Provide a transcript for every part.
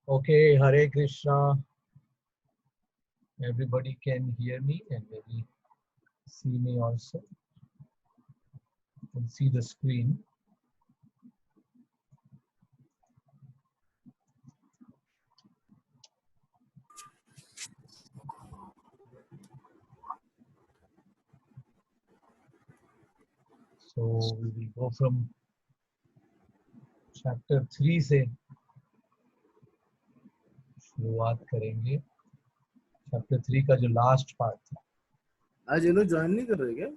Okay, Hare Krishna. Everybody can hear me and maybe see me also. You can see the screen. So we will go from chapter 3 से शुरुआत करेंगे. Chapter 3 का जो last part था. आज ये लोग ज्वाइन नहीं कर रहे क्या?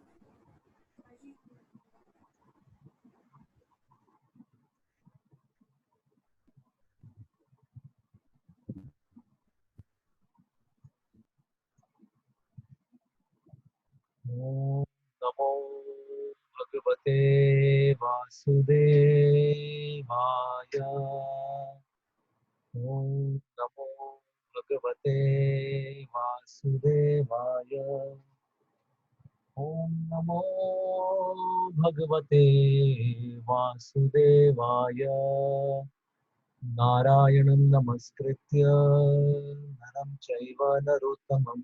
ओम नमो भगवते वासुदेवाय. ओम नमो भगवते वासुदेवाय. ओम नमो भगवते वासुदेवाय. नारायणं नमस्कृत्य नरं चैव नरोत्तमं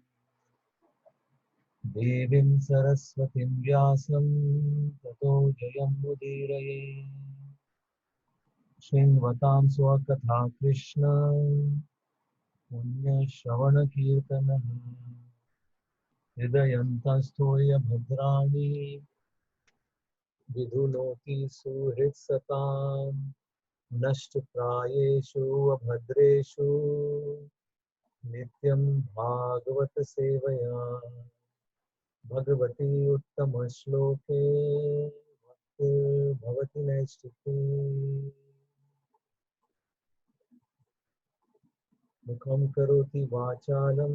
देवीं सरस्वतीं व्यासं ततो जयमुदीरये. शृण्वतां स्वकथा कृष्ण पुण्यश्रवणकीर्तनः. हृदयन्तस्थोय भद्राणि विधुनोति सुहृत्सताम्. नष्टप्रायेषु अभद्रेषु नित्यं भागवत सेवया. भगवती उत्तमश्लोके भक्तिर्भवति नैष्ठिकी. मुखं करोति वाचालं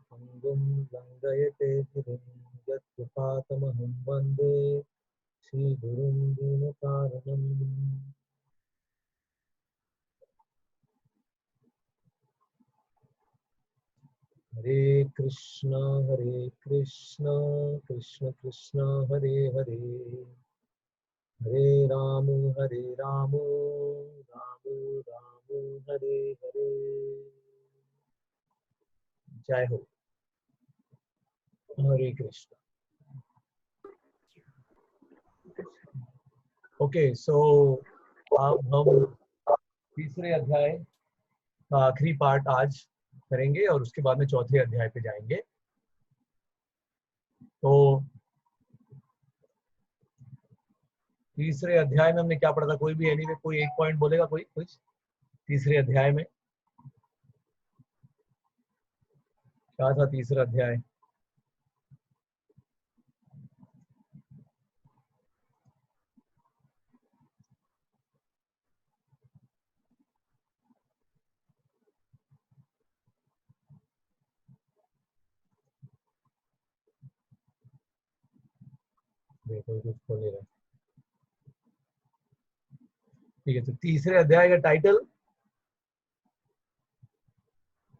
पङ्गुं लङ्घयते गिरिं. यत्कृपातमहं वन्दे श्रीगुरुं दीनकारणम्. हरे कृष्ण कृष्ण कृष्ण हरे हरे. हरे राम राम राम हरे हरे. जय हो. हरे कृष्ण. ओके, सो अब हम तीसरे अध्याय का आखिरी पार्ट आज करेंगे और उसके बाद में चौथे अध्याय पे जाएंगे. तो तीसरे अध्याय में हमने क्या पढ़ा था? कोई भी एनीवे कोई एक पॉइंट बोलेगा? कोई कुछ तीसरे अध्याय में क्या था? तीसरा अध्याय देखो, कुछ बोल नहीं रहा. ठीक है, तो तीसरे अध्याय का टाइटल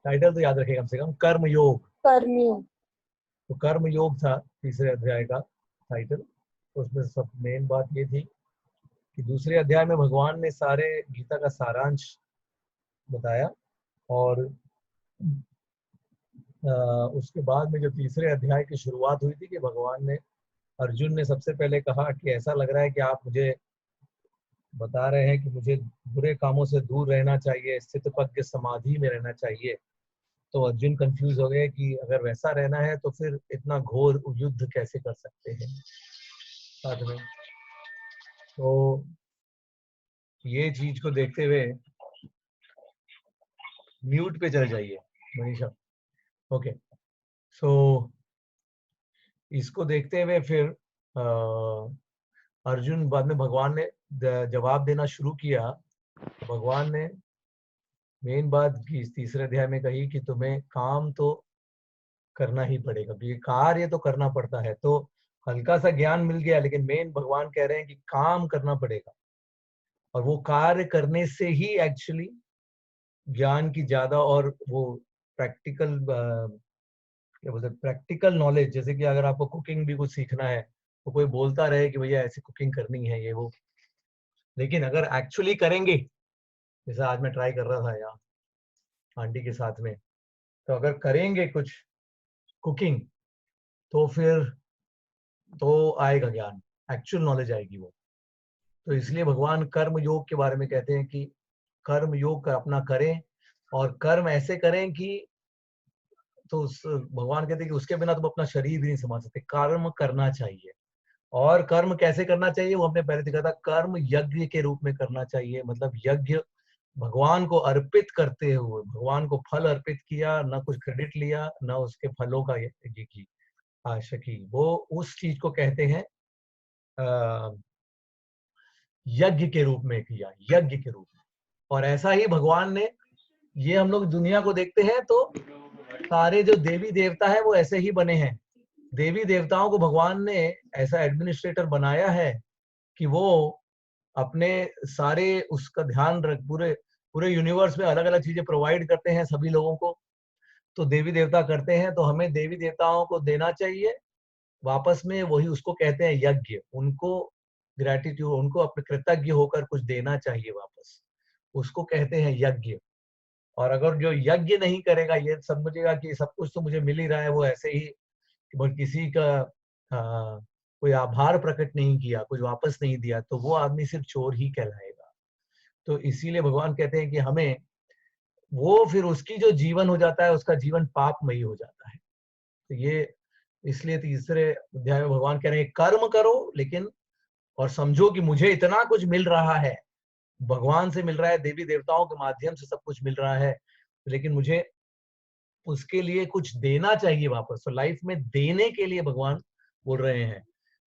तो याद रखेगा कम से कम, कर्म योग. तो कर्म योग था तीसरे अध्याय का टाइटल. उसमें सब मेन बात ये थी कि दूसरे अध्याय में भगवान ने सारे गीता का सारांश बताया और उसके बाद में जो तीसरे अध्याय की शुरुआत हुई थी कि भगवान ने, अर्जुन ने सबसे पहले कहा कि ऐसा लग रहा है कि आप मुझे बता रहे हैं कि मुझे बुरे कामों से दूर रहना चाहिए, स्थितप्रज्ञ समाधि में रहना चाहिए. तो अर्जुन कंफ्यूज हो गए कि अगर वैसा रहना है तो फिर इतना घोर युद्ध कैसे कर सकते हैं साथ में. तो ये चीज को देखते हुए म्यूट पे चले जाइए मनीषा. ओके, सो इसको देखते हुए फिर अर्जुन, बाद में भगवान ने जवाब देना शुरू किया. भगवान ने मेन बात की तीसरे अध्याय में कही कि तुम्हें काम तो करना ही पड़ेगा, क्योंकि कार्य तो करना पड़ता है. तो हल्का सा ज्ञान मिल गया, लेकिन मेन भगवान कह रहे हैं कि काम करना पड़ेगा. और वो कार्य करने से ही एक्चुअली ज्ञान की ज्यादा और वो प्रैक्टिकल क्या बोलते हैं प्रैक्टिकल नॉलेज, जैसे कि अगर आपको कुकिंग भी कुछ सीखना है तो कोई बोलता रहे कि भैया ऐसी कुकिंग करनी है ये वो, लेकिन अगर एक्चुअली करेंगे, जैसे आज मैं ट्राई कर रहा था यहाँ आंटी के साथ में, तो अगर करेंगे कुछ कुकिंग तो फिर तो आएगा ज्ञान, एक्चुअल नॉलेज आएगी वो। तो इसलिए भगवान कर्म योग के बारे में कहते हैं कि कर्म योग अपना करें और कर्म ऐसे करें कि तो भगवान कहते हैं कि उसके बिना तुम अपना शरीर भी नहीं संभाल सकते, कर्म करना चाहिए। और कर्म कैसे करना चाहिए वो हमने पहले देखा था, कर्म यज्ञ के रूप में करना चाहिए, मतलब यज्ञ भगवान को अर्पित करते हुए, भगवान को फल अर्पित किया, ना कुछ क्रेडिट लिया, ना उसके फलों का ये की आशा की, वो उस चीज को कहते हैं यज्ञ के रूप में किया, यज्ञ के रूप में। और ऐसा ही भगवान ने, ये हम लोग दुनिया को देखते हैं तो सारे जो देवी देवता है वो ऐसे ही बने हैं। देवी देवताओं को भगवान ने ऐसा एडमिनिस्ट्रेटर बनाया है कि वो अपने सारे उसका ध्यान रख, पूरे पूरे यूनिवर्स में अलग अलग चीजें प्रोवाइड करते हैं सभी लोगों को। तो देवी देवता करते हैं तो हमें देवी देवताओं को देना चाहिए वापस में, वही उसको कहते हैं यज्ञ। उनको ग्रेटिट्यूड, उनको अपने कृतज्ञ होकर कुछ देना चाहिए वापस, उसको कहते हैं यज्ञ। और अगर जो यज्ञ नहीं करेगा, ये समझेगा कि सब कुछ तो मुझे मिल ही रहा है, वो ऐसे ही किसी का कोई आभार प्रकट नहीं किया, कुछ वापस नहीं दिया, तो वो आदमी सिर्फ चोर ही कहलाएगा। तो इसीलिए भगवान कहते हैं कि हमें वो, फिर उसकी जो जीवन हो जाता है उसका जीवन पापमयी हो जाता है। तो ये इसलिए तीसरे अध्याय में भगवान कह रहे हैं कर्म करो, लेकिन और समझो कि मुझे इतना कुछ मिल रहा है, भगवान से मिल रहा है, देवी देवताओं के माध्यम से सब कुछ मिल रहा है, लेकिन मुझे उसके लिए कुछ देना चाहिए वापस। तो लाइफ में देने के लिए भगवान बोल रहे हैं।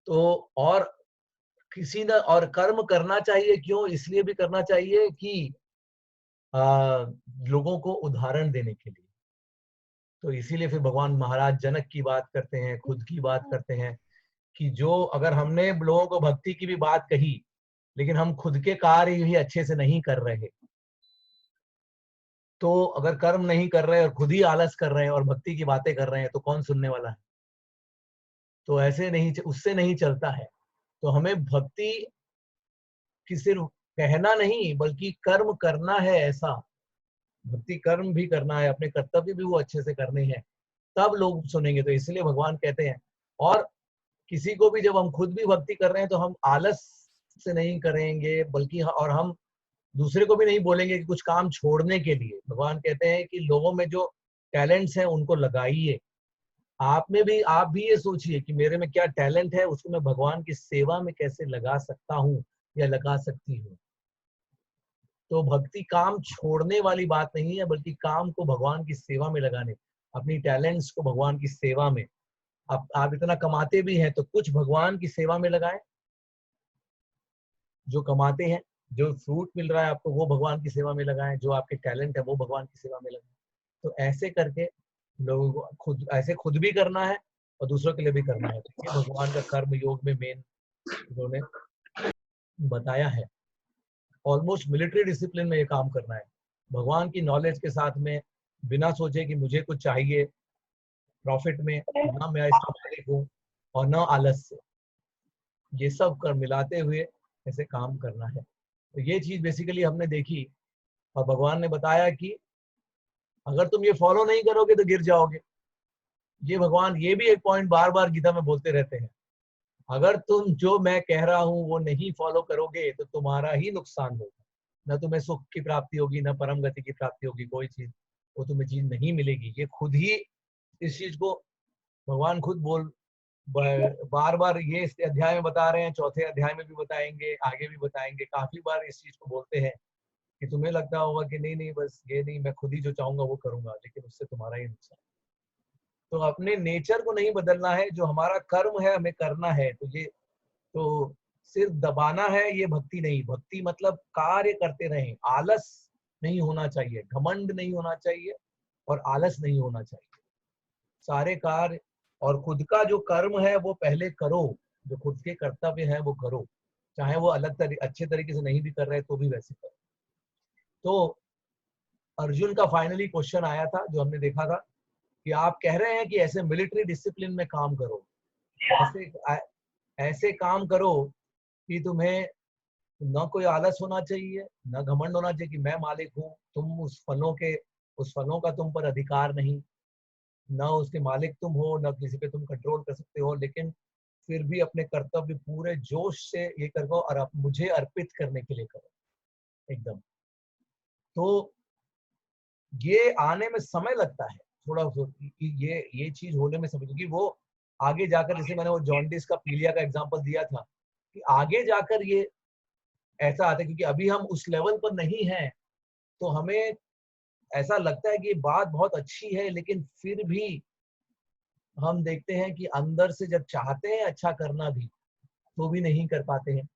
तो और किसी न, और कर्म करना चाहिए क्यों, इसलिए भी करना चाहिए कि लोगों को उदाहरण देने के लिए। तो इसीलिए फिर भगवान महाराज जनक की बात करते हैं, खुद की बात करते हैं कि जो अगर हमने लोगों को भक्ति की भी बात कही, लेकिन हम खुद के कार्य भी अच्छे से नहीं कर रहे, तो अगर कर्म नहीं कर रहे और खुद ही आलस कर रहे हैं और भक्ति की बातें कर रहे हैं, तो कौन सुनने वाला है? तो ऐसे नहीं, उससे नहीं चलता है। तो हमें भक्ति की सिर्फ कहना नहीं बल्कि कर्म करना है। ऐसा भक्ति कर्म भी करना है, अपने कर्तव्य भी वो अच्छे से करने हैं, तब लोग सुनेंगे। तो इसलिए भगवान कहते हैं, और किसी को भी जब हम खुद भी भक्ति कर रहे हैं तो हम आलस से नहीं करेंगे, बल्कि और हम दूसरे को भी नहीं बोलेंगे कि कुछ काम छोड़ने के लिए। भगवान कहते हैं कि लोगों में जो टैलेंट्स हैं उनको लगाइए। आप में भी, आप भी ये सोचिए कि मेरे में क्या टैलेंट है, उसको मैं भगवान की सेवा में कैसे लगा सकता हूँ या लगा सकती हूँ। तो भक्ति काम छोड़ने वाली बात नहीं है, बल्कि काम को भगवान की सेवा में लगाने, अपनी टैलेंट्स को भगवान की सेवा में। आप इतना कमाते भी हैं तो कुछ भगवान की सेवा में लगाएं। जो कमाते हैं, जो फ्रूट मिल रहा है आपको, वो भगवान की सेवा में लगाएं। जो आपके टैलेंट है वो भगवान की सेवा में लगाएं। तो ऐसे करके लोगों को खुद, ऐसे खुद भी करना है और दूसरों के लिए भी करना है। तो ये भगवान का कर्म योग में मेन उन्होंने बताया है। ऑलमोस्ट मिलिट्री डिसिप्लिन में ये काम करना है, भगवान की नॉलेज के साथ में, बिना सोचे कि मुझे कुछ चाहिए प्रॉफिट में, ना मैं इसका मालिक हूँ, और ना आलस से, ये सब कर मिलाते हुए ऐसे काम करना है। तो ये चीज बेसिकली हमने देखी। और भगवान ने बताया कि अगर तुम ये फॉलो नहीं करोगे तो गिर जाओगे। ये भगवान ये भी एक पॉइंट बार बार गीता में बोलते रहते हैं, अगर तुम जो मैं कह रहा हूं वो नहीं फॉलो करोगे तो तुम्हारा ही नुकसान होगा। न तुम्हें सुख की प्राप्ति होगी, न परम गति की प्राप्ति होगी, कोई चीज वो तुम्हें चीज नहीं मिलेगी। ये खुद ही इस चीज को भगवान खुद बोल बार बार ये इस अध्याय में बता रहे हैं, चौथे अध्याय में भी बताएंगे, आगे भी बताएंगे। काफी बार इस चीज को बोलते हैं कि तुम्हें लगता होगा कि नहीं नहीं बस ये नहीं, मैं खुद ही जो चाहूंगा वो करूंगा, लेकिन उससे तुम्हारा ही नुकसान। तो अपने नेचर को नहीं बदलना है, जो हमारा कर्म है हमें करना है। तो ये तो सिर्फ दबाना है, ये भक्ति नहीं। भक्ति मतलब कार्य करते रहें, आलस नहीं होना चाहिए, घमंड नहीं होना चाहिए और आलस नहीं होना चाहिए। सारे कार्य और खुद का जो कर्म है वो पहले करो, जो खुद के कर्तव्य है वो करो। चाहे वो अच्छे तरीके से नहीं भी कर रहे तो भी वैसे करो। तो अर्जुन का फाइनली क्वेश्चन आया था जो हमने देखा था कि आप कह रहे हैं कि ऐसे मिलिट्री डिसिप्लिन में काम करो, ऐसे ऐसे काम करो कि तुम्हें न कोई आलस होना चाहिए, न घमंड होना चाहिए कि मैं मालिक हूँ, तुम उस फलों का तुम पर अधिकार नहीं, न उसके मालिक तुम हो, न किसी पे तुम कंट्रोल कर सकते हो, लेकिन फिर भी अपने कर्तव्य पूरे जोश से ये करो और मुझे अर्पित करने के लिए करो एकदम। तो ये आने में समय लगता है थोड़ा, ये चीज होने में समय, क्योंकि वो आगे जाकर, जैसे मैंने वो जॉन्डिस का पीलिया का एग्जांपल दिया था, कि आगे जाकर ये ऐसा आता है, क्योंकि अभी हम उस लेवल पर नहीं हैं, तो हमें ऐसा लगता है कि ये बात बहुत अच्छी है, लेकिन फिर भी हम देखते हैं कि अंदर से जब चाहते हैं अच्छा करना भी, तो भी नहीं कर पाते हैं।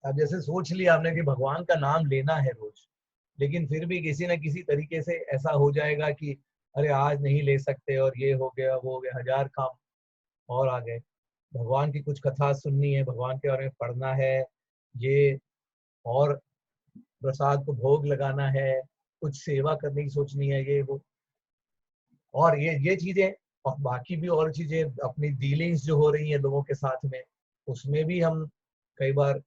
अब जैसे सोच लिया हमने कि भगवान का नाम लेना है रोज, लेकिन फिर भी किसी न किसी तरीके से ऐसा हो जाएगा कि अरे आज नहीं ले सकते, और ये हो गया वो हो गया, 1000 काम और आ गए। भगवान की कुछ कथा सुननी है, भगवान के बारे में पढ़ना है, ये और प्रसाद को भोग लगाना है, कुछ सेवा करने की सोचनी है, ये वो, और ये चीजें, और बाकी भी और चीजें, अपनी डीलिंग्स जो हो रही हैं लोगों के साथ में, उसमें भी हम कई बार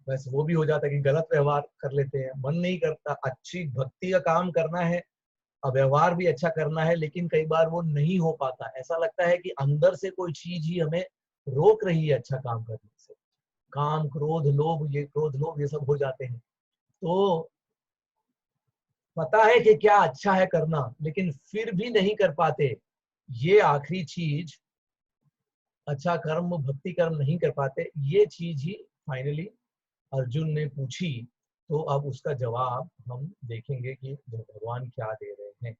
बस वो भी हो जाता है कि गलत व्यवहार कर लेते हैं, मन नहीं करता, अच्छी भक्ति का काम करना है, व्यवहार भी अच्छा करना है, लेकिन कई बार वो नहीं हो पाता। ऐसा लगता है कि अंदर से कोई चीज ही हमें रोक रही है अच्छा काम करने से। काम, क्रोध लोभ ये सब हो जाते हैं। तो पता है कि क्या अच्छा है करना, लेकिन फिर भी नहीं कर पाते। ये आखिरी चीज, अच्छा कर्म, भक्ति कर्म नहीं कर पाते, ये चीज ही फाइनली अर्जुन ने पूछी। तो अब उसका जवाब हम देखेंगे कि भगवान क्या दे रहे हैं,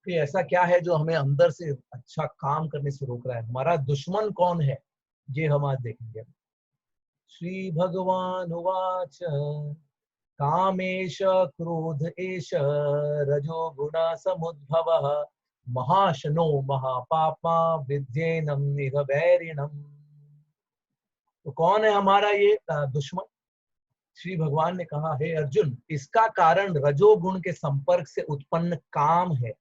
कि ऐसा क्या है जो हमें अंदर से अच्छा काम करने से रोक रहा है, हमारा दुश्मन कौन है, ये हम आज देखेंगे। श्री भगवान उवाच कामेश क्रोध एष रजो गुण समुद्भवः महाशनो महापापा विद्येनम निह वैरिणम। तो कौन है हमारा ये दुश्मन? श्री भगवान ने कहा, हे अर्जुन, इसका कारण रजोगुण के संपर्क से उत्पन्न काम है,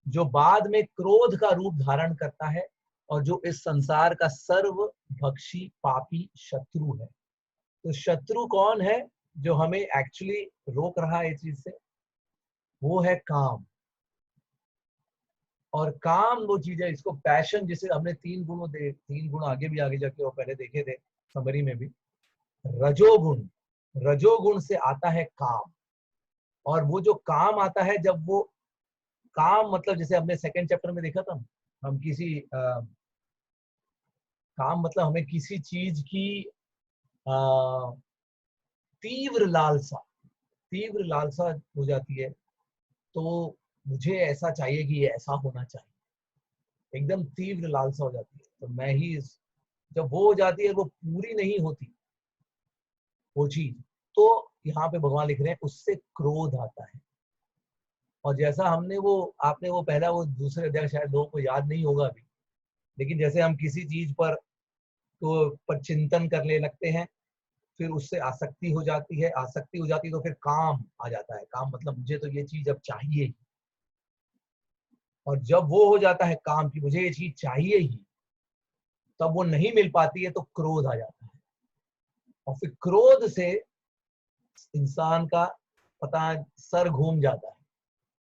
जो बाद में क्रोध का रूप धारण करता है, और जो इस संसार का सर्वभक्षी पापी शत्रु है। तो शत्रु कौन है जो हमें एक्चुअली रोक रहा है इस चीज से? वो है काम। और काम वो चीज है, इसको पैशन, जिसे हमने 3 गुण आगे जाके वो पहले देखे थे समरी में भी। रजोगुण, रजोगुण से आता है काम, और वो जो काम आता है, जब वो काम मतलब जैसे हमने सेकंड चैप्टर में देखा था, हम किसी काम मतलब हमें किसी चीज की आ, तीव्र लालसा, तीव्र लालसा हो जाती है, तो मुझे ऐसा चाहिए कि ये ऐसा होना चाहिए, एकदम तीव्र लालसा हो जाती है। तो मैं ही जब वो हो जाती है, वो पूरी नहीं होती वो चीज, तो यहाँ पे भगवान लिख रहे हैं उससे क्रोध आता है। और जैसा हमने वो, आपने वो पहला, वो दूसरे अध्याय शायद लोगों को याद नहीं होगा अभी, लेकिन जैसे हम किसी चीज पर चिंतन करने लगते हैं, फिर उससे आसक्ति हो जाती है, आसक्ति हो जाती है तो फिर काम आ जाता है। काम मतलब मुझे तो ये चीज अब चाहिए ही, और जब वो हो जाता है काम की मुझे ये चीज चाहिए ही, तब वो नहीं मिल पाती है तो क्रोध आ जाता है। और फिर क्रोध से इंसान का पता सर घूम जाता है,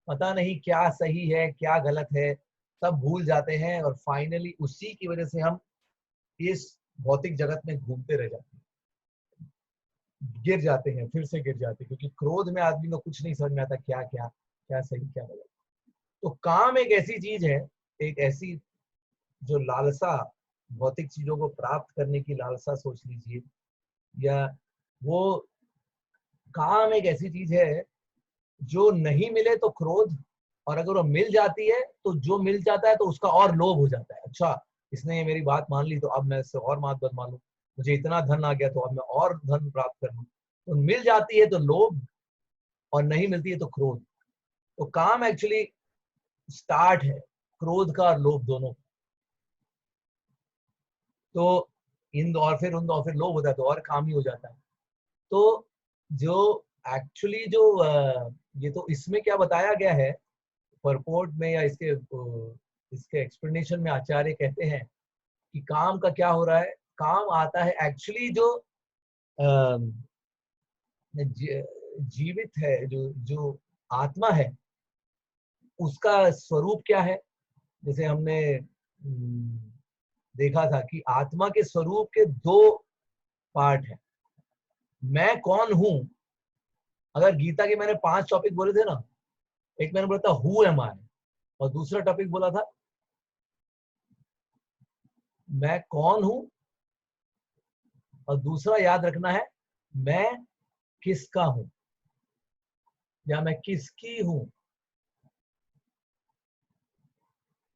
पता नहीं क्या सही है क्या गलत है, सब भूल जाते हैं, और फाइनली उसी की वजह से हम इस भौतिक जगत में घूमते रह जाते हैं, गिर जाते हैं, फिर से गिर जाते हैं, क्योंकि क्रोध में आदमी को कुछ नहीं समझ में आता, क्या क्या क्या सही क्या गलत। तो काम एक ऐसी चीज है, एक ऐसी जो लालसा, भौतिक चीजों को प्राप्त करने की लालसा सोच लीजिए, या वो काम एक ऐसी चीज है जो नहीं मिले तो क्रोध, और अगर वो मिल जाती है तो जो मिल जाता है तो उसका और लोभ हो जाता है। अच्छा, इसने ये मेरी बात मान ली तो अब मैं इससे और बात मान लूं, मुझे इतना धन आ गया तो अब मैं और धन प्राप्त कर लूं। तो मिल जाती है तो लोभ, और नहीं मिलती है तो क्रोध। तो काम एक्चुअली स्टार्ट है क्रोध का और लोभ दोनों। तो इंद और फिर लोभ होता है तो और काम ही हो जाता है। तो जो एक्चुअली जो ये तो इसमें क्या बताया गया है परपोर्ट में या इसके एक्सप्लेनेशन में आचार्य कहते हैं कि काम का क्या हो रहा है। काम आता है एक्चुअली जो जीवित है, जो जो आत्मा है, उसका स्वरूप क्या है। जैसे हमने देखा था कि आत्मा के स्वरूप के दो पार्ट है। मैं कौन हूं, अगर गीता के मैंने 5 टॉपिक बोले थे ना, एक मैंने बोला था हु एम आई, और दूसरा टॉपिक बोला था मैं कौन हूं, और दूसरा याद रखना है मैं किसका हूं या मैं किसकी हूं।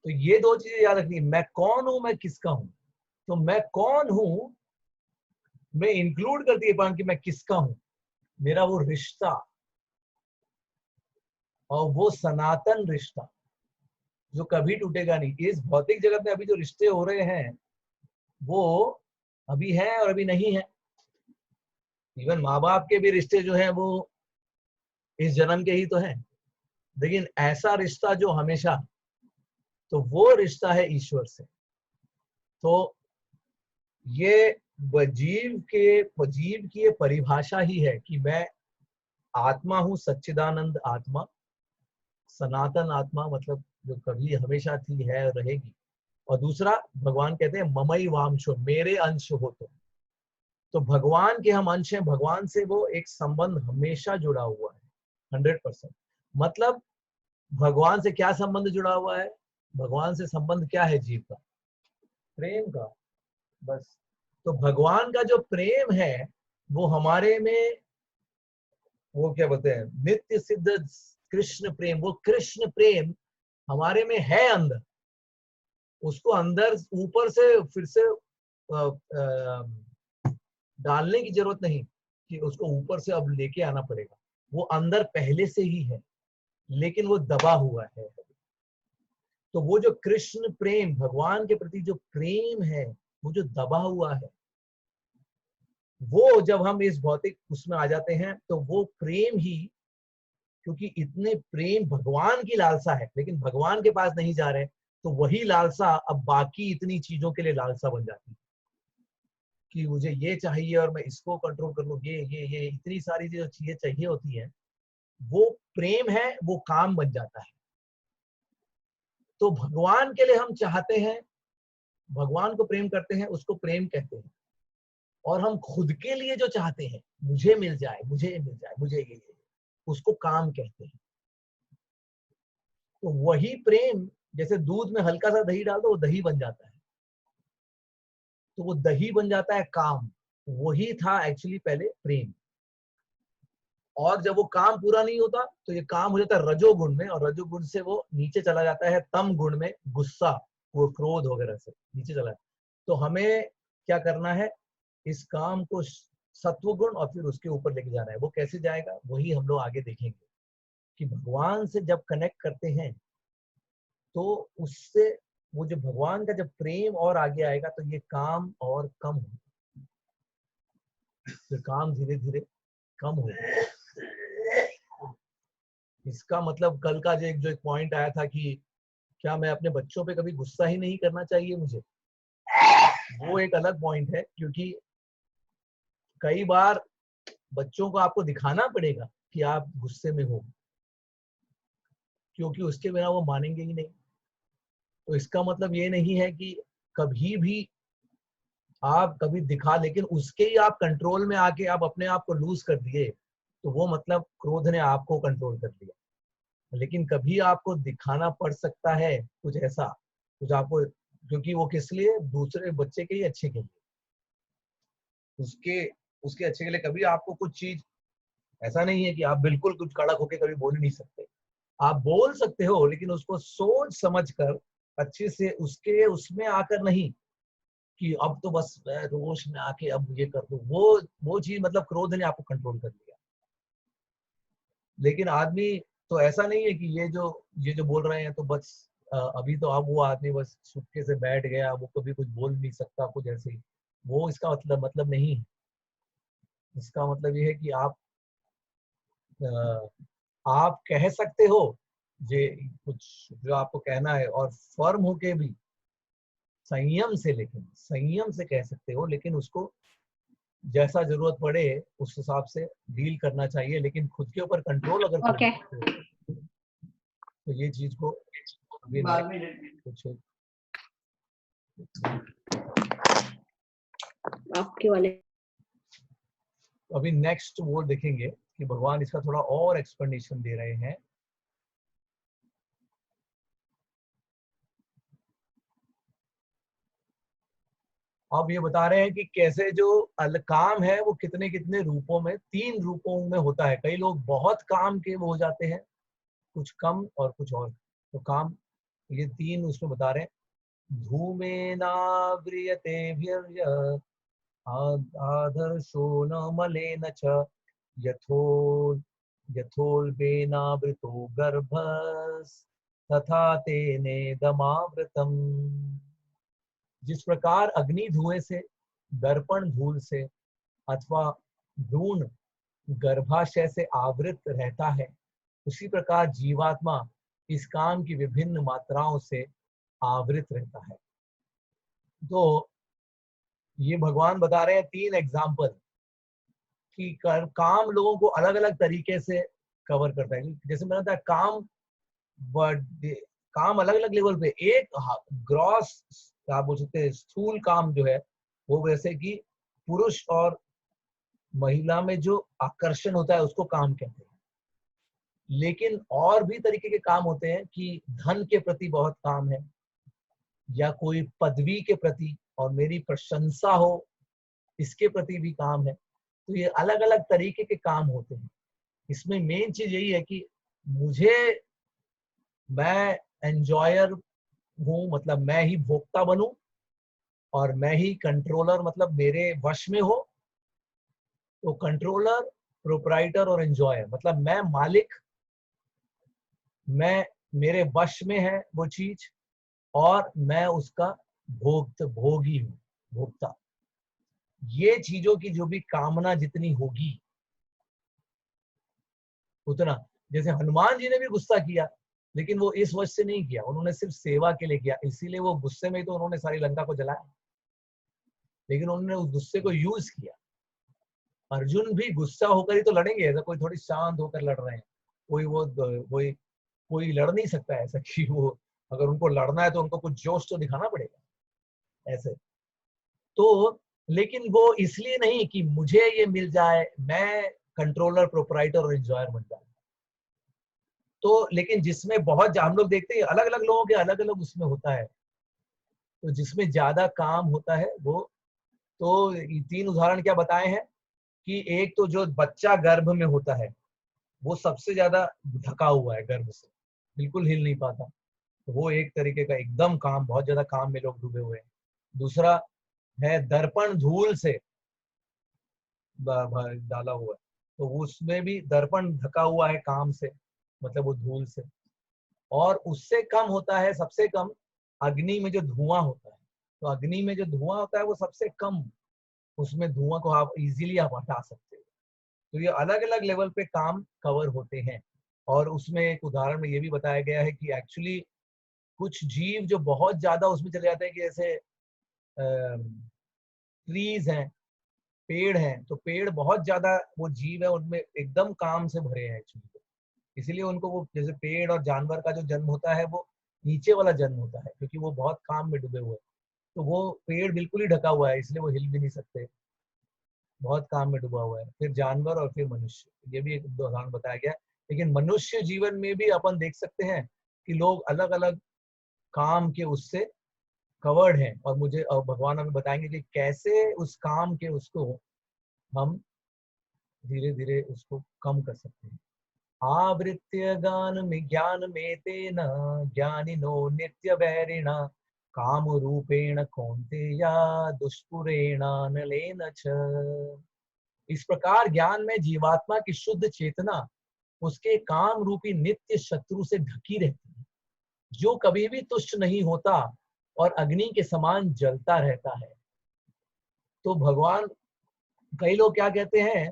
तो ये दो चीजें याद रखनी है, मैं कौन हूं, मैं किसका हूं। तो मैं कौन हूं मैं इंक्लूड करती है कि मैं किसका हूं, मेरा वो रिश्ता, और वो सनातन रिश्ता जो कभी टूटेगा नहीं। इस भौतिक जगत में अभी जो रिश्ते हो रहे हैं वो अभी है और अभी नहीं है। इवन माँ बाप के भी रिश्ते जो हैं वो इस जन्म के ही तो हैं, लेकिन ऐसा रिश्ता जो हमेशा, तो वो रिश्ता है ईश्वर से। तो ये जीव की ये परिभाषा ही है कि मैं आत्मा हूं, सच्चिदानंद आत्मा, सनातन आत्मा, मतलब जो कभी हमेशा थी, है और रहेगी। और दूसरा भगवान कहते हैं ममई वांशो, मेरे अंश हो तुम। तो भगवान के हम अंश हैं, भगवान से वो एक संबंध हमेशा जुड़ा हुआ है 100%। मतलब भगवान से क्या संबंध जुड़ा हुआ है, भगवान से संबंध क्या है जीव का, प्रेम का, बस। तो भगवान का जो प्रेम है वो हमारे में, वो क्या बोलते हैं, नित्य सिद्ध कृष्ण प्रेम, वो कृष्ण प्रेम हमारे में है अंदर। उसको अंदर ऊपर से फिर से डालने की जरूरत नहीं कि उसको ऊपर से अब लेके आना पड़ेगा, वो अंदर पहले से ही है, लेकिन वो दबा हुआ है। तो वो जो कृष्ण प्रेम, भगवान के प्रति जो प्रेम है, वो जो दबा हुआ है, वो जब हम इस भौतिक उसमें आ जाते हैं तो वो प्रेम ही, क्योंकि इतने प्रेम भगवान की लालसा है लेकिन भगवान के पास नहीं जा रहे, तो वही लालसा अब बाकी इतनी चीजों के लिए लालसा बन जाती है कि मुझे ये चाहिए और मैं इसको कंट्रोल कर लूं, ये इतनी सारी जो चीजें चाहिए होती हैं, वो प्रेम है, वो काम बन जाता है। तो भगवान के लिए हम चाहते हैं, भगवान को प्रेम करते हैं, उसको प्रेम कहते हैं। और हम खुद के लिए जो चाहते हैं, मुझे मिल जाए, मुझे मिल जाए, मुझे ये, उसको काम कहते हैं। तो वही प्रेम, जैसे दूध में हल्का सा दही डाल दो वो दही बन जाता है, तो वो दही बन जाता है काम। वही था एक्चुअली पहले प्रेम। और जब वो काम पूरा नहीं होता तो ये काम हो जाता है रजोगुण में, और रजोगुण से वो नीचे चला जाता है तम गुण में, गुस्सा, वो क्रोध वगैरह से नीचे चला जाता। तो हमें क्या करना है, इस काम को सत्व गुण और फिर उसके ऊपर लेके जाना है। वो कैसे जाएगा वही हम लोग आगे देखेंगे कि भगवान से जब कनेक्ट करते हैं तो उससे वो जो भगवान का जब प्रेम और आगे आएगा तो ये काम और कम हो, तो काम धीरे धीरे कम होगा। इसका मतलब कल का जो एक पॉइंट आया था कि क्या मैं अपने बच्चों पे कभी गुस्सा ही नहीं करना चाहिए मुझे, वो एक अलग पॉइंट है। क्योंकि कई बार बच्चों को आपको दिखाना पड़ेगा कि आप गुस्से में हो, क्योंकि उसके बिना वो मानेंगे ही नहीं। तो इसका मतलब ये नहीं है कि कभी भी आप कभी दिखा, लेकिन उसके ही आप कंट्रोल में आके आप अपने आप को लूज कर दिए, तो वो मतलब क्रोध ने आपको कंट्रोल कर लिया। लेकिन कभी आपको दिखाना पड़ सकता है कुछ ऐसा, कुछ आपको, क्योंकि वो किस लिए, दूसरे बच्चे के ही अच्छे के लिए, उसके उसके अच्छे के लिए। कभी आपको कुछ चीज, ऐसा नहीं है कि आप बिल्कुल कुछ कड़क होके कभी बोल नहीं सकते, आप बोल सकते हो, लेकिन उसको सोच समझ कर अच्छे से, उसके उसमें आकर नहीं कि अब तो बस रोष में आके अब ये कर दो, वो चीज मतलब क्रोध ने आपको कंट्रोल कर लिया। लेकिन आदमी तो ऐसा नहीं है कि ये जो बोल रहे हैं तो बस अभी तो अब वो आदमी बस चुपके से बैठ गया, वो कभी कुछ बोल नहीं सकता, कुछ ऐसे ही। वो इसका मतलब नहीं है। इसका मतलब ये है कि आप कह सकते हो जे कुछ जो आपको कहना है, और फर्म होके भी संयम से, लेकिन संयम से कह सकते हो, लेकिन उसको जैसा जरूरत पड़े उस हिसाब से डील करना चाहिए, लेकिन खुद के ऊपर कंट्रोल अगर कर ओके सकते हो तो ये चीज को अभी कुछ आपके वाले अभी नेक्स्ट वो देखेंगे कि भगवान इसका थोड़ा और एक्सप्लेनेशन दे रहे हैं। अब ये बता रहे हैं कि कैसे जो काम है वो कितने कितने रूपों में, 3 रूपों में होता है। कई लोग बहुत काम के वो हो जाते हैं, कुछ कम और कुछ और। तो काम ये 3 उसमें बता रहे हैं। धूमेनाव्रियते व्यर्य आदर्शो न मलेन च यथो यथोल्बेनावृतो गर्भस् तथा तेनेदमावृतम्। जिस प्रकार अग्नि धुएं से, दर्पण धूल से अथवा भ्रूण गर्भाशय से आवृत रहता है, उसी प्रकार जीवात्मा इस काम की विभिन्न मात्राओं से आवृत रहता है। तो ये भगवान बता रहे हैं 3 एग्जाम्पल कि काम लोगों को अलग अलग तरीके से कवर करता है। जैसे मैंने बताया काम अलग अलग लेवल पे, एक ग्रॉस आप बोल सकते हैं स्थूल काम जो है वो वैसे कि पुरुष और महिला में जो आकर्षण होता है उसको काम कहते हैं। लेकिन और भी तरीके के काम होते हैं कि धन के प्रति बहुत काम है, या कोई पदवी के प्रति और मेरी प्रशंसा हो, इसके प्रति भी काम है। तो ये अलग अलग तरीके के काम होते हैं। इसमें मेन चीज यही है कि मैं एंजॉयर हूं, मतलब मैं ही भोक्ता बनूं, और मैं ही कंट्रोलर, मतलब मेरे वश में हो। तो कंट्रोलर, प्रोप्राइटर और एंजॉयर, मतलब मैं मालिक, मैं मेरे वश में है वो चीज, और मैं उसका भोगी हूं, भोक्ता। ये चीजों की जो भी कामना जितनी होगी उतना, जैसे हनुमान जी ने भी गुस्सा किया, लेकिन वो इस वजह से नहीं किया, उन्होंने सिर्फ सेवा के लिए किया, इसीलिए वो गुस्से में ही तो उन्होंने सारी लंका को जलाया। लेकिन उन्होंने उस गुस्से को यूज किया। अर्जुन भी गुस्सा होकर ही तो लड़ेंगे, ऐसा कोई थोड़ी शांत होकर लड़ रहे हैं। कोई लड़ नहीं सकता ऐसा कि वो, अगर उनको लड़ना है तो उनको कुछ जोश तो दिखाना पड़ेगा ऐसे। तो लेकिन वो इसलिए नहीं कि मुझे ये मिल जाए, मैं कंट्रोलर, प्रोप्राइटर और एंजॉयर बन जाए। तो लेकिन जिसमें बहुत हम लोग देखते हैं अलग अलग लोगों के अलग अलग उसमें होता है। तो जिसमें ज्यादा काम होता है वो, तो 3 उदाहरण क्या बताए हैं कि एक तो जो बच्चा गर्भ में होता है वो सबसे ज्यादा ढका हुआ है गर्भ से, बिल्कुल हिल नहीं पाता। तो वो एक तरीके का एकदम काम, बहुत ज्यादा काम में लोग डूबे हुए हैं। दूसरा है दर्पण धूल से डाला हुआ है, तो उसमें भी दर्पण ढका हुआ है काम से, मतलब वो धूल से। और उससे कम होता है, सबसे कम अग्नि में जो धुआं होता है। तो अग्नि में जो धुआं होता है वो सबसे कम, उसमें धुआं को आप इजीली आप हटा सकते हो। तो ये अलग अलग लेवल पे काम कवर होते हैं। और उसमें एक उदाहरण में ये भी बताया गया है कि एक्चुअली कुछ जीव जो बहुत ज्यादा उसमें चले जाते हैं, कि जैसे ट्रीज हैं, पेड़ हैं, तो पेड़ बहुत ज्यादा वो जीव है उनमें एकदम काम से भरे हैं एक्चुअली। इसीलिए उनको वो, जैसे पेड़ और जानवर का जो जन्म होता है वो नीचे वाला जन्म होता है, क्योंकि वो बहुत काम में डूबे हुए हैं। तो वो पेड़ बिल्कुल ही ढका हुआ है, इसलिए वो हिल भी नहीं सकते, बहुत काम में डूबा हुआ है। फिर जानवर और फिर मनुष्य, ये भी एक उदाहरण बताया गया है। लेकिन मनुष्य जीवन में भी अपन देख सकते हैं कि लोग अलग अलग काम के उससे कवर्ड हैं, और मुझे भगवान हमें बताएंगे कि कैसे उस काम के उसको हम धीरे धीरे उसको कम कर सकते हैं। आवृत्य ज्ञान में तेन ज्ञानिनो नित्य वैरिण काम रूपेण कौन्तेया दुष्पुरेणानलेन च। इस प्रकार ज्ञान में जीवात्मा की शुद्ध चेतना उसके काम रूपी नित्य शत्रु से ढकी रहती है, जो कभी भी तुष्ट नहीं होता और अग्नि के समान जलता रहता है। तो भगवान, कई लोग क्या कहते हैं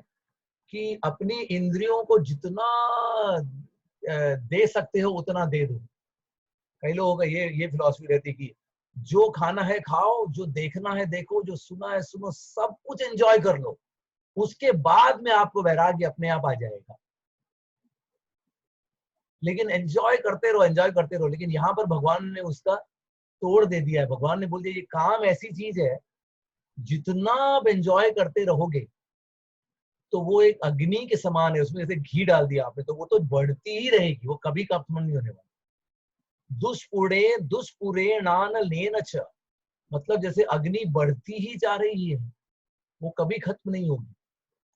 कि अपनी इंद्रियों को जितना दे सकते हो उतना दे दो। कई लोगों का ये फिलॉसफी रहती है कि जो खाना है खाओ, जो देखना है देखो, जो सुना है सुनो, सब कुछ एंजॉय कर लो, उसके बाद में आपको वैराग्य अपने आप आ जाएगा। लेकिन एंजॉय करते रहो, एंजॉय करते रहो। लेकिन यहाँ पर भगवान ने उसका तोड़ दे दिया है। भगवान ने बोल दिया ये काम ऐसी चीज है, जितना आप एंजॉय करते रहोगे तो वो एक अग्नि के समान है, उसमें जैसे घी डाल दिया आपने तो वो तो बढ़ती ही रहेगी, वो कभी खत्म नहीं होने वाली। दुष्पुरेणान लेन च, मतलब जैसे अग्नि बढ़ती ही जा रही है, वो कभी खत्म नहीं होगी।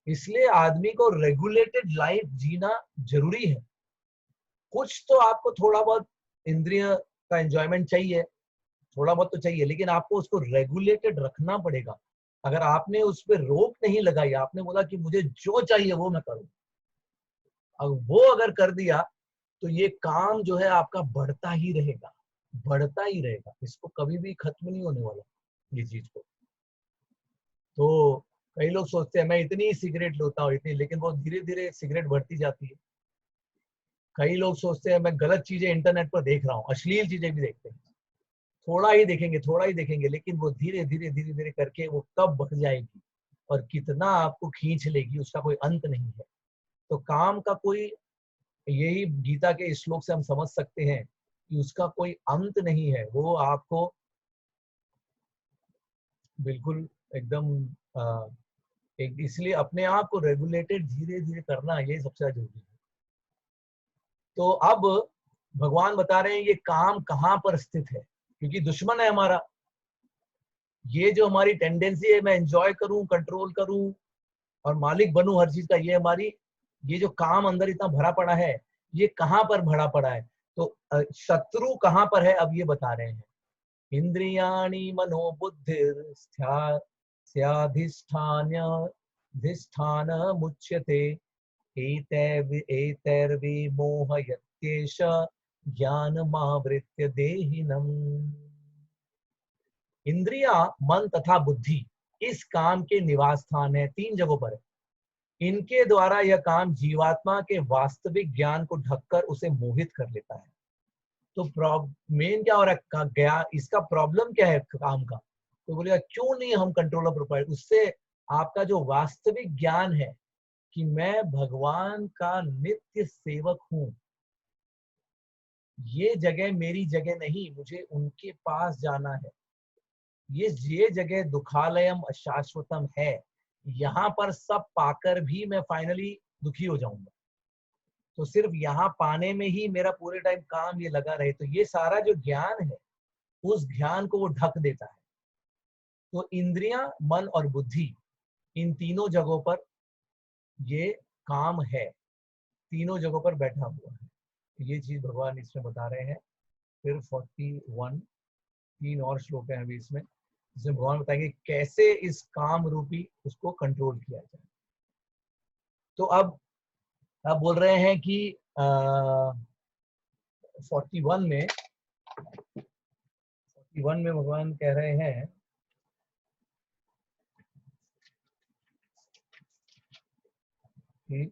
इसलिए आदमी को रेगुलेटेड लाइफ जीना जरूरी है। कुछ तो आपको थोड़ा बहुत इंद्रिय का एंजॉयमेंट चाहिए, थोड़ा बहुत तो चाहिए, लेकिन आपको उसको रेगुलेटेड रखना पड़ेगा। अगर आपने उस पर रोक नहीं लगाई, आपने बोला कि मुझे जो चाहिए वो मैं करूं, अब वो अगर कर दिया तो ये काम जो है आपका बढ़ता ही रहेगा, बढ़ता ही रहेगा, इसको कभी भी खत्म नहीं होने वाला ये चीज को। तो कई लोग सोचते हैं मैं इतनी सिगरेट लेता हूँ इतनी, लेकिन वो धीरे धीरे सिगरेट बढ़ती जाती है। कई लोग सोचते हैं मैं गलत चीजें इंटरनेट पर देख रहा हूँ, अश्लील चीजें भी देखते हैं, थोड़ा ही देखेंगे थोड़ा ही देखेंगे, लेकिन वो धीरे धीरे धीरे धीरे करके वो कब बढ़ जाएगी और कितना आपको खींच लेगी, उसका कोई अंत नहीं है। तो काम का कोई, यही गीता के इस श्लोक से हम समझ सकते हैं कि उसका कोई अंत नहीं है। वो आपको बिल्कुल एकदम इसलिए अपने आप को रेगुलेटेड धीरे धीरे करना ये सबसे ज्यादा जरूरी है। तो अब भगवान बता रहे हैं ये काम कहाँ पर स्थित है, क्योंकि दुश्मन है हमारा। ये जो हमारी टेंडेंसी है मैं एंजॉय करूं, कंट्रोल करूं और मालिक बनूं हर चीज का, ये हमारी, ये जो काम अंदर इतना भरा पड़ा है, ये कहाँ पर भरा पड़ा है। तो शत्रु कहाँ पर है, अब ये बता रहे हैं। इंद्रियाणि मनोबुद्धिर स्याधिष्ठान मुच्यते एतैर्विमोहयत्येष ज्ञानमावृत्य देहिनम्। इंद्रिया, मन तथा बुद्धि इस काम के निवास स्थान है, 3 जगहों पर है। इनके द्वारा यह काम जीवात्मा के वास्तविक ज्ञान को ढककर उसे मोहित कर लेता है। तो मेन क्या हो रहा है गया, इसका प्रॉब्लम क्या है काम का, तो बोलेगा क्यों नहीं हम कंट्रोल ऑफ प्रोपाइट, उससे आपका जो वास्तविक ज्ञान है कि मैं भगवान का नित्य सेवक हूं, ये जगह मेरी जगह नहीं, मुझे उनके पास जाना है, ये जगह दुखालयम अशाश्वतम है, यहाँ पर सब पाकर भी मैं फाइनली दुखी हो जाऊंगा। तो सिर्फ यहाँ पाने में ही मेरा पूरे टाइम काम ये लगा रहे, तो ये सारा जो ज्ञान है उस ज्ञान को वो ढक देता है। तो इंद्रियां, मन और बुद्धि, इन तीनों जगहों पर ये काम है, तीनों जगहों पर बैठा हुआ है। ये चीज भगवान इसमें बता रहे हैं। फिर 41, 3 और श्लोक है अभी इसमें, जिसमें भगवान बताएंगे कैसे इस काम रूपी उसको कंट्रोल किया जाए। तो अब बोल रहे हैं कि 41 में भगवान कह रहे हैं कि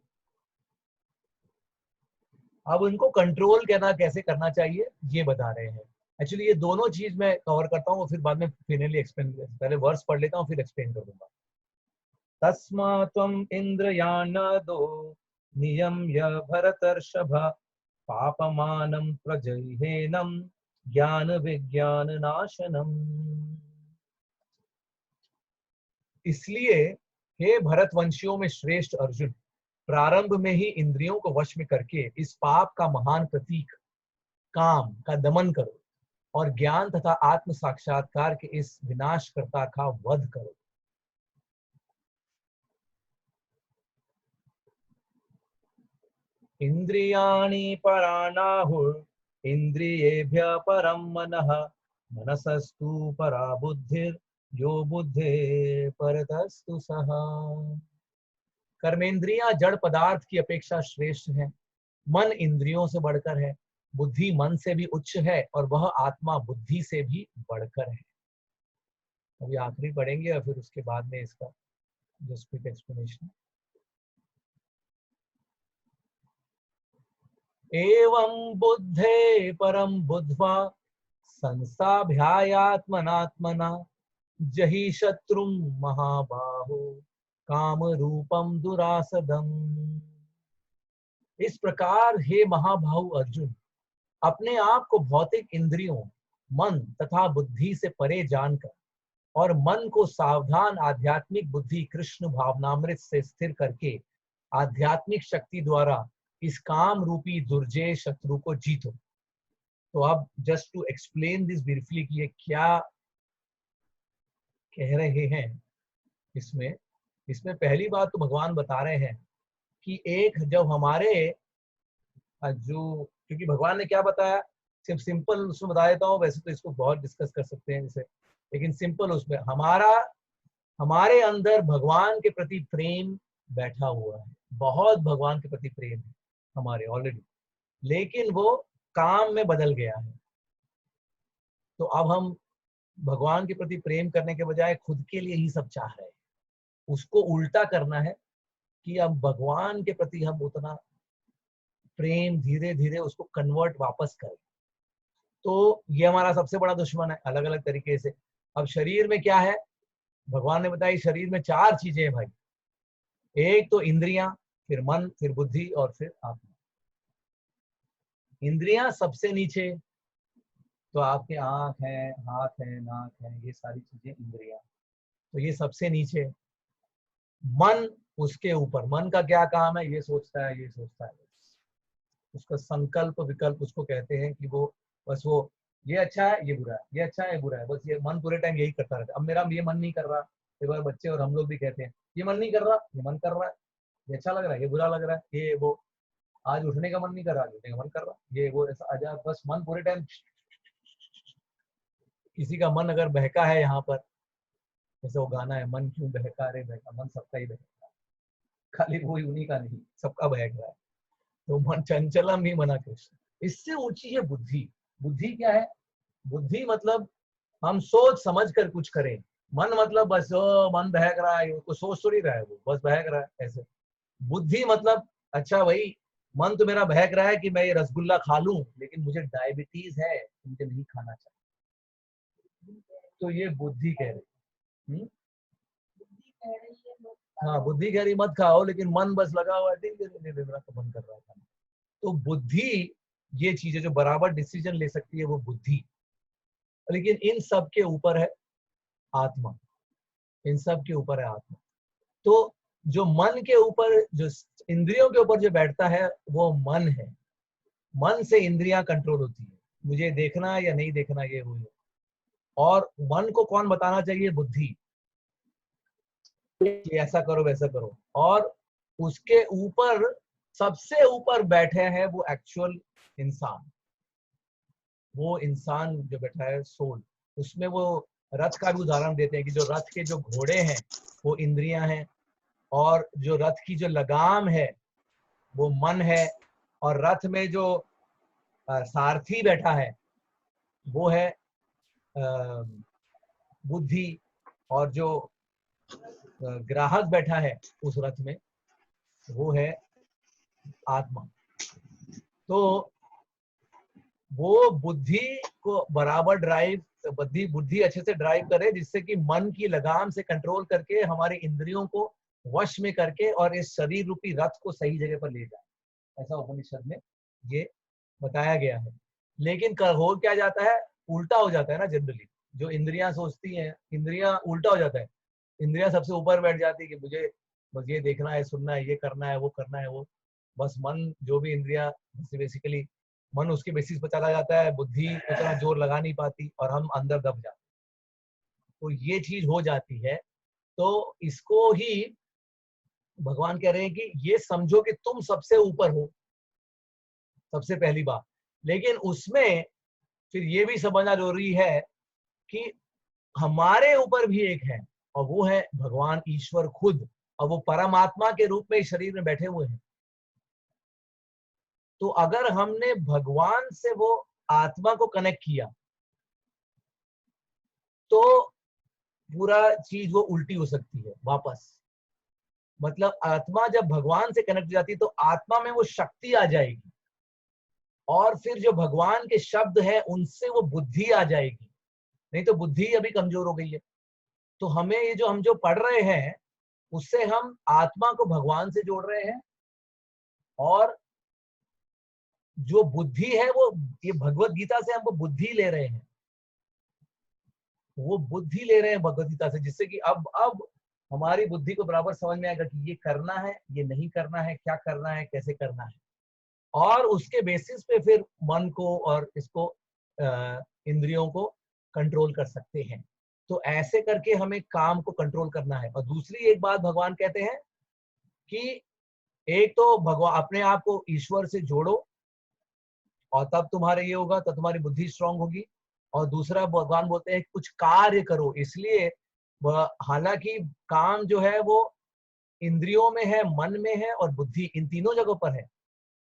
अब उनको कंट्रोल करना कैसे करना चाहिए ये बता रहे हैं। एक्चुअली ये दोनों चीज मैं कवर करता हूँ, फिर बाद में फिनली एक्सप्लेन, पहले वर्स पढ़ लेता हूँ फिर एक्सप्लेन कर दूंगा। तस्मात्वम इंद्रयानदो नियम्य भरतर्षभ पापमानं प्रजह्येनं ज्ञान विज्ञान नाशनम। इसलिए हे भरतवंशियों में श्रेष्ठ अर्जुन, प्रारंभ में ही इंद्रियों को वश में करके इस पाप का महान प्रतीक काम का दमन करो और ज्ञान तथा आत्म साक्षात्कार के इस विनाशकर्ता का वध करो। इंद्रियाणि परानाहुर इंद्रियेभ्य परम मनः मनसस्तु परा बुद्धिर यो बुद्धे परतस्तु सहा। कर्मेंद्रियां जड़ पदार्थ की अपेक्षा श्रेष्ठ है, मन इंद्रियों से बढ़कर है, बुद्धि मन से भी उच्च है और वह आत्मा बुद्धि से भी बढ़कर है। अभी आखिरी पढ़ेंगे और फिर उसके बाद में इसका जस्ट क्विक एक्सप्लेनेशन। एवं बुद्धे परम बुद्ध्वा संस्थाभ्यायात्मनात्मना जहि शत्रुं महाबाहो काम रूपम दुरासदम। इस प्रकार हे महाबाहु अर्जुन, अपने आप को भौतिक इंद्रियों, मन तथा बुद्धि से परे जानकर और मन को सावधान आध्यात्मिक बुद्धि कृष्ण भावनामृत से स्थिर करके आध्यात्मिक शक्ति द्वारा इस काम रूपी दुर्जय शत्रु को जीतो। तो अब just to explain this briefly कि ये क्या कह रहे हैं इसमें इसमें पहली बात तो भगवान बता रहे हैं कि एक जब हमारे जो, क्योंकि भगवान ने क्या बताया, सिर्फ सिंपल उसमें बता देता हूँ, वैसे तो इसको बहुत डिस्कस कर सकते हैं इसे, लेकिन सिंपल उसमें हमारे अंदर भगवान के प्रति प्रेम बैठा हुआ है, बहुत भगवान के प्रति प्रेम है हमारे ऑलरेडी, लेकिन वो काम में बदल गया है। तो अब हम भगवान के प्रति प्रेम करने के बजाय खुद के लिए ही सब चाह रहे हैं। उसको उल्टा करना है कि अब भगवान के प्रति हम उतना प्रेम धीरे धीरे उसको कन्वर्ट वापस करें। तो ये हमारा सबसे बड़ा दुश्मन है, अलग अलग तरीके से। अब शरीर में क्या है, भगवान ने बताया शरीर में 4 चीजें हैं भाई। एक तो इंद्रियां, फिर मन, फिर बुद्धि और फिर आत्मा। इंद्रियां सबसे नीचे, तो आपके आंख है, हाथ है, नाक है, ये सारी चीजें इंद्रियां, तो ये सबसे नीचे। मन उसके ऊपर, मन का क्या काम है, ये सोचता है, ये सोचता है, उसका संकल्प विकल्प उसको कहते हैं कि वो बस वो ये अच्छा है, ये बुरा है, ये अच्छा है, ये बुरा है, बस ये मन पूरे टाइम यही करता रहता है। अब मेरा ये मन नहीं कर रहा, कई बार बच्चे और हम लोग भी कहते हैं ये मन नहीं कर रहा, ये मन कर रहा है, ये अच्छा लग रहा है, ये बुरा लग रहा है, ये वो, आज उठने का मन नहीं कर रहा, उठने का मन कर रहा, ये वो, ऐसा आजा, बस मन पूरे टाइम। किसी का मन अगर बहका है यहाँ पर, जैसे वो गाना है, मन क्यों बहका रे बहका, मन सबका ही बहका है, खाली वो उन्हीं का नहीं, सबका बहक रहा है। तो मन चंचलम ही मना कृष्ण। इससे ऊंची है बुद्धि। बुद्धि क्या है, बुद्धि मतलब हम सोच समझ कर कुछ करें। मन मतलब बस मन बहक रहा है, उसको सोच थोड़ी रहा है, वो बस बहक रहा है ऐसे। बुद्धि मतलब अच्छा भाई, मन तो मेरा बहक रहा है कि मैं ये रसगुल्ला खा लूं, लेकिन मुझे डायबिटीज है, मुझे नहीं खाना चाहिए। तो ये बुद्धि कह रही है। हाँ, बुद्धि कह रही मत खाओ, लेकिन मन बस लगा हुआ है, मेरा तो मन कर रहा था। तो बुद्धि ये चीज है जो बराबर डिसीजन ले सकती है, वो बुद्धि। लेकिन इन सब के ऊपर है आत्मा, इन सब के ऊपर है आत्मा। तो जो मन के ऊपर, जो इंद्रियों के ऊपर जो बैठता है, वो मन है। मन से इंद्रियां कंट्रोल होती है, मुझे देखना है या नहीं देखना, ये वो है। और मन को कौन बताना चाहिए, बुद्धि, कि ऐसा करो वैसा करो। और उसके ऊपर, सबसे ऊपर बैठे हैं वो एक्चुअल इंसान, वो इंसान जो बैठा है सोल। उसमें वो रथ का भी उदाहरण देते हैं कि जो रथ के जो घोड़े हैं वो इंद्रियां हैं, और जो रथ की जो लगाम है वो मन है, और रथ में जो सारथी बैठा है वो है बुद्धि, और जो ग्राहक बैठा है उस रथ में वो है आत्मा। तो वो बुद्धि को बराबर ड्राइव, बुद्धि बुद्धि अच्छे से ड्राइव करे, जिससे कि मन की लगाम से कंट्रोल करके हमारे इंद्रियों को वश में करके और इस शरीर रूपी रथ को सही जगह पर ले जाए। ऐसा उपनिषद में ये बताया गया है। लेकिन हो क्या जाता है, उल्टा हो जाता है ना जनरली। जो इंद्रियां सोचती हैं, इंद्रियां उल्टा हो जाता है, इंद्रियां सबसे ऊपर बैठ जाती है कि मुझे बस ये देखना है, सुनना है, ये करना है, वो करना है, वो बस मन, जो भी इंद्रियां, बेसिकली मन उसके बेसिस पर चला जाता है, बुद्धि उतना जोर लगा नहीं पाती और हम अंदर दब जाते। तो ये चीज हो जाती है। तो इसको ही भगवान कह रहे हैं कि ये समझो कि तुम सबसे ऊपर हो, सबसे पहली बात। लेकिन उसमें फिर ये भी समझना जरूरी है कि हमारे ऊपर भी एक है, और वो है भगवान ईश्वर खुद, और वो परमात्मा के रूप में इस शरीर में बैठे हुए हैं। तो अगर हमने भगवान से वो आत्मा को कनेक्ट किया, तो पूरा चीज वो उल्टी हो सकती है वापस। मतलब आत्मा जब भगवान से कनेक्ट हो जाती है तो आत्मा में वो शक्ति आ जाएगी, और फिर जो भगवान के शब्द है उनसे वो बुद्धि आ जाएगी। नहीं तो बुद्धि अभी कमजोर हो गई है। तो हमें ये जो हम जो पढ़ रहे हैं उससे हम आत्मा को भगवान से जोड़ रहे हैं, और जो बुद्धि है वो ये भगवत गीता से हमको बुद्धि ले रहे हैं, वो बुद्धि ले रहे हैं भगवत गीता से, जिससे कि अब हमारी बुद्धि को बराबर समझ में आएगा कि ये करना है, ये नहीं करना है, क्या करना है, कैसे करना है। और उसके बेसिस पे फिर मन को और इसको इंद्रियों को कंट्रोल कर सकते हैं। तो ऐसे करके हमें काम को कंट्रोल करना है। और दूसरी एक बात भगवान कहते हैं कि एक तो भगवान अपने आप को ईश्वर से जोड़ो, और तब तुम्हारे ये होगा, तब तुम्हारी बुद्धि स्ट्रांग होगी। और दूसरा भगवान बोलते हैं कुछ कार्य करो। इसलिए हालांकि काम जो है वो इंद्रियों में है, मन में है और बुद्धि, इन तीनों जगहों पर है।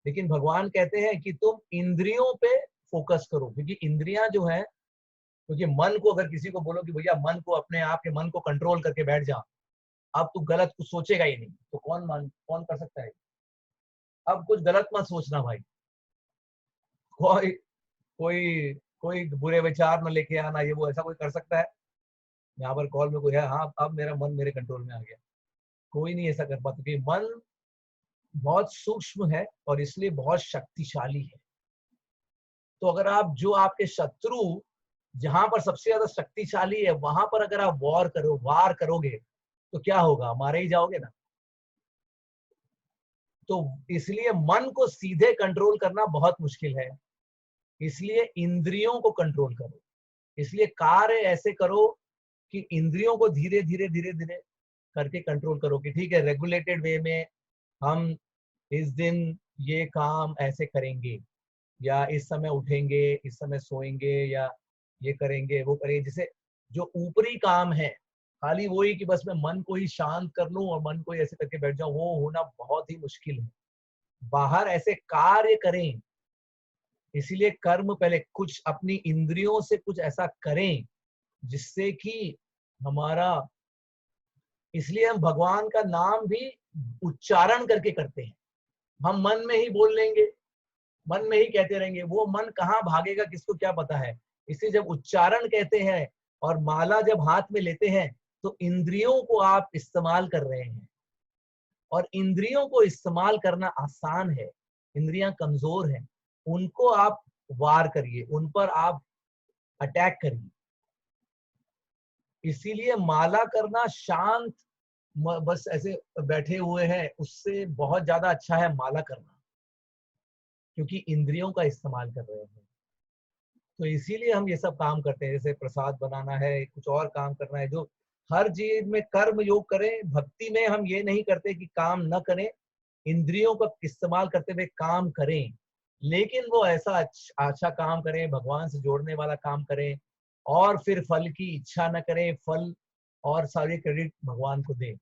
लेकिन भगवान कहते हैं कि तुम इंद्रियों पे फोकस करो, क्योंकि इंद्रियां जो है, क्योंकि मन को अगर किसी को बोलो कि भैया मन को, अपने आप के मन को कंट्रोल करके बैठ जा, अब तू गलत कुछ सोचेगा ही नहीं, तो कौन कर सकता है। अब कुछ गलत मत सोचना भाई, कोई कोई कोई बुरे विचार न लेके आना, ये वो ऐसा कोई कर सकता है? यहाँ पर कॉल में कोई है? हाँ, अब मेरा मन मेरे कंट्रोल में आ गया। कोई नहीं ऐसा कर पाता, क्योंकि मन बहुत सूक्ष्म है और इसलिए बहुत शक्तिशाली है। तो अगर आप, जो आपके शत्रु जहां पर सबसे ज्यादा शक्तिशाली है, वहां पर अगर आप वार करोगे तो क्या होगा? मारे ही जाओगे ना। तो इसलिए मन को सीधे कंट्रोल करना बहुत मुश्किल है। इसलिए इंद्रियों को कंट्रोल करो। इसलिए कार्य ऐसे करो कि इंद्रियों को धीरे धीरे धीरे धीरे करके कंट्रोल करो, कि ठीक है, रेगुलेटेड वे में हम इस दिन ये काम ऐसे करेंगे, या इस समय उठेंगे, इस समय सोएंगे, या ये करेंगे, वो करेंगे। जैसे जो ऊपरी काम है, खाली वही कि बस मैं मन को ही शांत कर लूं और मन को ही ऐसे करके बैठ जाऊं, वो होना बहुत ही मुश्किल है। बाहर ऐसे कार्य करें। इसीलिए कर्म पहले कुछ अपनी इंद्रियों से कुछ ऐसा करें जिससे कि हमारा, इसलिए हम भगवान का नाम भी उच्चारण करके करते हैं। हम मन में ही बोल लेंगे, मन में ही कहते रहेंगे, वो मन कहाँ भागेगा किसको क्या पता है। इसलिए जब उच्चारण कहते हैं और माला जब हाथ में लेते हैं तो इंद्रियों को आप इस्तेमाल कर रहे हैं, और इंद्रियों को इस्तेमाल करना आसान है। इंद्रियां कमजोर हैं, उनको आप वार करिए, उन पर आप अटैक करिए। इसीलिए माला करना शांत, बस ऐसे बैठे हुए हैं, उससे बहुत ज्यादा अच्छा है माला करना, क्योंकि इंद्रियों का इस्तेमाल कर रहे हैं। तो इसीलिए हम ये सब काम करते हैं, जैसे प्रसाद बनाना है, कुछ और काम करना है, जो हर चीज में कर्म योग करें। भक्ति में हम ये नहीं करते कि काम न करें, इंद्रियों का इस्तेमाल करते हुए काम करें, लेकिन वो ऐसा अच्छा काम करें, भगवान से जोड़ने वाला काम करें, और फिर फल की इच्छा न करें, फल और सारी क्रेडिट भगवान को दें।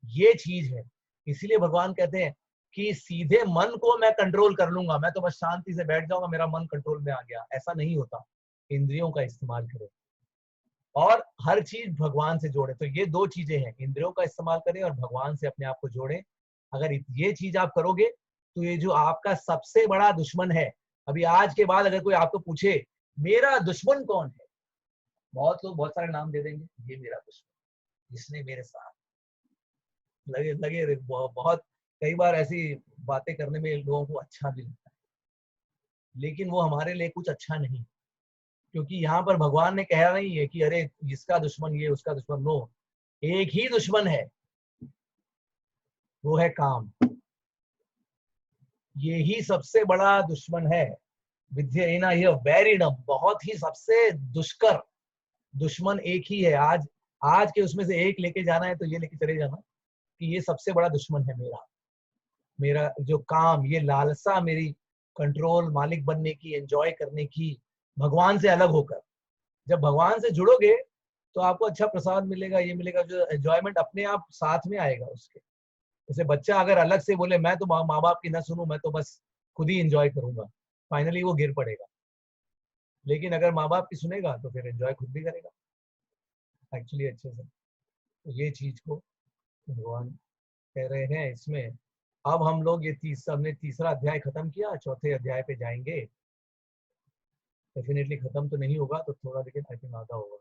ये चीज है। इसीलिए भगवान कहते हैं कि सीधे मन को मैं कंट्रोल कर लूंगा, मैं तो बस शांति से बैठ जाऊंगा, मेरा मन कंट्रोल में आ गया, ऐसा नहीं होता। इंद्रियों का इस्तेमाल करें और हर चीज भगवान से जोड़े। तो ये दो चीजें हैं, इंद्रियों का इस्तेमाल करें और भगवान से अपने आप को जोड़ें। अगर ये चीज आप करोगे तो ये जो आपका सबसे बड़ा दुश्मन है, अभी आज के बाद अगर कोई आपको पूछे मेरा दुश्मन कौन है, बहुत लोग बहुत सारे नाम दे देंगे। ये मेरा दुश्मन, जिसने मेरे साथ लगे लगे बहुत कई बार ऐसी बातें करने में लोगों को अच्छा भी लगता है, लेकिन वो हमारे लिए कुछ अच्छा नहीं। क्योंकि यहाँ पर भगवान ने कहा नहीं है कि अरे इसका दुश्मन ये, उसका दुश्मन। नो, एक ही दुश्मन है, वो है काम। ये ही सबसे बड़ा दुश्मन है। विद्येना ये वैरिणम, बहुत ही सबसे दुष्कर दुश्मन एक ही है। आज के उसमें से एक लेके जाना है तो ये लेके चले जाना कि ये सबसे बड़ा दुश्मन है मेरा। मेरा जो काम, ये लालसा मेरी, कंट्रोल मालिक बनने की, एंजॉय करने की, भगवान से अलग होकर। जब भगवान से जुड़ोगे तो आपको अच्छा प्रसाद मिलेगा, ये मिलेगा, जो एंजॉयमेंट अपने आप साथ में आएगा उसके। जैसे बच्चा अगर अलग से बोले मैं तो माँ बाप की ना सुनूं, मैं तो बस खुद ही एंजॉय करूंगा, फाइनली वो गिर पड़ेगा। लेकिन अगर माँ बाप की सुनेगा तो फिर एंजॉय खुद भी करेगा। एक्चुअली अच्छे से। तो ये चीज को भगवान कह रहे हैं इसमें। अब हम लोग हमने तीसरा अध्याय खत्म किया, चौथे अध्याय पे जाएंगे। डेफिनेटली खत्म तो नहीं होगा तो थोड़ा, लेकिन आई थिंक आधा होगा।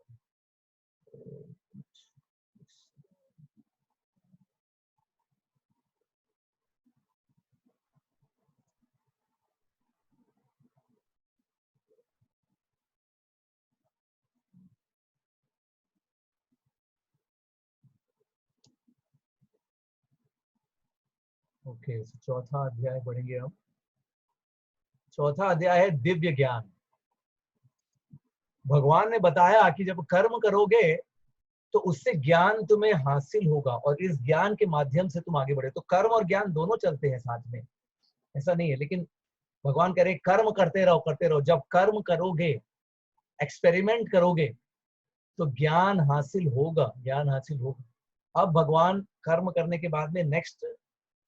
ओके, चौथा अध्याय पढ़ेंगे हम। चौथा अध्याय है दिव्य ज्ञान। भगवान ने बताया कि जब कर्म करोगे तो उससे ज्ञान तुम्हें हासिल होगा और इस ज्ञान के माध्यम से तुम आगे बढ़े। तो कर्म और ज्ञान दोनों चलते हैं साथ में, ऐसा नहीं है। लेकिन भगवान कह रहे कर्म करते रहो करते रहो। जब कर्म करोगे, एक्सपेरिमेंट करोगे, तो ज्ञान हासिल होगा, ज्ञान हासिल होगा। अब भगवान कर्म करने के बाद में नेक्स्ट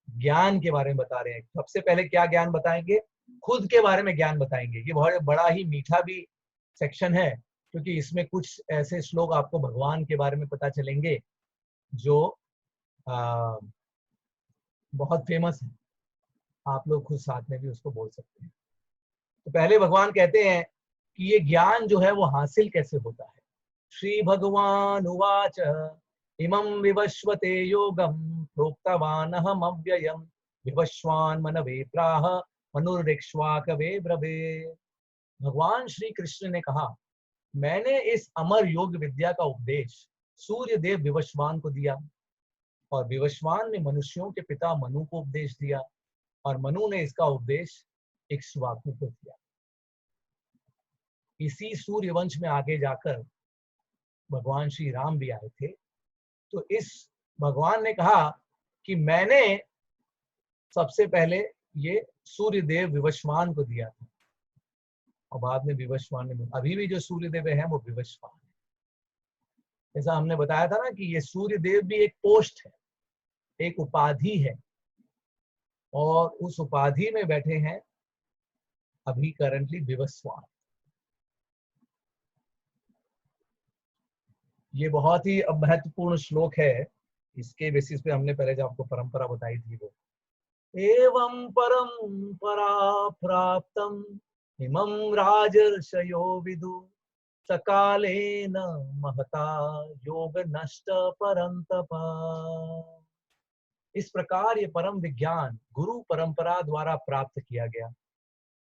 ज्ञान के बारे में बता रहे हैं। सबसे पहले क्या ज्ञान बताएंगे? खुद के बारे में ज्ञान बताएंगे। ये बहुत बड़ा ही मीठा भी सेक्शन है, क्योंकि इसमें कुछ ऐसे श्लोक आपको भगवान के बारे में पता चलेंगे जो बहुत फेमस है। आप लोग खुद साथ में भी उसको बोल सकते हैं। तो पहले भगवान कहते हैं कि ये ज्ञान जो है वो हासिल कैसे होता है। श्री भगवान उवाच इमं विवस्वते योगं प्रोक्तवानहम् अव्ययम् विवस्वान् मनवे प्राह मनुर्रिक्ष्वाकवे ब्रवे। भगवान श्री कृष्ण ने कहा, मैंने इस अमर योग विद्या का उपदेश सूर्य देव विवस्वान को दिया और विवस्वान ने मनुष्यों के पिता मनु को उपदेश दिया और मनु ने इसका उपदेश इक्ष्वाकु को दिया। इसी सूर्य वंश में आगे जाकर भगवान श्री राम भी आए थे। तो इस भगवान ने कहा कि मैंने सबसे पहले ये सूर्य देव विवस्वान को दिया था और बाद में विवस्वान ने, अभी भी जो सूर्य देव है वो विवस्वान है। जैसा हमने बताया था ना कि ये सूर्य देव भी एक पोस्ट है, एक उपाधि है, और उस उपाधि में बैठे हैं अभी करंटली विवस्वान। ये बहुत ही महत्वपूर्ण श्लोक है। इसके बेसिस पे हमने पहले जो आपको परंपरा बताई थी वो, एवं परंपरा प्राप्तम इमं राजर्षयो विदु सकालेन महता योग नष्ट परंतप। इस प्रकार ये परम विज्ञान गुरु परंपरा द्वारा प्राप्त किया गया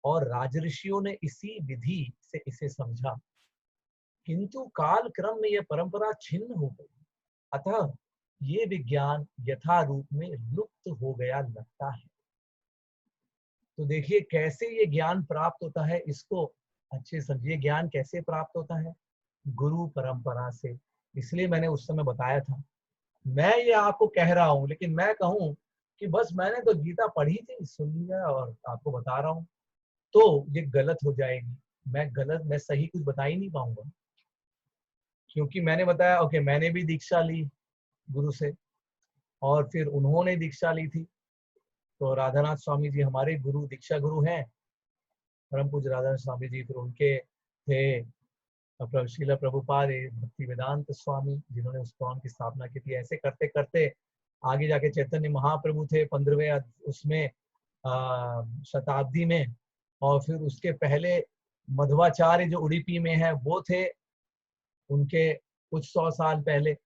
और राजऋषियों ने इसी विधि से इसे समझा, किंतु काल क्रम में यह परंपरा छिन्न हो गई, अतः ये विज्ञान यथा रूप में लुप्त हो गया लगता है। तो देखिए कैसे ये ज्ञान प्राप्त होता है, इसको अच्छे समझिए। ज्ञान कैसे प्राप्त होता है? गुरु परंपरा से। इसलिए मैंने उस समय बताया था। मैं ये आपको कह रहा हूं, लेकिन मैं कहूं कि बस मैंने तो गीता पढ़ी थी, सुन लिया और आपको बता रहा हूं, तो ये गलत हो जाएगी। मैं सही कुछ बता ही नहीं पाऊंगा, क्योंकि मैंने बताया ओके मैंने भी दीक्षा ली गुरु से और फिर उन्होंने दीक्षा ली थी। तो राधानाथ स्वामी जी हमारे गुरु, दीक्षा गुरु हैं, परम पूज्य राधानाथ स्वामी जी। फिर उनके थे श्रील प्रभुपाद भक्ति वेदांत स्वामी, जिन्होंने उस कौन की स्थापना की थी। ऐसे करते करते आगे जाके चैतन्य महाप्रभु थे 15वें उसमें शताब्दी में, और फिर उसके पहले मध्वाचार्य जो उडुपी में है वो थे, उनके कुछ 100 साल पहले,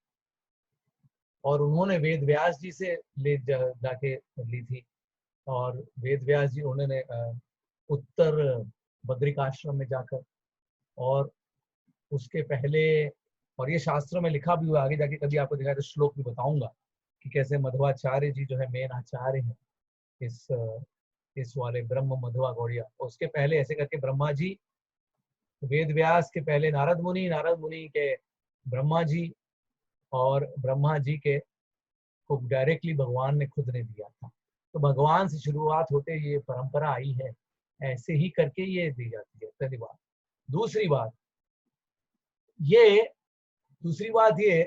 और उन्होंने वेद व्यास जी से ले जाके ली थी। और वेद व्यास जी उन्होंने उत्तर बद्रिकाश्रम में जाकर, और उसके पहले, और ये शास्त्रों में लिखा भी हुआ, आगे जाके कभी आपको दिखाया तो श्लोक भी बताऊंगा कि कैसे मध्वाचार्य जी जो है मेन आचार्य हैं इस वाले ब्रह्म मध्वा गौड़िया। उसके पहले ऐसे करके ब्रह्मा जी, वेद व्यास के पहले नारद मुनि, नारद मुनि के ब्रह्मा जी, और ब्रह्मा जी के को डायरेक्टली भगवान ने खुद ने दिया था। तो भगवान से शुरुआत होते ये परंपरा आई है, ऐसे ही करके ये दी जाती है। पहली बात। दूसरी बात ये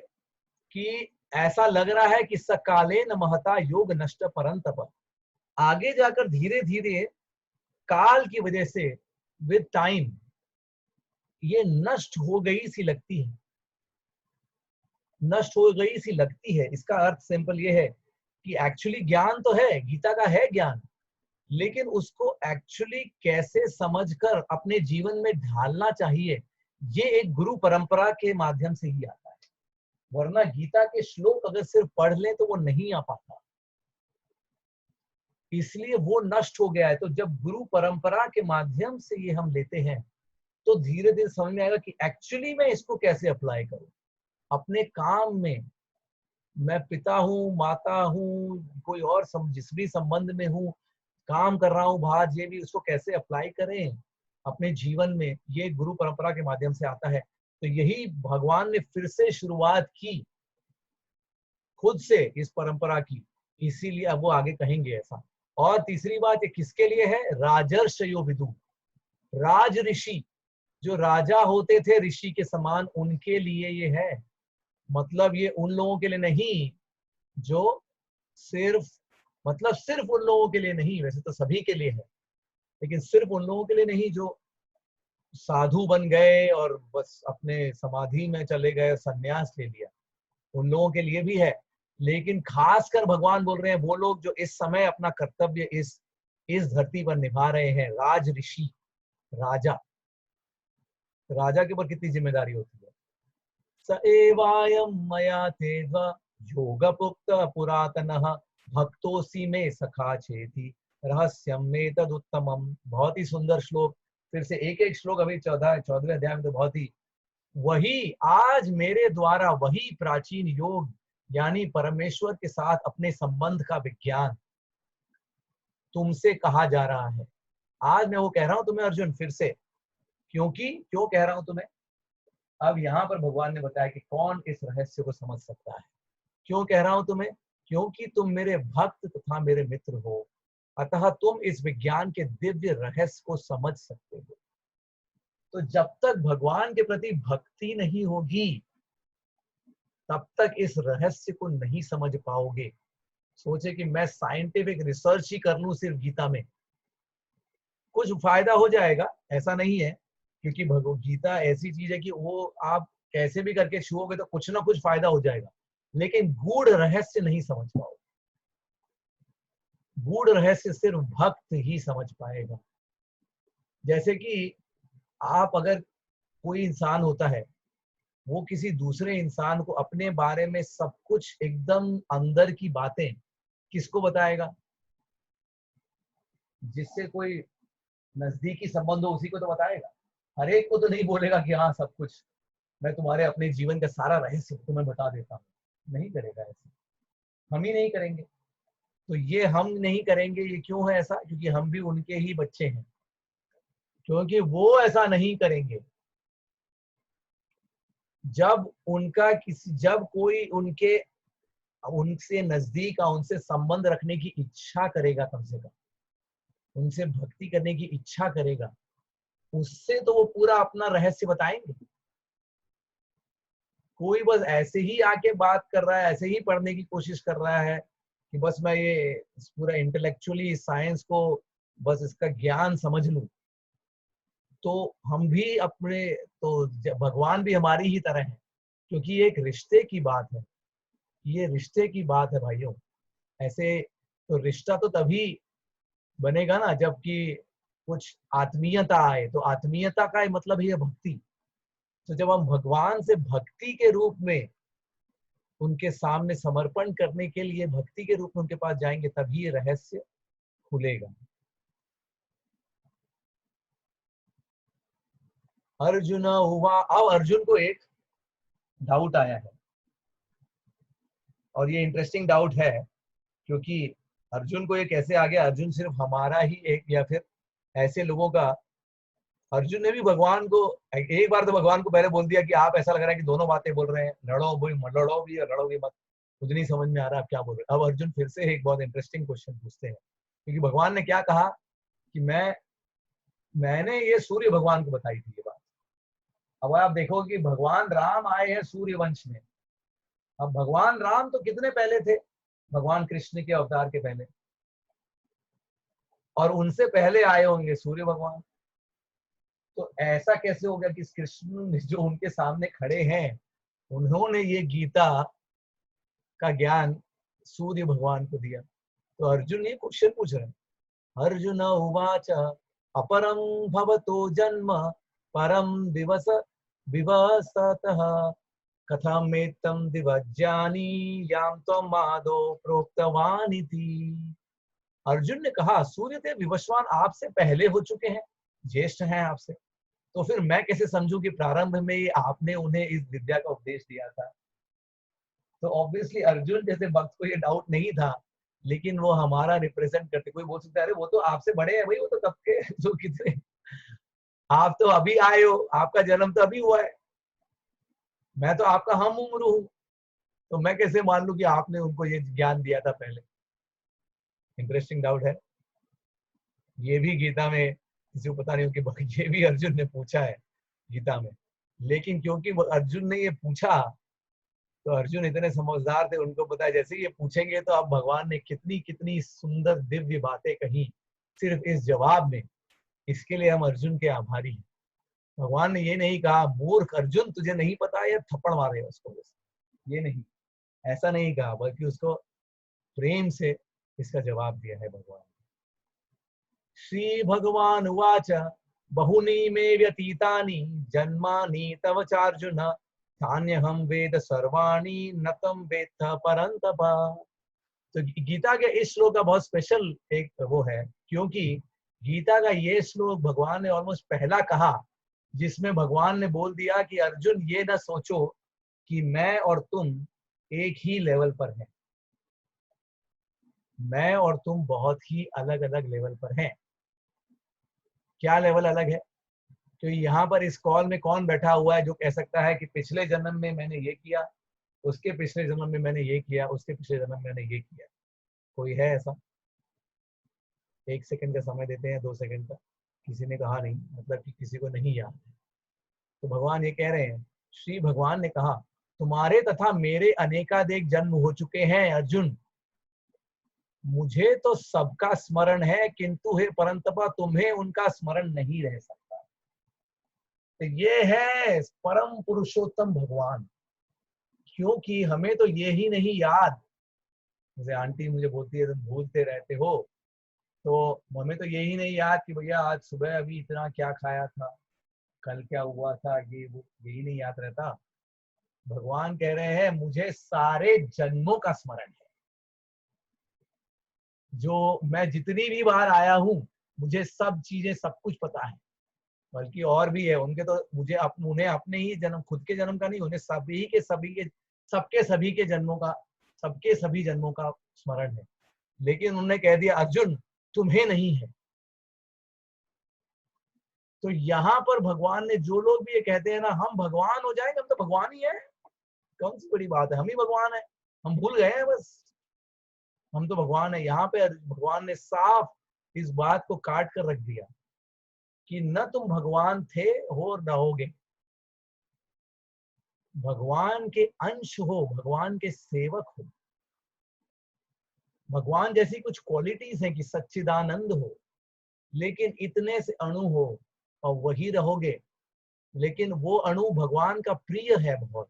कि ऐसा लग रहा है कि सकालेन महता योग नष्ट परंतप, आगे जाकर धीरे धीरे काल की वजह से विद टाइम ये नष्ट हो गई सी लगती है। नष्ट हो गई सी लगती है। इसका अर्थ सिंपल ये है कि एक्चुअली ज्ञान तो है, गीता का है ज्ञान, लेकिन उसको एक्चुअली कैसे समझकर अपने जीवन में ढालना चाहिए, ये एक गुरु परंपरा के माध्यम से ही आता है। वरना गीता के श्लोक अगर सिर्फ पढ़ लें तो वो नहीं आ पाता, इसलिए वो नष्ट हो गया है। तो जब गुरु परंपरा के माध्यम से ये हम लेते हैं तो धीरे धीरे समझ में आएगा कि एक्चुअली मैं इसको कैसे अप्लाई करूं अपने काम में। मैं पिता हूँ, माता हूँ, कोई और जिस भी संबंध में हूँ, काम कर रहा हूँ बाहर, ये भी उसको कैसे अप्लाई करें अपने जीवन में, ये गुरु परंपरा के माध्यम से आता है। तो यही भगवान ने फिर से शुरुआत की खुद से इस परंपरा की, इसीलिए अब वो आगे कहेंगे ऐसा। और तीसरी बात ये किसके लिए है? राजर्षयो विदु, राज ऋषि, जो राजा होते थे ऋषि के समान, उनके लिए ये है। मतलब ये उन लोगों के लिए नहीं जो सिर्फ, मतलब सिर्फ उन लोगों के लिए नहीं, वैसे तो सभी के लिए है, लेकिन सिर्फ उन लोगों के लिए नहीं जो साधु बन गए और बस अपने समाधि में चले गए, सन्यास ले लिया, उन लोगों के लिए भी है। लेकिन खासकर भगवान बोल रहे हैं वो लोग जो इस समय अपना कर्तव्य इस धरती पर निभा रहे हैं, राज ऋषि, राजा। राजा के ऊपर कितनी जिम्मेदारी होती है। स एवायम मया तेद्वा योगपुक्त पुरातनः भक्तोसी में सखा चेति रहस्यम में तदुत्तमम। बहुत ही सुंदर श्लोक। फिर से एक एक श्लोक, अभी 14वें अध्याय में तो बहुत ही, वही आज मेरे द्वारा वही प्राचीन योग यानी परमेश्वर के साथ अपने संबंध का विज्ञान तुमसे कहा जा रहा है। आज मैं वो कह रहा हूं तुम्हें अर्जुन फिर से। क्यों कह रहा हूं तुम्हें? अब यहाँ पर भगवान ने बताया कि कौन इस रहस्य को समझ सकता है। क्यों कह रहा हूं तुम्हें? क्योंकि तुम मेरे भक्त तथा मेरे मित्र हो, अतः तुम इस विज्ञान के दिव्य रहस्य को समझ सकते हो। तो जब तक भगवान के प्रति भक्ति नहीं होगी तब तक इस रहस्य को नहीं समझ पाओगे। सोचे कि मैं साइंटिफिक रिसर्च ही कर लूं सिर्फ गीता में, कुछ फायदा हो जाएगा ऐसा नहीं है, क्योंकि भगवत गीता ऐसी चीज है कि वो आप कैसे भी करके छुओगे तो कुछ ना कुछ फायदा हो जाएगा, लेकिन गूढ़ रहस्य नहीं समझ पाओगे। गूढ़ रहस्य सिर्फ भक्त ही समझ पाएगा। जैसे कि आप अगर, कोई इंसान होता है, वो किसी दूसरे इंसान को अपने बारे में सब कुछ एकदम अंदर की बातें किसको बताएगा? जिससे कोई नजदीकी संबंध हो उसी को तो बताएगा। हर एक को तो नहीं बोलेगा कि हाँ सब कुछ मैं तुम्हारे अपने जीवन का सारा रहस्य तुम्हें बता देता हूँ, नहीं करेगा ऐसे। हम ही नहीं करेंगे। तो ये हम नहीं करेंगे, ये क्यों है ऐसा? क्योंकि हम भी उनके ही बच्चे हैं, क्योंकि वो ऐसा नहीं करेंगे। जब कोई उनसे नजदीक का, उनसे संबंध रखने की इच्छा करेगा, कम से कम उनसे भक्ति करने की इच्छा करेगा, उससे तो वो पूरा अपना रहस्य बताएंगे। कोई बस ऐसे ही आके बात कर रहा है, ऐसे ही पढ़ने की कोशिश कर रहा है कि बस मैं ये पूरा इंटेलेक्चुअली साइंस को बस इसका ज्ञान समझ लूं, तो हम भी अपने, तो भगवान भी हमारी ही तरह है। क्योंकि ये एक रिश्ते की बात है, ये रिश्ते की बात है भाइयों। ऐसे तो रिश्ता तो तभी बनेगा ना जबकि कुछ आत्मीयता आए। तो आत्मीयता का मतलब ही है भक्ति। तो जब हम भगवान से भक्ति के रूप में उनके सामने समर्पण करने के लिए भक्ति के रूप में उनके पास जाएंगे, तभी ये रहस्य खुलेगा। अर्जुन हुआ। अब अर्जुन को एक डाउट आया है, और ये इंटरेस्टिंग डाउट है, क्योंकि अर्जुन को ये कैसे आ गया? अर्जुन सिर्फ हमारा ही एक, या फिर ऐसे लोगों का, अर्जुन ने भी भगवान को एक बार तो भगवान को पहले बोल दिया कि आप, ऐसा लग रहा है कि दोनों बातें बोल रहे हैं, लड़ो भी और लड़ोगे मत, मुझे नहीं समझ में आ रहा आप क्या बोल रहे हैं। अब अर्जुन फिर से एक बहुत इंटरेस्टिंग क्वेश्चन पूछते हैं, क्योंकि भगवान ने क्या कहा कि मैंने ये सूर्य भगवान को बताई थी ये बात। अब आप देखो कि भगवान राम आए हैं सूर्य वंश में। अब भगवान राम तो कितने पहले थे? भगवान कृष्ण के अवतार के पहले, और उनसे पहले आए होंगे सूर्य भगवान। तो ऐसा कैसे हो गया कि कृष्ण जो उनके सामने खड़े हैं उन्होंने ये गीता का ज्ञान सूर्य भगवान को दिया। तो अर्जुन ये क्वेश्चन पूछ रहे हैं। अर्जुन उवाच अपरं भवतो जन्म परम दिवस विवसतः कथमेत्तं दिवज्जानि यां त्वं आदौ प्रोक्तवानिति। अर्जुन ने कहा सूर्यदेव विवस्वान आपसे पहले हो चुके हैं, ज्येष्ठ हैं आपसे, तो फिर मैं कैसे समझूं कि प्रारंभ में ही आपने उन्हें इस विद्या का उपदेश दिया था। तो ऑब्वियसली अर्जुन जैसे भक्त को ये डाउट नहीं था, लेकिन वो हमारा रिप्रेजेंट करते। कोई बोल सकता है अरे वो तो आपसे बड़े हैं भाई, वो तो कब के जो कितने, आप तो अभी आए हो, आपका जन्म तो अभी हुआ है, मैं तो आपका हम उम्र हूं, तो मैं कैसे मान लूं कि आपने उनको ये ज्ञान दिया था पहले। इंटरेस्टिंग डाउट है, ये भी गीता में किसी को पता नहीं हो कि ये भी अर्जुन ने पूछा है गीता में। लेकिन क्योंकि वो अर्जुन ने ये पूछा, तो अर्जुन इतने समझदार थे, उनको पता है जैसे ये पूछेंगे तो अब भगवान ने कितनी कितनी सुंदर दिव्य बातें कही सिर्फ इस जवाब में। इसके लिए हम अर्जुन के आभारी हैं। भगवान ने ये नहीं कहा मूर्ख अर्जुन तुझे नहीं पता, या थप्पड़ मारे उसको, बस ये नहीं, ऐसा नहीं कहा, बल्कि उसको प्रेम से इसका जवाब दिया है भगवान। श्री भगवान उवाच बहुनी मे व्यतीतानि जन्मानि तव चार्जुन तान्यहं वेद सर्वाणि न तं वेत्थ परन्तप। तो गीता के इस श्लोक का बहुत स्पेशल एक वो है, क्योंकि गीता का ये श्लोक भगवान ने ऑलमोस्ट पहला कहा जिसमें भगवान ने बोल दिया कि अर्जुन ये ना सोचो कि मैं और तुम एक ही लेवल पर हैं, मैं और तुम बहुत ही अलग अलग लेवल पर हैं। क्या लेवल अलग है? तो यहाँ पर इस कॉल में कौन बैठा हुआ है जो कह सकता है कि पिछले जन्म में मैंने ये किया, उसके पिछले जन्म में मैंने ये किया, उसके पिछले जन्म में मैंने ये किया? कोई है ऐसा? 1 सेकंड का समय देते हैं, 2 सेकंड का। किसी ने कहा नहीं, मतलब कि किसी को नहीं याद है। तो भगवान ये कह रहे हैं, श्री भगवान ने कहा तुम्हारे तथा मेरे अनेकानेक जन्म हो चुके हैं अर्जुन, मुझे तो सबका स्मरण है, किंतु हे परंतपा तुम्हें उनका स्मरण नहीं रह सकता। तो ये है परम पुरुषोत्तम भगवान। क्योंकि हमें तो ये ही नहीं याद, जैसे आंटी मुझे बोलती है तुम भूलते रहते हो, तो हमें तो यही नहीं याद कि भैया आज सुबह अभी इतना क्या खाया था, कल क्या हुआ था, ये वो यही नहीं याद रहता। भगवान कह रहे हैं मुझे सारे जन्मों का स्मरण है, जो मैं जितनी भी बार आया हूँ मुझे सब चीजें सब कुछ पता है। बल्कि और भी है, उनके तो मुझे उन्हें अपने ही जन्म, खुद के जन्म का नहीं, उन्हें सभी के जन्मों का, सबके सभी जन्मों का स्मरण है। लेकिन उन्होंने कह दिया अर्जुन तुम्हें नहीं है। तो यहाँ पर भगवान ने, जो लोग भी ये कहते हैं ना हम भगवान हो जाएंगे, हम तो भगवान ही है, कौन सी बड़ी बात है, हम ही भगवान है, हम भूल गए हैं बस, हम तो भगवान है। यहाँ पे भगवान ने साफ इस बात को काट कर रख दिया कि न तुम भगवान थे हो और रहोगे, भगवान के अंश हो, भगवान के सेवक हो। भगवान जैसी कुछ क्वालिटीज हैं कि सच्चिदानंद हो, लेकिन इतने से अणु हो और वही रहोगे, लेकिन वो अणु भगवान का प्रिय है बहुत,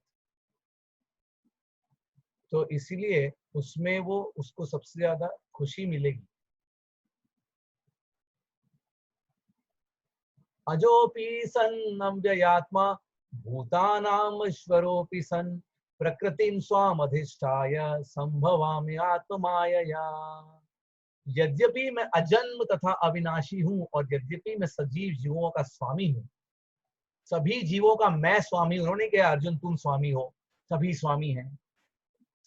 तो इसीलिए उसमें वो उसको सबसे ज्यादा खुशी मिलेगी। अजोपि सन् अव्ययात्मा भूतानामश्वरोऽपि सन् प्रकृतिं स्वामधिष्ठाय संभवामि आत्ममायया। यद्यपि मैं अजन्म तथा अविनाशी हूँ और यद्यपि मैं सजीव जीवों का स्वामी हूँ, सभी जीवों का मैं स्वामी, उन्होंने कहा अर्जुन तुम स्वामी हो, सभी स्वामी हैं,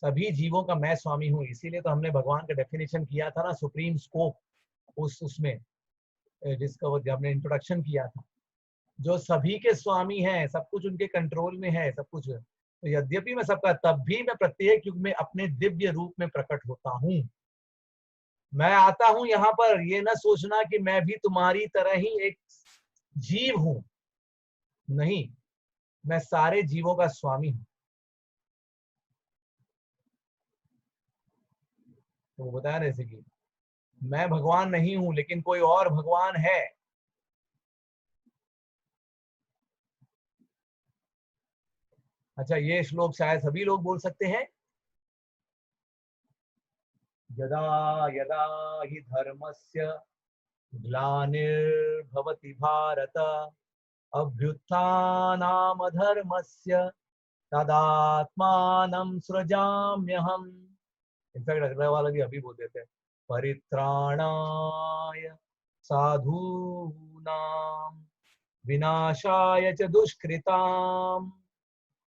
सभी जीवों का मैं स्वामी हूँ। इसीलिए तो हमने भगवान का डेफिनेशन किया था ना, सुप्रीम स्कोप, उसमें डिस्कवर जब हमने इंट्रोडक्शन किया था, जो सभी के स्वामी हैं, सब कुछ उनके कंट्रोल में है, सब कुछ। तो यद्यपि मैं सबका, तब भी मैं प्रत्येक युग में अपने दिव्य रूप में प्रकट होता हूँ। मैं आता हूं यहाँ पर, ये ना सोचना कि मैं भी तुम्हारी तरह ही एक जीव हूं, नहीं, मैं सारे जीवों का स्वामी हूं। तो वो बताया जैसे कि मैं भगवान नहीं हूं लेकिन कोई और भगवान है। अच्छा, ये श्लोक शायद सभी लोग बोल सकते हैं। यदा यदा हि धर्मस्य ग्लानिर्भवति भारत अभ्युत्थानामधर्मस्य तदात्मानं सृजाम्यहम्। इनफैक्ट अगले वाला भी अभी बोल देते हैं, परित्राणाय साधूनां विनाशाय च दुष्कृतां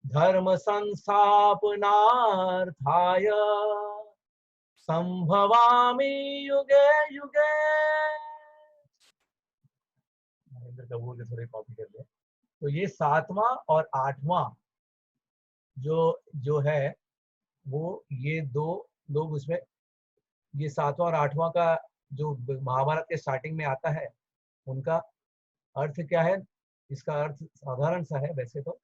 धर्म संस्थापनार्थाय संभवामि युगे युगे। नरेंद्र कपूर के थोड़े कॉपी कर लिया। तो ये 7वां और 8वां जो है वो ये दो लोग उसमें, ये 7वां और 8वां का जो महाभारत के स्टार्टिंग में आता है, उनका अर्थ क्या है? इसका अर्थ साधारण सा है वैसे तो।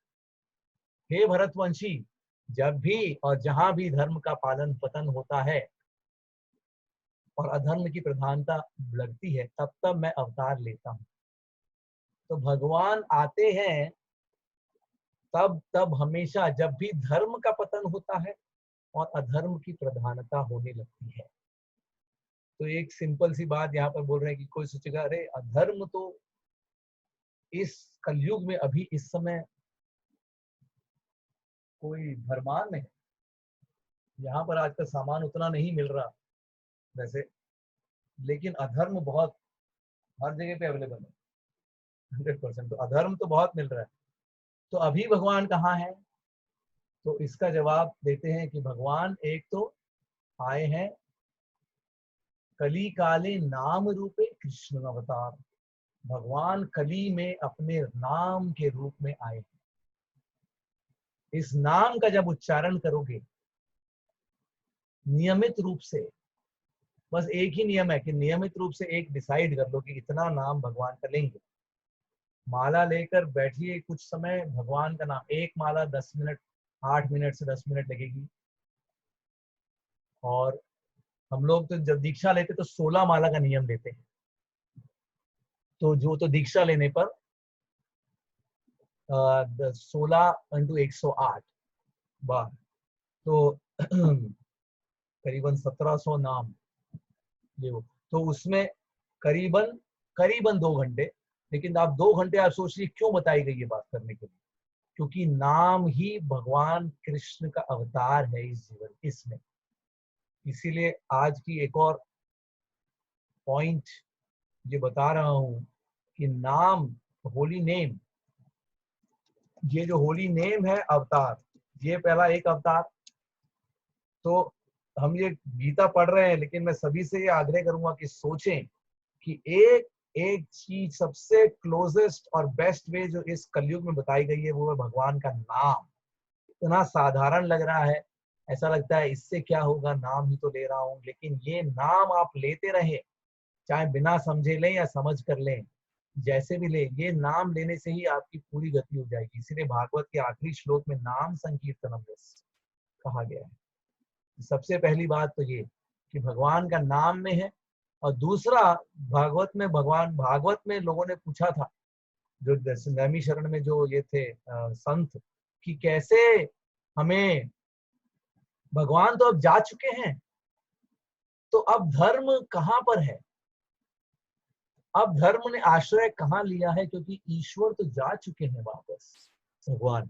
हे भरतवंशी, जब भी और जहां भी धर्म का पालन पतन होता है और अधर्म की प्रधानता लगती है, तब तब मैं अवतार लेता हूं। तो भगवान आते हैं तब हमेशा जब भी धर्म का पतन होता है और अधर्म की प्रधानता होने लगती है। तो एक सिंपल सी बात यहाँ पर बोल रहे हैं कि कोई सोचेगा अरे अधर्म तो इस कलयुग में अभी इस समय कोई धर्मान नहीं, यहाँ पर आजकल सामान उतना नहीं मिल रहा वैसे, लेकिन अधर्म बहुत हर जगह पे अवेलेबल है 100%। तो अधर्म तो बहुत मिल रहा है, तो अभी भगवान कहाँ है? तो इसका जवाब देते हैं कि भगवान एक तो आए हैं कली काले नाम रूपे कृष्ण अवतार। भगवान कली में अपने नाम के रूप में आए हैं। इस नाम का जब उच्चारण करोगे नियमित रूप से, बस एक ही नियम है कि नियमित रूप से एक डिसाइड कर लो कि इतना नाम भगवान का लेंगे। माला लेकर बैठिए कुछ समय, भगवान का नाम, एक माला 10 मिनट, 8 मिनट से 10 मिनट लगेगी। और हम लोग तो जब दीक्षा लेते तो 16 माला का नियम लेते हैं। तो जो तो दीक्षा लेने पर 16 × 108 बार, तो करीबन 1700 नाम ये वो। तो उसमें करीबन करीबन 2 घंटे, लेकिन आप 2 घंटे आप सोचिए क्यों बताई गई ये बात करने के लिए? क्योंकि नाम ही भगवान कृष्ण का अवतार है इस जीवन इसमें। इसीलिए आज की एक और पॉइंट ये बता रहा हूं कि नाम, होली नेम, ये जो होली नेम है अवतार, ये पहला एक अवतार। तो हम ये गीता पढ़ रहे हैं, लेकिन मैं सभी से ये आग्रह करूंगा कि सोचें कि एक एक चीज सबसे क्लोजेस्ट और बेस्ट वे जो इस कलयुग में बताई गई है वो है भगवान का नाम। इतना साधारण लग रहा है, ऐसा लगता है इससे क्या होगा, नाम ही तो ले रहा हूं, लेकिन ये नाम आप लेते रहे, चाहे बिना समझे लें या समझ कर लें, जैसे भी ले, ये नाम लेने से ही आपकी पूरी गति हो जाएगी। इसीलिए भागवत के आखिरी श्लोक में नाम संकीर्तनम कहा गया है। सबसे पहली बात तो ये कि भगवान का नाम में है। और दूसरा, भागवत में लोगों ने पूछा था, जो नैमी शरण में जो ये थे संत, कि कैसे हमें, भगवान तो अब जा चुके हैं, तो अब धर्म कहाँ पर है? अब धर्म ने आश्रय कहाँ लिया है? क्योंकि ईश्वर तो जा चुके हैं वापस, भगवान।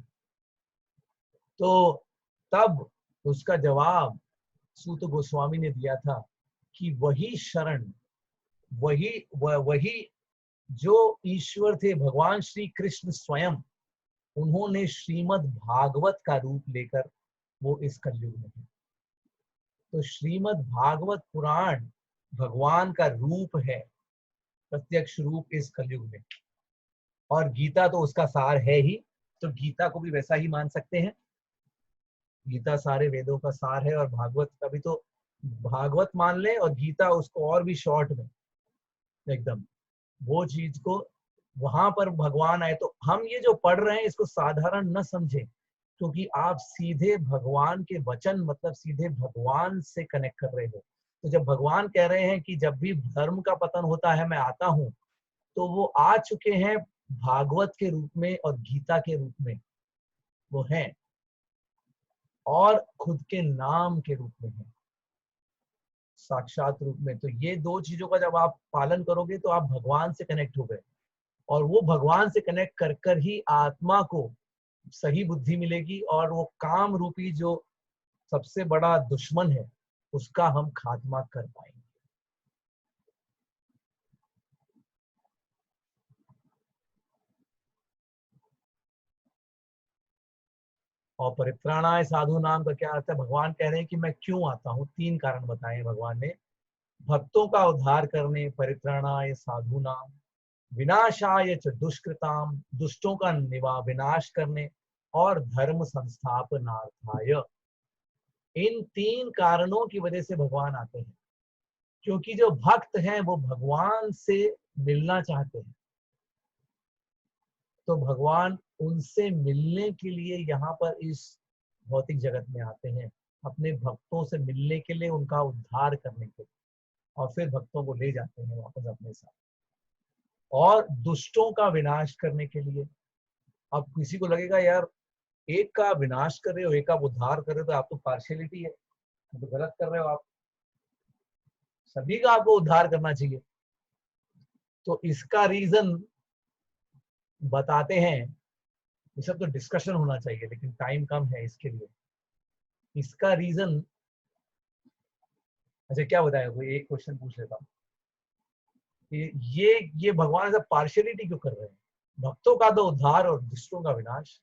तो तब उसका जवाब सूत गोस्वामी ने दिया था कि वही शरण, वही जो ईश्वर थे, भगवान श्री कृष्ण स्वयं, उन्होंने श्रीमद् भागवत का रूप लेकर वो इस कलयुग में है। तो श्रीमद् भागवत पुराण भगवान का रूप है, प्रत्यक्ष रूप इस कलयुग में। और गीता तो उसका सार है ही, तो गीता को भी वैसा ही मान सकते हैं। गीता सारे वेदों का सार है, और भागवत का भी तो भागवत मान ले, और गीता उसको और भी शॉर्ट में एकदम वो चीज को वहां पर भगवान आए। तो हम ये जो पढ़ रहे हैं इसको साधारण न समझें, क्योंकि आप सीधे भगवान के वचन, मतलब सीधे भगवान से कनेक्ट कर रहे हो। तो जब भगवान कह रहे हैं कि जब भी धर्म का पतन होता है मैं आता हूं, तो वो आ चुके हैं भागवत के रूप में और गीता के रूप में वो हैं। और खुद के नाम के रूप में है, साक्षात रूप में। तो ये दो चीजों का जब आप पालन करोगे तो आप भगवान से कनेक्ट हो गए, और वो भगवान से कनेक्ट कर कर ही आत्मा को सही बुद्धि मिलेगी, और वो काम रूपी जो सबसे बड़ा दुश्मन है उसका हम खात्मा कर पाएंगे। और परित्राणाय साधु नाम का क्या अर्थ है? भगवान कह रहे हैं कि मैं क्यों आता हूँ, 3 कारण बताए भगवान ने। भक्तों का उद्धार करने, परित्राणाय साधु नाम, विनाशाय च दुष्कृताम, दुष्टों का विनाश करने, और धर्म संस्थापनार्थाय। इन 3 कारणों की वजह से भगवान आते हैं, क्योंकि जो भक्त हैं वो भगवान से मिलना चाहते हैं। तो भगवान उनसे मिलने के लिए यहाँ पर इस भौतिक जगत में आते हैं, अपने भक्तों से मिलने के लिए, उनका उद्धार करने के लिए, और फिर भक्तों को ले जाते हैं वापस अपने साथ, और दुष्टों का विनाश करने के लिए। अब किसी को लगेगा यार एक का विनाश कर रहे हो, एक का उद्धार कर रहे हो, तो आप तो पार्शियलिटी है, तो गलत कर रहे हो आप, सभी का आपको उद्धार करना चाहिए। तो इसका रीजन बताते हैं, ये सब तो डिस्कशन होना चाहिए लेकिन टाइम कम है इसके लिए। इसका रीजन, अच्छा क्या बताया, कोई एक क्वेश्चन पूछ लेता हूँ कि ये भगवान ऐसा पार्शियलिटी क्यों कर रहे हैं? भक्तों का तो उद्धार और दुष्टों का विनाश।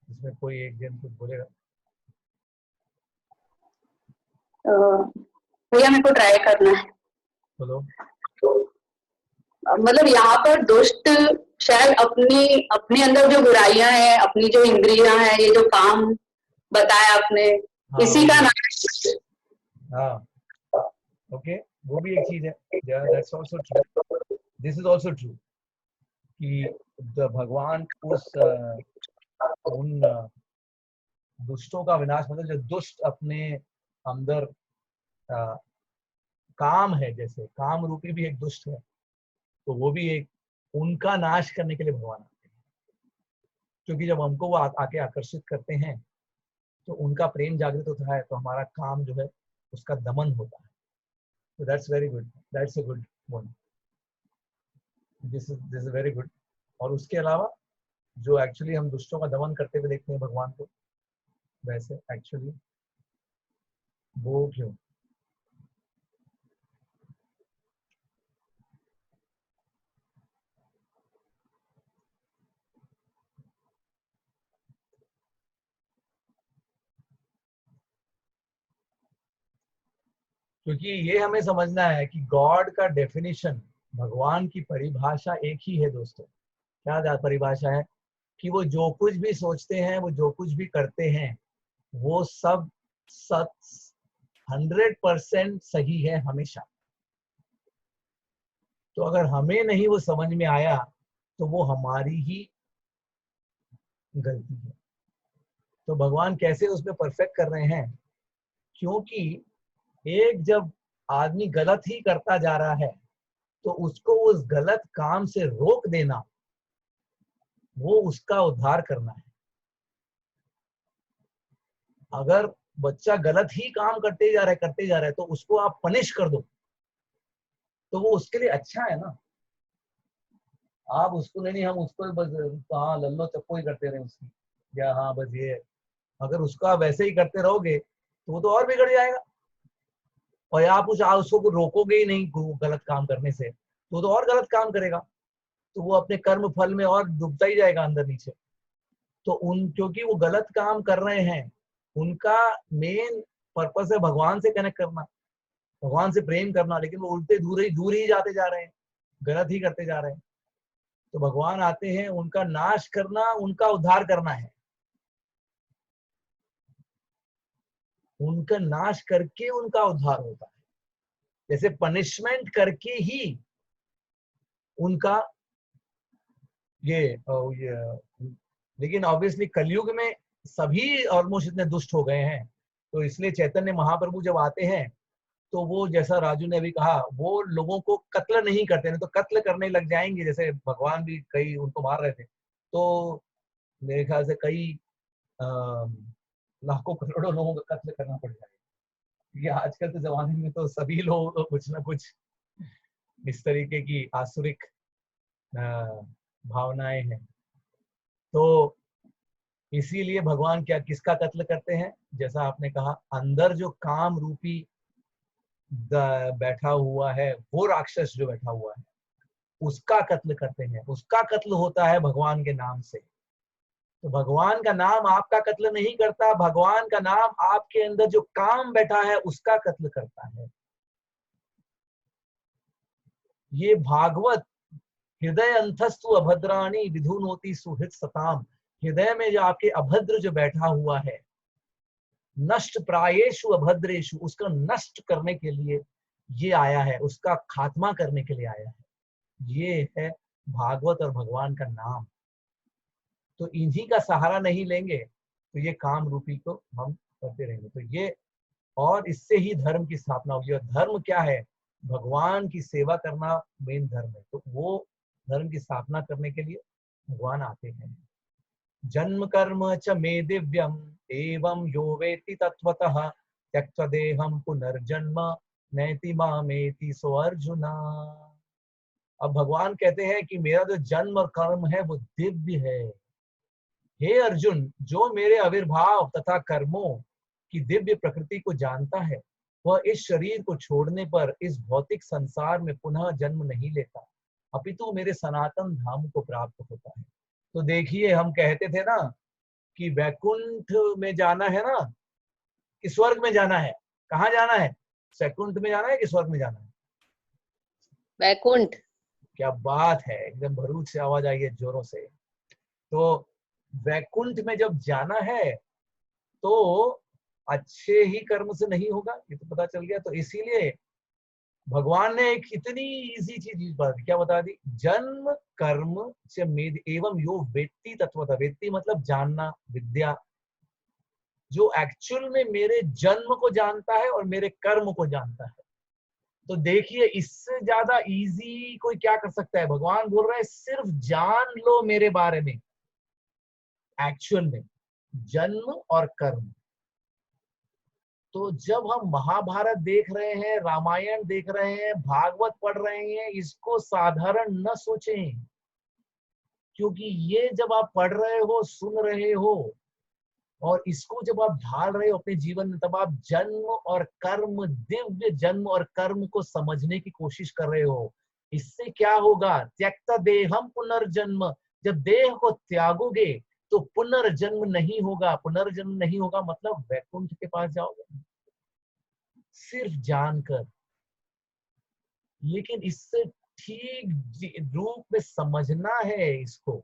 इसमें कोई एक जन कुछ बोलेगा? भैया मेरे को ट्राई करना है। बोलो। मतलब यहाँ पर दुष्ट शायद अपनी अपने अंदर जो बुराइयां हैं, अपनी जो इंद्रियां हैं, ये जो काम बताया आपने, इसी का नाश। हाँ ओके, वो भी एक चीज है, that's also true, this is also true कि भगवान उन दुष्टों का विनाश, मतलब जो दुष्ट अपने अंदर काम है, जैसे काम रूपी भी एक दुष्ट है, तो वो भी एक, उनका नाश करने के लिए भगवान आते हैं। क्योंकि जब हमको वो आके आकर्षित करते हैं तो उनका प्रेम जागृत होता है, तो हमारा काम जो है उसका दमन होता है। तो that's very good, that's a good one, this is very good. और उसके अलावा जो एक्चुअली हम दुष्टों का दमन करते हुए देखते हैं भगवान को, वैसे एक्चुअली वो क्यों? क्योंकि ये हमें समझना है कि गॉड का डेफिनेशन, भगवान की परिभाषा एक ही है दोस्तों। क्या परिभाषा है? कि वो जो कुछ भी सोचते हैं, वो जो कुछ भी करते हैं, वो सब 100% सही है हमेशा। तो अगर हमें नहीं वो समझ में आया तो वो हमारी ही गलती है। तो भगवान कैसे उसमें परफेक्ट कर रहे हैं? क्योंकि एक जब आदमी गलत ही करता जा रहा है तो उसको उस गलत काम से रोक देना, वो उसका उद्धार करना है। अगर बच्चा गलत ही काम करते जा रहा है तो उसको आप पनिश कर दो तो वो उसके लिए अच्छा है ना। आप उसको नहीं, हम उसको बस हाँ लल्लो चप्पो ही करते रहे उसकी, या हाँ बस ये, अगर उसका वैसे ही करते रहोगे तो वो तो और बिगड़ जाएगा। और आप उसको रोकोगे ही नहीं गलत काम करने से, तो वो तो और गलत काम करेगा, तो वो अपने कर्म फल में और डूबता ही जाएगा अंदर नीचे। तो क्योंकि वो गलत काम कर रहे हैं, उनका मेन पर्पस है भगवान से कनेक्ट करना, भगवान से प्रेम करना, लेकिन वो उल्टे दूर ही जाते जा रहे हैं, गलत ही करते जा रहे हैं। तो भगवान आते हैं, उनका नाश करना, उनका उद्धार करना है। उनका नाश करके उनका उद्धार होता है, जैसे पनिशमेंट करके ही उनका ये लेकिन ऑब्वियसली कलयुग में सभी ऑलमोस्ट इतने दुष्ट हो गए हैं, तो इसलिए चैतन्य महाप्रभु जब आते हैं तो वो, जैसा राजू ने अभी कहा, वो लोगों को कत्ल नहीं करते, नहीं तो कत्ल करने लग जाएंगे, जैसे भगवान भी कई उनको मार रहे थे, तो मेरे ख्याल से कई लाखों करोड़ों लोगों का कत्ल करना पड़ जाएगा, क्योंकि आजकल के जमाने में तो सभी लोगों को कुछ ना कुछ इस तरीके की आसुरिक भावनाएं हैं। तो इसीलिए भगवान क्या किसका कत्ल करते हैं? जैसा आपने कहा, अंदर जो काम रूपी बैठा हुआ है, वो राक्षस जो बैठा हुआ है, उसका कत्ल करते हैं। उसका कत्ल होता है भगवान के नाम से। तो भगवान का नाम आपका कत्ल नहीं करता, भगवान का नाम आपके अंदर जो काम बैठा है उसका कत्ल करता है। ये भागवत हृदय अंतस्तु अभद्राणी विधुनोति सुहृत सताम, हृदय में जो आपके अभद्र जो बैठा हुआ है, नष्ट प्रायेषु अभद्रेषु, उसका नष्ट करने के लिए ये आया है, उसका खात्मा करने के लिए आया है। ये है भागवत और भगवान का नाम। तो इन्हीं का सहारा नहीं लेंगे तो ये काम रूपी को हम करते रहेंगे। तो ये, और इससे ही धर्म की स्थापना होगी। और धर्म क्या है? भगवान की सेवा करना मेन धर्म है। तो वो धर्म की स्थापना करने के लिए भगवान आते हैं। जन्म कर्म च मे दिव्यम एवं यो वेत्ति तत्वतः त्यक्त्वा देहं पुनर्जन्म नैति मामेति सो अर्जुना। अब भगवान कहते हैं कि मेरा जो जन्म और कर्म है वो दिव्य है। हे अर्जुन, जो मेरे आविर्भाव तथा कर्मों की दिव्य प्रकृति को जानता है, वह इस शरीर को छोड़ने पर इस भौतिक संसार में पुनः जन्म नहीं लेता, अपितु मेरे सनातन धाम को प्राप्त होता है। तो देखिए, हम कहते थे ना कि वैकुंठ में जाना है ना कि स्वर्ग में जाना है? कहाँ जाना है? वैकुंठ में जाना है कि स्वर्ग में जाना है? वैकुंठ। क्या बात है, एकदम भरूच से आवाज आई है, जोरों से। तो वैकुंठ में जब जाना है तो अच्छे ही कर्म से नहीं होगा, ये तो पता चल गया। तो इसीलिए भगवान ने एक इतनी इजी चीज बता दी। क्या बता दी? जन्म कर्म से मेद एवं यो वेत्ति तत्वतः। वेत्ति मतलब जानना, विद्या। जो एक्चुअल में मेरे जन्म को जानता है और मेरे कर्म को जानता है। तो देखिए, इससे ज्यादा इजी कोई क्या कर सकता है? भगवान बोल रहे हैं सिर्फ जान लो मेरे बारे में, एक्चुअल में जन्म और कर्म। तो जब हम महाभारत देख रहे हैं, रामायण देख रहे हैं, भागवत पढ़ रहे हैं, इसको साधारण न सोचें, क्योंकि ये जब आप पढ़ रहे हो, सुन रहे हो और इसको जब आप ढाल रहे हो अपने जीवन में, तब आप जन्म और कर्म, दिव्य जन्म और कर्म को समझने की कोशिश कर रहे हो। इससे क्या होगा? त्यक्ता देहम पुनर्जन्म। जब देह को त्यागोगे तो पुनर्जन्म नहीं होगा। पुनर्जन्म नहीं होगा मतलब वैकुंठ के पास जाओगे सिर्फ जानकर। लेकिन इससे ठीक रूप में समझना है इसको।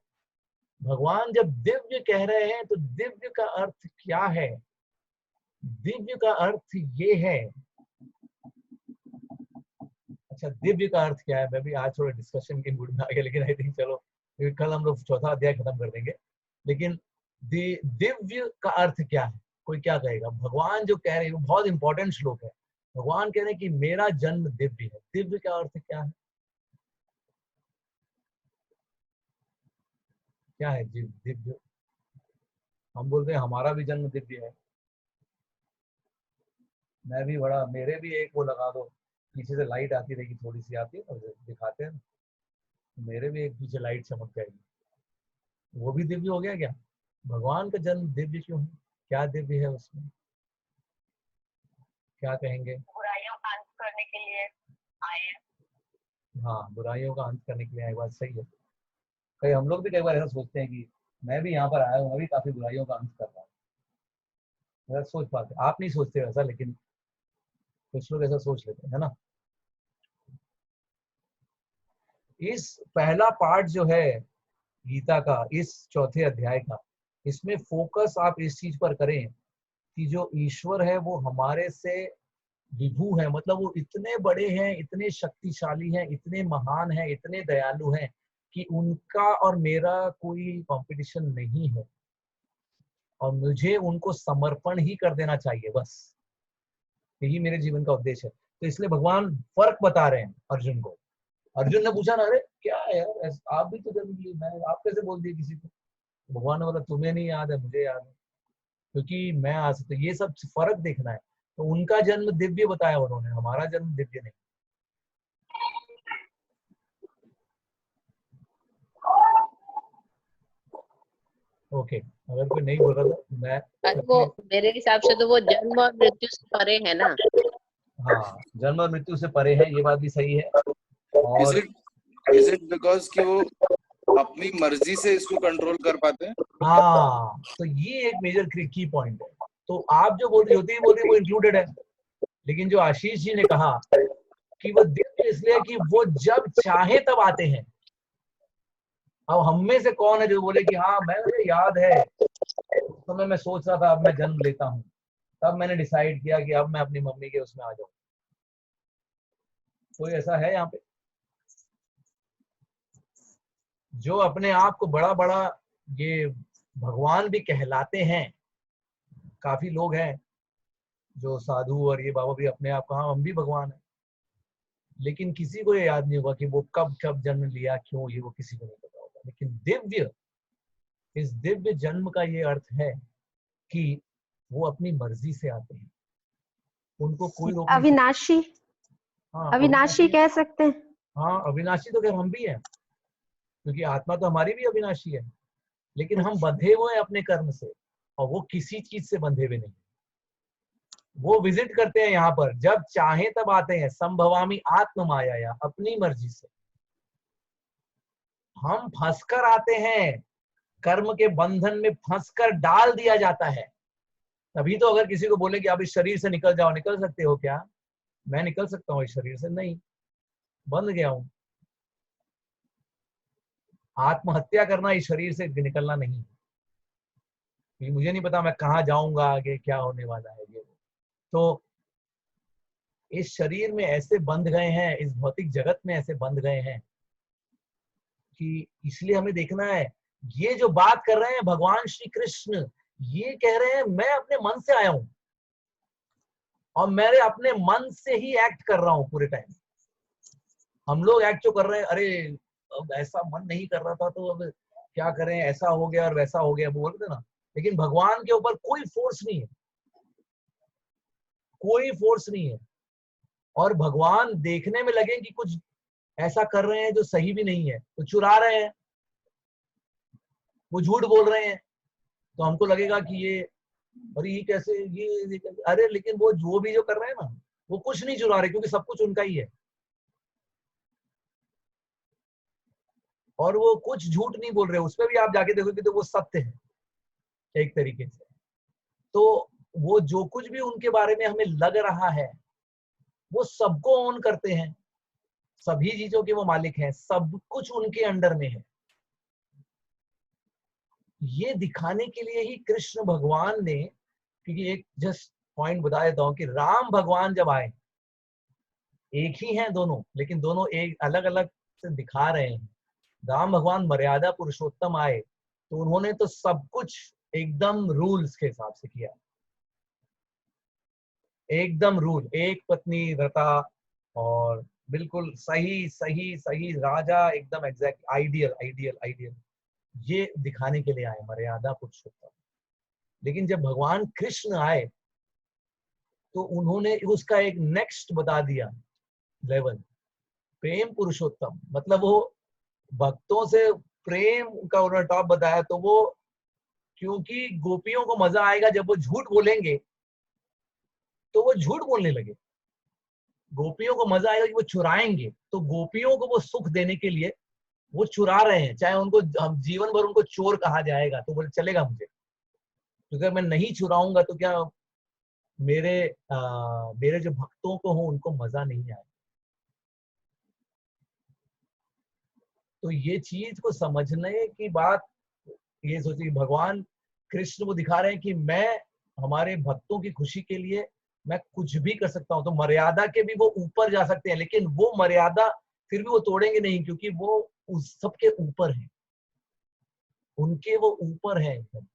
भगवान जब दिव्य कह रहे हैं तो दिव्य का अर्थ क्या है? दिव्य का अर्थ ये है, अच्छा दिव्य का अर्थ क्या है? मैं भी आज थोड़ा डिस्कशन के मूड में आ गया, लेकिन आई थिंक चलो कल हम लोग चौथा अध्याय खत्म कर देंगे। लेकिन दिव्य का अर्थ क्या है? कोई क्या कहेगा? भगवान जो कह रहे हैं वो बहुत इंपॉर्टेंट श्लोक है। भगवान कह रहे हैं कि मेरा जन्म दिव्य है। दिव्य का अर्थ क्या है? क्या है दिव्य? हम बोलते हैं हमारा भी जन्म दिव्य है। मैं भी बड़ा, मेरे भी एक वो लगा दो, पीछे से लाइट आती रहेगी, थोड़ी सी आती है और दिखाते हैं, मेरे भी एक पीछे लाइट चमक जाएगी, वो भी दिव्य हो गया क्या? भगवान का जन्म दिव्य क्यों है? क्या दिव्य है उसमें? क्या कहेंगे? बुराइयों का अंत करने के लिए आए हैं। हाँ, बुराइयों का अंत करने के लिए आए, बात सही है। कई हम लोग भी कई बार ऐसा सोचते हैं कि मैं भी यहाँ पर आया हूँ, मैं भी काफी बुराइयों का अंत कर रहा हूँ। सोच पाते, आप नहीं सोचते वैसा, लेकिन कुछ लोग ऐसा सोच लेते हैं, है ना। इस पहला पार्ट जो है गीता का, इस चौथे अध्याय का, इसमें फोकस आप इस चीज पर करें कि जो ईश्वर है वो हमारे से विभू है। मतलब वो इतने बड़े हैं, इतने शक्तिशाली हैं, इतने महान हैं, इतने दयालु हैं कि उनका और मेरा कोई कंपटीशन नहीं है, और मुझे उनको समर्पण ही कर देना चाहिए, बस यही मेरे जीवन का उद्देश्य है। तो इसलिए भगवान फर्क बता रहे हैं अर्जुन को। अर्जुन ने पूछा ना, अरे क्या है यार, आप भी तो जन्म लिए, मैं आप कैसे बोल दिए किसी को? भगवान ने बोला तुम्हें नहीं याद है, मुझे याद है, क्योंकि मैं आ सकता। ये सब फर्क देखना है। तो उनका जन्म दिव्य बताया उन्होंने, हमारा जन्म दिव्य नहीं। ओके, अगर कोई नहीं बोल रहा था मैं अरे वो मेरे हिसाब से तो वो जन्म और मृत्यु से परे है ना। हाँ, जन्म और मृत्यु से परे है, ये बात भी सही है। और इज इट बिकॉज कि वो अपनी मर्जी से इसको कंट्रोल कर पाते हैं? हाँ, तो ये एक मेजर की पॉइंट है। तो आप जो बोल रही होती बोल रही वो इंक्लूडेड है, लेकिन जो आशीष जी ने कहा कि वो दिव्य इसलिए कि वो जब चाहे तब आते हैं। अब हम में से कौन है जो बोले कि हाँ मैं, मुझे याद है उस समय मैं सोच रहा था अब मैं जन्म लेता हूँ, तब मैंने डिसाइड किया कि अब मैं अपनी मम्मी के उसमें आ जाऊं। कोई ऐसा है यहाँ पे जो अपने आप को बड़ा बड़ा ये भगवान भी कहलाते हैं? काफी लोग हैं जो साधु और ये बाबा भी अपने आप को, हाँ हम भी भगवान हैं, लेकिन किसी को ये याद नहीं होगा कि वो कब कब जन्म लिया, क्यों, ये वो किसी को नहीं पता होगा। लेकिन दिव्य, इस दिव्य जन्म का ये अर्थ है कि वो अपनी मर्जी से आते हैं, उनको कोई रोक नहीं सकता। अविनाशी, हाँ, अविनाशी कह सकते हैं। हाँ, अविनाशी तो खैर हम भी हैं, क्योंकि आत्मा तो हमारी भी अविनाशी है, लेकिन हम बंधे हुए हैं अपने कर्म से, और वो किसी चीज से बंधे हुए नहीं। वो विजिट करते हैं यहाँ पर, जब चाहे तब आते हैं। संभवामी आत्म माया, या अपनी मर्जी से हम फंसकर आते हैं, कर्म के बंधन में फंसकर डाल दिया जाता है। तभी तो अगर किसी को बोले कि आप इस शरीर से निकल जाओ, निकल सकते हो क्या? मैं निकल सकता हूँ इस शरीर से? नहीं, बंध गया हूं। आत्महत्या करना इस शरीर से निकलना नहीं, क्योंकि मुझे नहीं पता मैं कहाँ जाऊंगा, आगे क्या होने वाला है। ये तो इस शरीर में ऐसे बंध गए हैं, इस भौतिक जगत में ऐसे बंध गए हैं कि इसलिए हमें देखना है। ये जो बात कर रहे हैं भगवान श्री कृष्ण, ये कह रहे हैं मैं अपने मन से आया हूं, और मेरे अपने मन से ही एक्ट कर रहा हूं पूरे टाइम। हम लोग एक्ट जो कर रहे हैं, अरे अब ऐसा मन नहीं कर रहा था तो अब क्या करें, ऐसा हो गया और वैसा हो गया, बोलते ना। लेकिन भगवान के ऊपर कोई फोर्स नहीं है, कोई फोर्स नहीं है। और भगवान देखने में लगे कि कुछ ऐसा कर रहे हैं जो सही भी नहीं है, तो चुरा रहे हैं, वो झूठ बोल रहे हैं, तो हमको लगेगा कि ये, अरे ये कैसे, ये अरे, लेकिन वो जो भी जो कर रहे हैं ना, वो कुछ नहीं चुरा रहे, क्योंकि सब कुछ उनका ही है। और वो कुछ झूठ नहीं बोल रहे, उसमें भी आप जाके देखोगे तो वो सत्य है एक तरीके से। तो वो जो कुछ भी उनके बारे में हमें लग रहा है, वो सबको ऑन करते हैं, सभी चीजों के वो मालिक हैं, सब कुछ उनके अंडर में है। ये दिखाने के लिए ही कृष्ण भगवान ने, क्योंकि एक जस्ट पॉइंट बता देता हूं कि राम भगवान जब आए, एक ही हैं दोनों, लेकिन दोनों एक अलग अलग से दिखा रहे हैं। राम भगवान मर्यादा पुरुषोत्तम आए तो उन्होंने तो सब कुछ एकदम रूल्स के हिसाब से किया, एकदम रूल, एक पत्नी व्रता, और बिल्कुल सही सही सही राजा, एकदम एग्जैक्ट, आइडियल आइडियल आइडियल, ये दिखाने के लिए आए मर्यादा पुरुषोत्तम। लेकिन जब भगवान कृष्ण आए तो उन्होंने उसका एक नेक्स्ट बता दिया लेवल, प्रेम पुरुषोत्तम। मतलब वो भक्तों से प्रेम का उन्होंने टॉप बताया। तो वो, क्योंकि गोपियों को मजा आएगा जब वो झूठ बोलेंगे, तो वो झूठ बोलने लगे। गोपियों को मजा आएगा कि वो चुराएंगे, तो गोपियों को वो सुख देने के लिए वो चुरा रहे हैं, चाहे उनको हम जीवन भर उनको चोर कहा जाएगा तो बोले चलेगा मुझे, क्योंकि अगर मैं नहीं चुराऊंगा तो क्या मेरे जो भक्तों को हो उनको मजा नहीं आएगा। तो ये चीज को समझने की बात, ये सोचिए भगवान कृष्ण को दिखा रहे हैं कि मैं हमारे भक्तों की खुशी के लिए मैं कुछ भी कर सकता हूं। तो मर्यादा के भी वो ऊपर जा सकते हैं, लेकिन वो मर्यादा फिर भी वो तोड़ेंगे नहीं, क्योंकि वो उस सबके ऊपर है, उनके वो ऊपर है एकदम।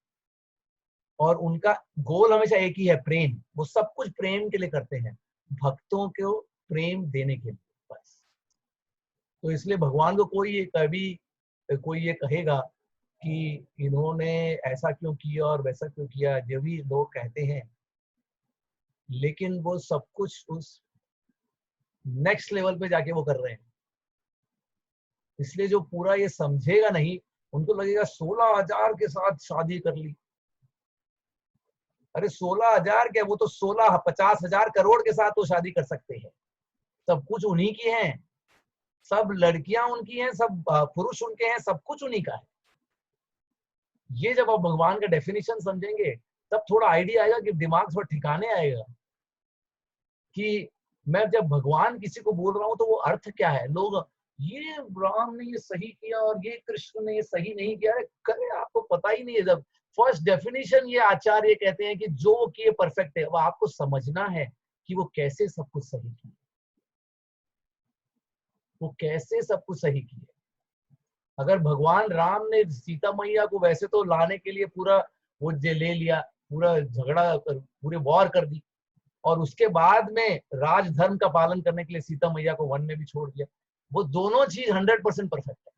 और उनका गोल हमेशा एक ही है, प्रेम। वो सब कुछ प्रेम के लिए करते हैं, भक्तों को प्रेम देने के लिए, बस। तो इसलिए भगवान को कोई कभी कोई ये कहेगा कि इन्होंने ऐसा क्यों किया और वैसा क्यों किया, जो भी लोग कहते हैं, लेकिन वो सब कुछ उस नेक्स्ट लेवल पे जाके वो कर रहे हैं। इसलिए जो पूरा ये समझेगा नहीं, उनको लगेगा 16,000 के साथ शादी कर ली। अरे 16,000 क्या, वो तो 50,000 करोड़ के साथ तो शादी कर सकते हैं। सब कुछ उन्हीं की है, सब लड़कियां उनकी हैं, सब पुरुष उनके हैं, सब कुछ उन्हीं का है। ये जब आप भगवान का डेफिनेशन समझेंगे तब थोड़ा आइडिया आएगा कि दिमाग थोड़ा ठिकाने आएगा कि मैं जब भगवान किसी को बोल रहा हूं तो वो अर्थ क्या है। लोग ये राम ने ये सही किया और ये कृष्ण ने ये सही नहीं किया, अरे करे आपको पता ही नहीं है। जब फर्स्ट डेफिनेशन ये आचार्य कहते हैं कि जो किए परफेक्ट है, वो आपको समझना है कि वो कैसे सब कुछ सही किए, वो कैसे सब कुछ सही किए। अगर भगवान राम ने सीता मैया को वैसे तो लाने के लिए पूरा वो ले लिया, पूरा झगड़ा पूरे वॉर कर दी, और उसके बाद में राजधर्म का पालन करने के लिए सीता मैया को वन में भी छोड़ दिया, वो दोनों चीज 100% परफेक्ट है।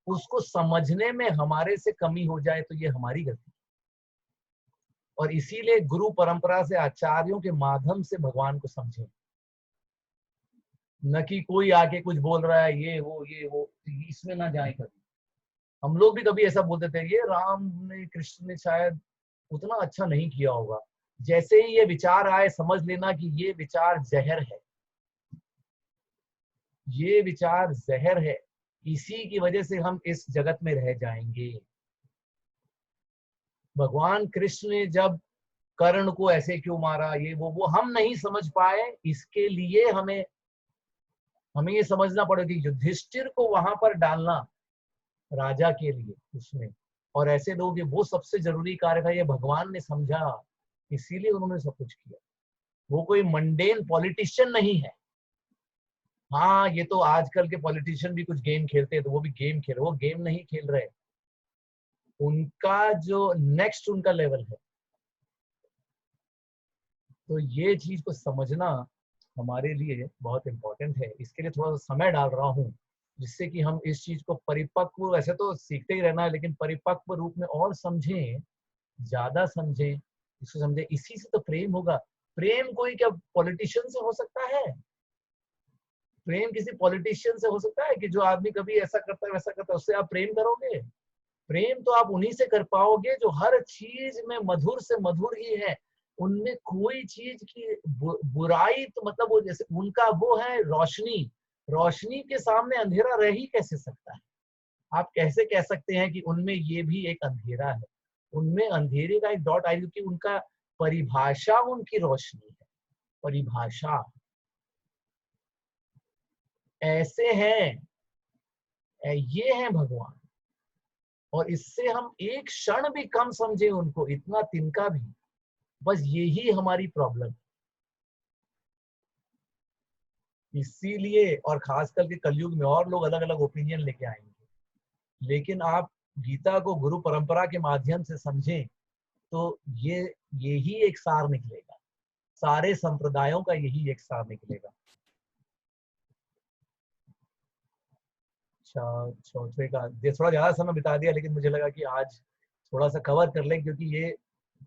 उसको समझने में हमारे से कमी हो जाए तो ये हमारी गलती है। और इसीलिए गुरु परंपरा से, आचार्यों के माध्यम से भगवान को समझें, न कि कोई आके कुछ बोल रहा है ये वो, इसमें ना जाए कभी। हम लोग भी कभी ऐसा बोलते थे, ये राम ने कृष्ण ने शायद उतना अच्छा नहीं किया होगा। जैसे ही ये विचार आए, समझ लेना कि ये विचार जहर है, ये विचार जहर है। इसी की वजह से हम इस जगत में रह जाएंगे। भगवान कृष्ण ने जब कर्ण को ऐसे क्यों मारा, ये वो हम नहीं समझ पाए। इसके लिए हमें ये समझना पड़ेगा कि युधिष्ठिर को वहां पर डालना राजा के लिए उसमें, और ऐसे लोग, वो सबसे जरूरी कार्य था, ये भगवान ने समझा, इसीलिए उन्होंने सब कुछ किया। वो कोई मंडेन पॉलिटिशियन नहीं है। हाँ, ये तो आजकल के पॉलिटिशियन भी कुछ गेम खेलते हैं, तो वो भी गेम खेल रहे, वो गेम नहीं खेल रहे। उनका जो नेक्स्ट उनका लेवल है। तो ये चीज को समझना हमारे लिए बहुत इंपॉर्टेंट है। इसके लिए थोड़ा सा समय डाल रहा हूँ, जिससे कि हम इस चीज को परिपक्व, वैसे तो सीखते ही रहना है, लेकिन परिपक्व रूप में और समझें, ज्यादा समझें, इसको समझें। इसी से तो प्रेम होगा। प्रेम कोई क्या पॉलिटिशियन से हो सकता है? प्रेम किसी पॉलिटिशियन से हो सकता है कि जो आदमी कभी ऐसा करता है वैसा करता है, उससे आप प्रेम करोगे? प्रेम तो आप उन्हीं से कर पाओगे जो हर चीज में मधुर से मधुर ही है। उनमें कोई चीज की बुराई, तो मतलब वो जैसे उनका वो है रोशनी, रोशनी के सामने अंधेरा रह ही कैसे सकता है? आप कैसे कह सकते हैं कि उनमें ये भी एक अंधेरा है? उनमें अंधेरे का एक डॉट आई, क्योंकि उनका परिभाषा उनकी रोशनी है। परिभाषा ऐसे हैं, ये है भगवान। और इससे हम एक क्षण भी कम समझे उनको, इतना तिनका भी, बस यही हमारी प्रॉब्लम। इसीलिए, और खासकर के कलयुग में और लोग अलग अलग ओपिनियन लेके आएंगे, लेकिन आप गीता को गुरु परंपरा के माध्यम से समझें तो यही एक सार निकलेगा। सारे संप्रदायों का यही एक सार निकलेगा। चौथे का थोड़ा ज्यादा समय बिता दिया, लेकिन मुझे लगा कि आज थोड़ा सा कवर कर लें, क्योंकि ये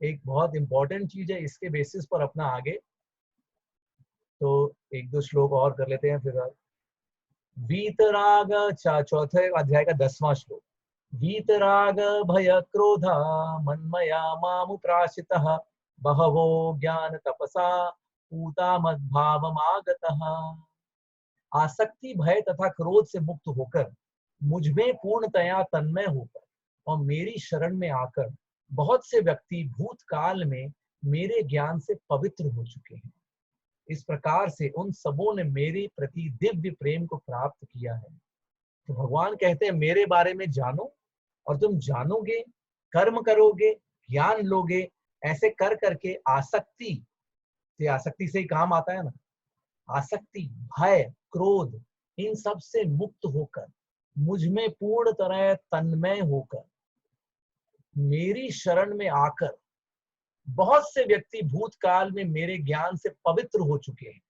एक बहुत इंपॉर्टेंट चीज है। इसके बेसिस पर अपना आगे तो एक दो श्लोक और कर लेते हैं फिर। वीतराग, चौथे अध्याय का 10वां श्लोक। वीतराग भय क्रोध मन्मया मामुप्राशितः बहवो ज्ञान तपसा पूता मद्भावमागतः। आसक्ति, भय तथा क्रोध से मुक्त होकर, मुझमें पूर्णतया तन्मय होकर और मेरी शरण में आकर बहुत से व्यक्ति भूतकाल में मेरे ज्ञान से पवित्र हो चुके हैं। इस प्रकार से उन सबों ने मेरे प्रति दिव्य प्रेम को प्राप्त किया है। तो भगवान कहते हैं मेरे बारे में जानो, और तुम जानोगे, कर्म करोगे, ज्ञान लोगे। ऐसे कर करके आसक्ति से ही काम आता है ना। आसक्ति, भय, क्रोध, इन सब से मुक्त होकर, मुझ में पूर्ण तरह तन्मय होकर, मेरी शरण में आकर बहुत से व्यक्ति भूतकाल में मेरे ज्ञान से पवित्र हो चुके हैं।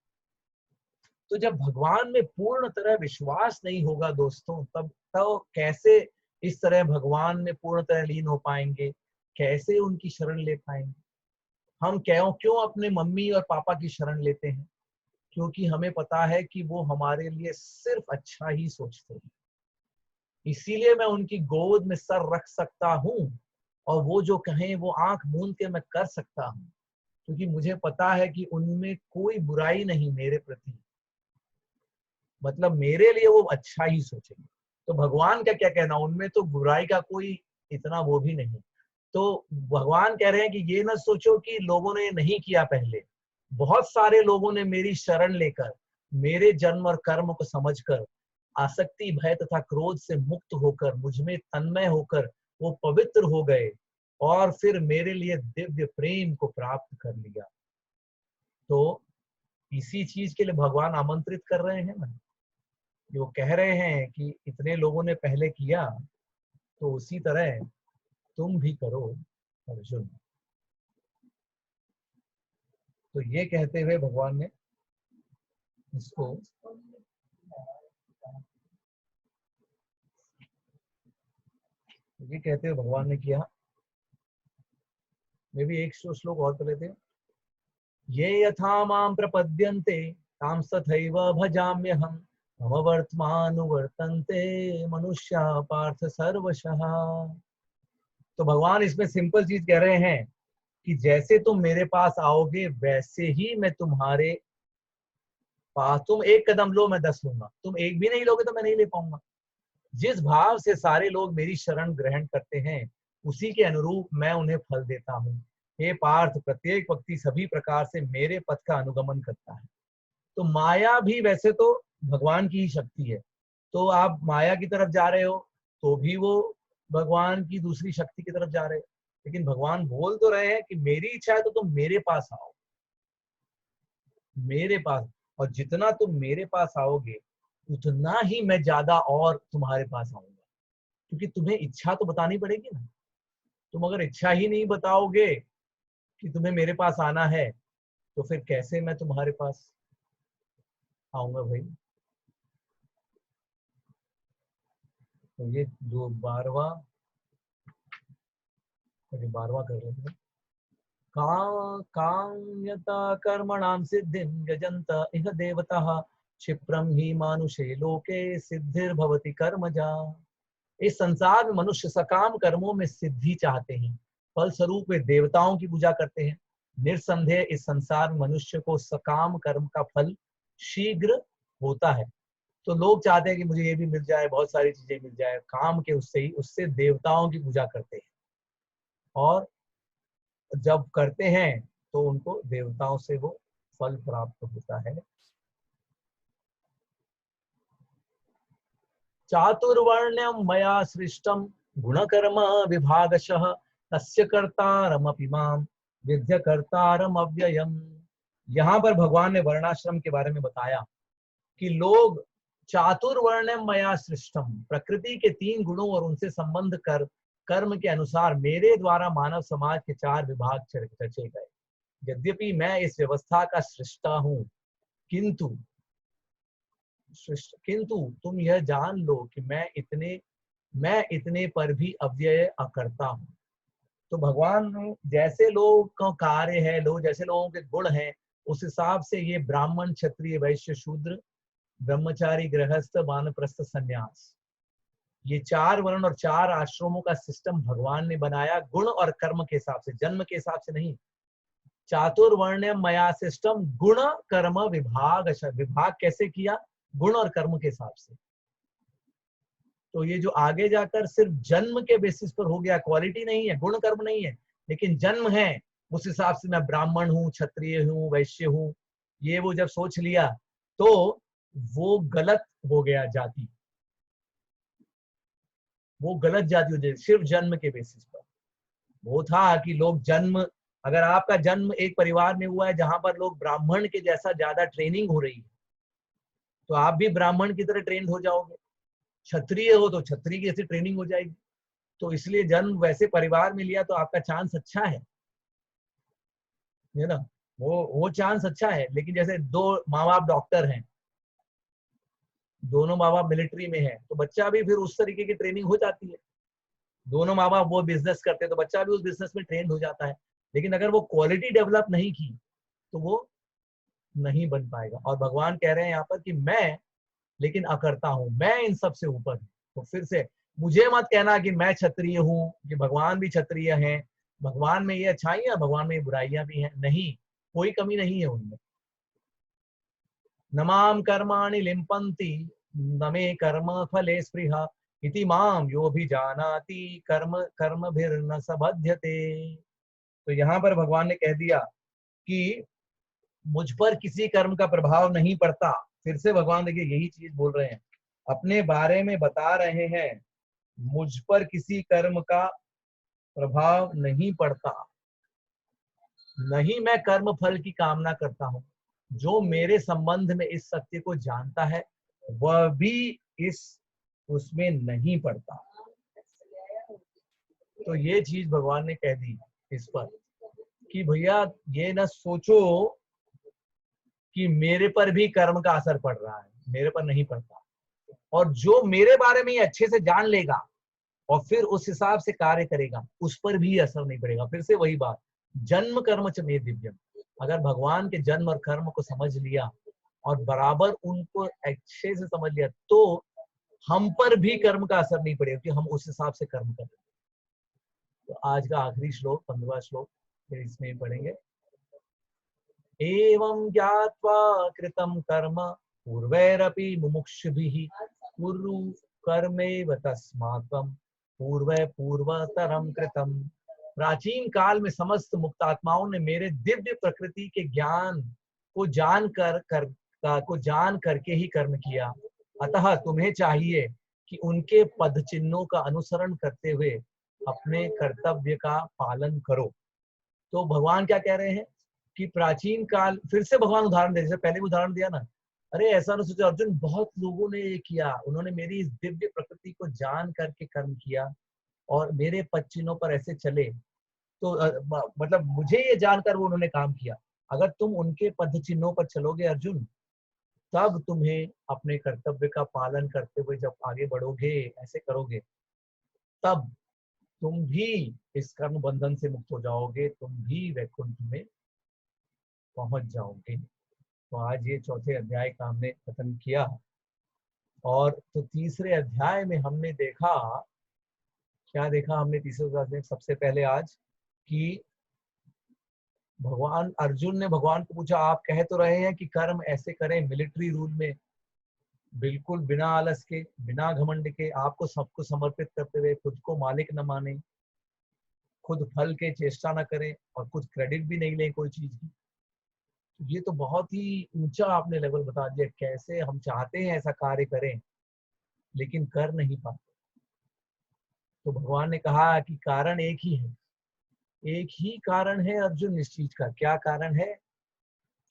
तो जब भगवान में पूर्ण तरह विश्वास नहीं होगा दोस्तों, तब तो कैसे इस तरह भगवान में पूर्ण तरह लीन हो पाएंगे, कैसे उनकी शरण ले पाएंगे। हम क्यों अपने मम्मी और पापा की शरण लेते हैं? क्योंकि हमें पता है कि वो हमारे लिए सिर्फ अच्छा ही सोचते हैं। इसीलिए मैं उनकी गोद में सर रख सकता हूँ और वो जो कहें वो आंख मूंद के मैं कर सकता हूँ, क्योंकि मुझे पता है कि उनमें कोई बुराई नहीं मेरे प्रति, मतलब मेरे लिए वो अच्छा ही सोचेंगे। तो भगवान का क्या कहना, उनमें तो बुराई का कोई इतना वो भी नहीं। तो भगवान कह रहे हैं कि ये ना सोचो कि लोगों ने ये नहीं किया पहले, बहुत सारे लोगों ने मेरी शरण लेकर, मेरे जन्म और कर्म को समझकर, आसक्ति भय तथा क्रोध से मुक्त होकर, मुझमें तन्मय होकर वो पवित्र हो गए और फिर मेरे लिए दिव्य प्रेम को प्राप्त कर लिया। तो इसी चीज के लिए भगवान आमंत्रित कर रहे हैं ना, वो कह रहे हैं कि इतने लोगों ने पहले किया तो उसी तरह तुम भी करो अर्जुन। तो ये कहते हुए भगवान ने इसको ये कहते हुए भगवान ने किया। मैं भी एक श्लोक और पढ़ लेते हैं। ये यथा मां प्रपद्यन्ते तां तथैव भजाम्यहम् मम वर्तमानुवर्तन्ते मनुष्या पार्थ सर्वशः। तो भगवान इसमें सिंपल चीज कह रहे हैं कि जैसे तुम मेरे पास आओगे वैसे ही मैं तुम्हारे पास, तुम एक कदम लो मैं 10 लूंगा, तुम एक भी नहीं लोगे तो मैं नहीं ले पाऊंगा। जिस भाव से सारे लोग मेरी शरण ग्रहण करते हैं उसी के अनुरूप मैं उन्हें फल देता हूँ। हे पार्थ, प्रत्येक व्यक्ति सभी प्रकार से मेरे पथ का अनुगमन करता है। तो माया भी वैसे तो भगवान की ही शक्ति है, तो आप माया की तरफ जा रहे हो तो भी वो भगवान की दूसरी शक्ति की तरफ जा रहे हो, लेकिन भगवान बोल तो रहे हैं कि मेरी इच्छा है तो तुम मेरे पास आओ, मेरे पास। और जितना तुम मेरे पास आओगे उतना ही मैं ज्यादा और तुम्हारे पास आऊंगा, क्योंकि तुम्हें इच्छा तो बतानी पड़ेगी ना। तुम अगर इच्छा ही नहीं बताओगे कि तुम्हें मेरे पास आना है तो फिर कैसे मैं तुम्हारे पास आऊंगा भाई। तो ये जो 12वां कर लेते हैं। काम्यता कर्मणां सिद्धिं यजन्त इह देवताः क्षिप्रं हि मानुषे लोके सिद्धिर्भवति कर्मजा। इस संसार में मनुष्य सकाम कर्मों में सिद्धि चाहते हैं, फल स्वरूप वे देवताओं की पूजा करते हैं। निरसंदेह इस संसार में मनुष्य को सकाम कर्म का फल शीघ्र होता है। तो लोग चाहते हैं कि मुझे ये भी मिल जाए, बहुत सारी चीजें मिल जाए, काम के उससे देवताओं की पूजा करते हैं, और जब करते हैं तो उनको देवताओं से वो फल प्राप्त होता है। चातुर्वर्ण्यं मया सृष्टं गुणकर्म विभागशः तस्य कर्तारमपि मां विद्य कर्तारम अव्ययम्। यहाँ पर भगवान ने वर्णाश्रम के बारे में बताया कि लोग चातुर्वर्ण्यम मया सृष्टम, प्रकृति के 3 गुणों और उनसे संबंध कर कर्म के अनुसार मेरे द्वारा मानव समाज के 4 विभाग रचे गए। यद्यपि मैं इस व्यवस्था का सृष्टा हूँ, किंतु तुम यह जान लो कि मैं इतने पर भी अव्यय अकर्ता हूँ। तो भगवान जैसे लोग का कार्य है, लोग जैसे लोगों के गुण हैं, उस हिसाब से ये ब्राह्मण, क्षत्रिय, वैश्य, शूद्र, ब्रह्मचारी, गृहस्थ, वानप्रस्थ, संन्यास, ये 4 वर्ण और 4 आश्रमों का सिस्टम भगवान ने बनाया गुण और कर्म के हिसाब से, जन्म के हिसाब से नहीं। चातुर्वर्ण मया सिस्टम गुण कर्म विभाग। विभाग कैसे किया? गुण और कर्म के हिसाब से। तो ये जो आगे जाकर सिर्फ जन्म के बेसिस पर हो गया, क्वालिटी नहीं है, गुण कर्म नहीं है, लेकिन जन्म है, उस हिसाब से मैं ब्राह्मण हूँ, क्षत्रिय हूँ, वैश्य हूँ, ये वो जब सोच लिया तो वो गलत हो गया जाति, वो गलत जाति हो जाए सिर्फ जन्म के बेसिस पर। वो था कि लोग जन्म, अगर आपका जन्म एक परिवार में हुआ है जहां पर लोग ब्राह्मण के जैसा ज्यादा ट्रेनिंग हो रही है तो आप भी ब्राह्मण की तरह ट्रेंड हो जाओगे, क्षत्रिय हो तो क्षत्रिय की जैसी ट्रेनिंग हो जाएगी। तो इसलिए जन्म वैसे परिवार में लिया तो आपका चांस अच्छा है ना, वो चांस अच्छा है। लेकिन जैसे 2 माँ बाप डॉक्टर हैं दोनों माँ बाप मिलिट्री में है तो बच्चा भी फिर उस तरीके की ट्रेनिंग हो जाती है। दोनों माँ बाप वो बिजनेस करते हैं तो बच्चा भी उस बिजनेस में ट्रेंड हो जाता है। लेकिन अगर वो क्वालिटी डेवलप नहीं की तो वो नहीं बन पाएगा। और भगवान कह रहे हैं यहाँ पर कि मैं लेकिन अकर्ता हूं, मैं इन सब से ऊपर हूं। तो फिर से मुझे मत कहना कि मैं क्षत्रिय हूं, कि भगवान भी क्षत्रिय हैं, भगवान में ये अच्छाइयां भगवान में ये बुराइयां भी हैं। नहीं, कोई कमी नहीं है उनमें। नमाम कर्माणि लिम्पन्ति न मे कर्म फले स्पृहा इति माम यो भी जानाति कर्म कर्मभिर्न सबध्यते। तो यहाँ पर भगवान ने कह दिया कि मुझ पर किसी कर्म का प्रभाव नहीं पड़ता। फिर से भगवान देखिए यही चीज बोल रहे हैं, अपने बारे में बता रहे हैं, मुझ पर किसी कर्म का प्रभाव नहीं पड़ता, नहीं मैं कर्म फल की कामना करता हूं। जो मेरे संबंध में इस सत्य को जानता है वह भी इस उसमें नहीं पड़ता। तो ये चीज भगवान ने कह दी इस पर कि भैया ये न सोचो कि मेरे पर भी कर्म का असर पड़ रहा है, मेरे पर नहीं पड़ता। और जो मेरे बारे में अच्छे से जान लेगा और फिर उस हिसाब से कार्य करेगा उस पर भी असर नहीं पड़ेगा। फिर से वही बात, जन्म कर्म च मे दिव्यम। अगर भगवान के जन्म और कर्म को समझ लिया और बराबर उनको अच्छे से समझ लिया तो हम पर भी कर्म का असर नहीं पड़ेगा, क्योंकि हम उस हिसाब से कर्म करेंगे। तो आज का आखिरी श्लोक 15वां श्लोक फिर इसमें ही पढ़ेंगे। एवं ज्ञात्वा कृतं कर्म पूर्वैरपि मुमुक्षुभिः कुरु कर्मैव तस्माकं पूर्वै पूर्वतरम कृतम। प्राचीन काल में समस्त मुक्तात्माओं ने मेरे दिव्य प्रकृति के ज्ञान को जान करके ही कर्म किया। अतः तुम्हें चाहिए कि उनके पद चिन्हों का अनुसरण करते हुए अपने कर्तव्य का पालन करो। तो भगवान क्या कह रहे हैं कि प्राचीन काल, फिर से भगवान उदाहरण दे, जैसे पहले भी उदाहरण दिया ना, अरे ऐसा ना सोचो अर्जुन, बहुत लोगों ने ये किया, उन्होंने मेरी इस दिव्य प्रकृति को जान करके कर्म किया और मेरे पद चिन्हों पर ऐसे चले, तो मतलब मुझे ये जानकर वो उन्होंने काम किया। अगर तुम उनके पद चिन्हों पर चलोगे अर्जुन, तब तुम्हें अपने कर्तव्य का पालन करते हुए जब आगे बढ़ोगे, ऐसे करोगे, तब तुम भी इस कर्म बंधन से मुक्त हो जाओगे, तुम भी वैकुंठ में पहुंच जाओगे। तो आज ये चौथे अध्याय का हमने खत्म किया। और तो तीसरे अध्याय में हमने देखा, क्या देखा हमने तीसरे अध्याय में? सबसे पहले आज कि भगवान, अर्जुन ने भगवान को पूछा, आप कह तो रहे हैं कि कर्म ऐसे करें मिलिट्री रूल में, बिल्कुल बिना आलस के, बिना घमंड के, आपको सबको समर्पित करते हुए, खुद को मालिक न माने, खुद फल के चेष्टा न करें और कुछ क्रेडिट भी नहीं ले कोई चीज की। ये तो बहुत ही ऊंचा आपने लेवल बता दिया, कैसे हम चाहते हैं ऐसा कार्य करें लेकिन कर नहीं पाते। तो भगवान ने कहा कि कारण एक ही है, एक ही कारण है अर्जुन इस चीज का। क्या कारण है?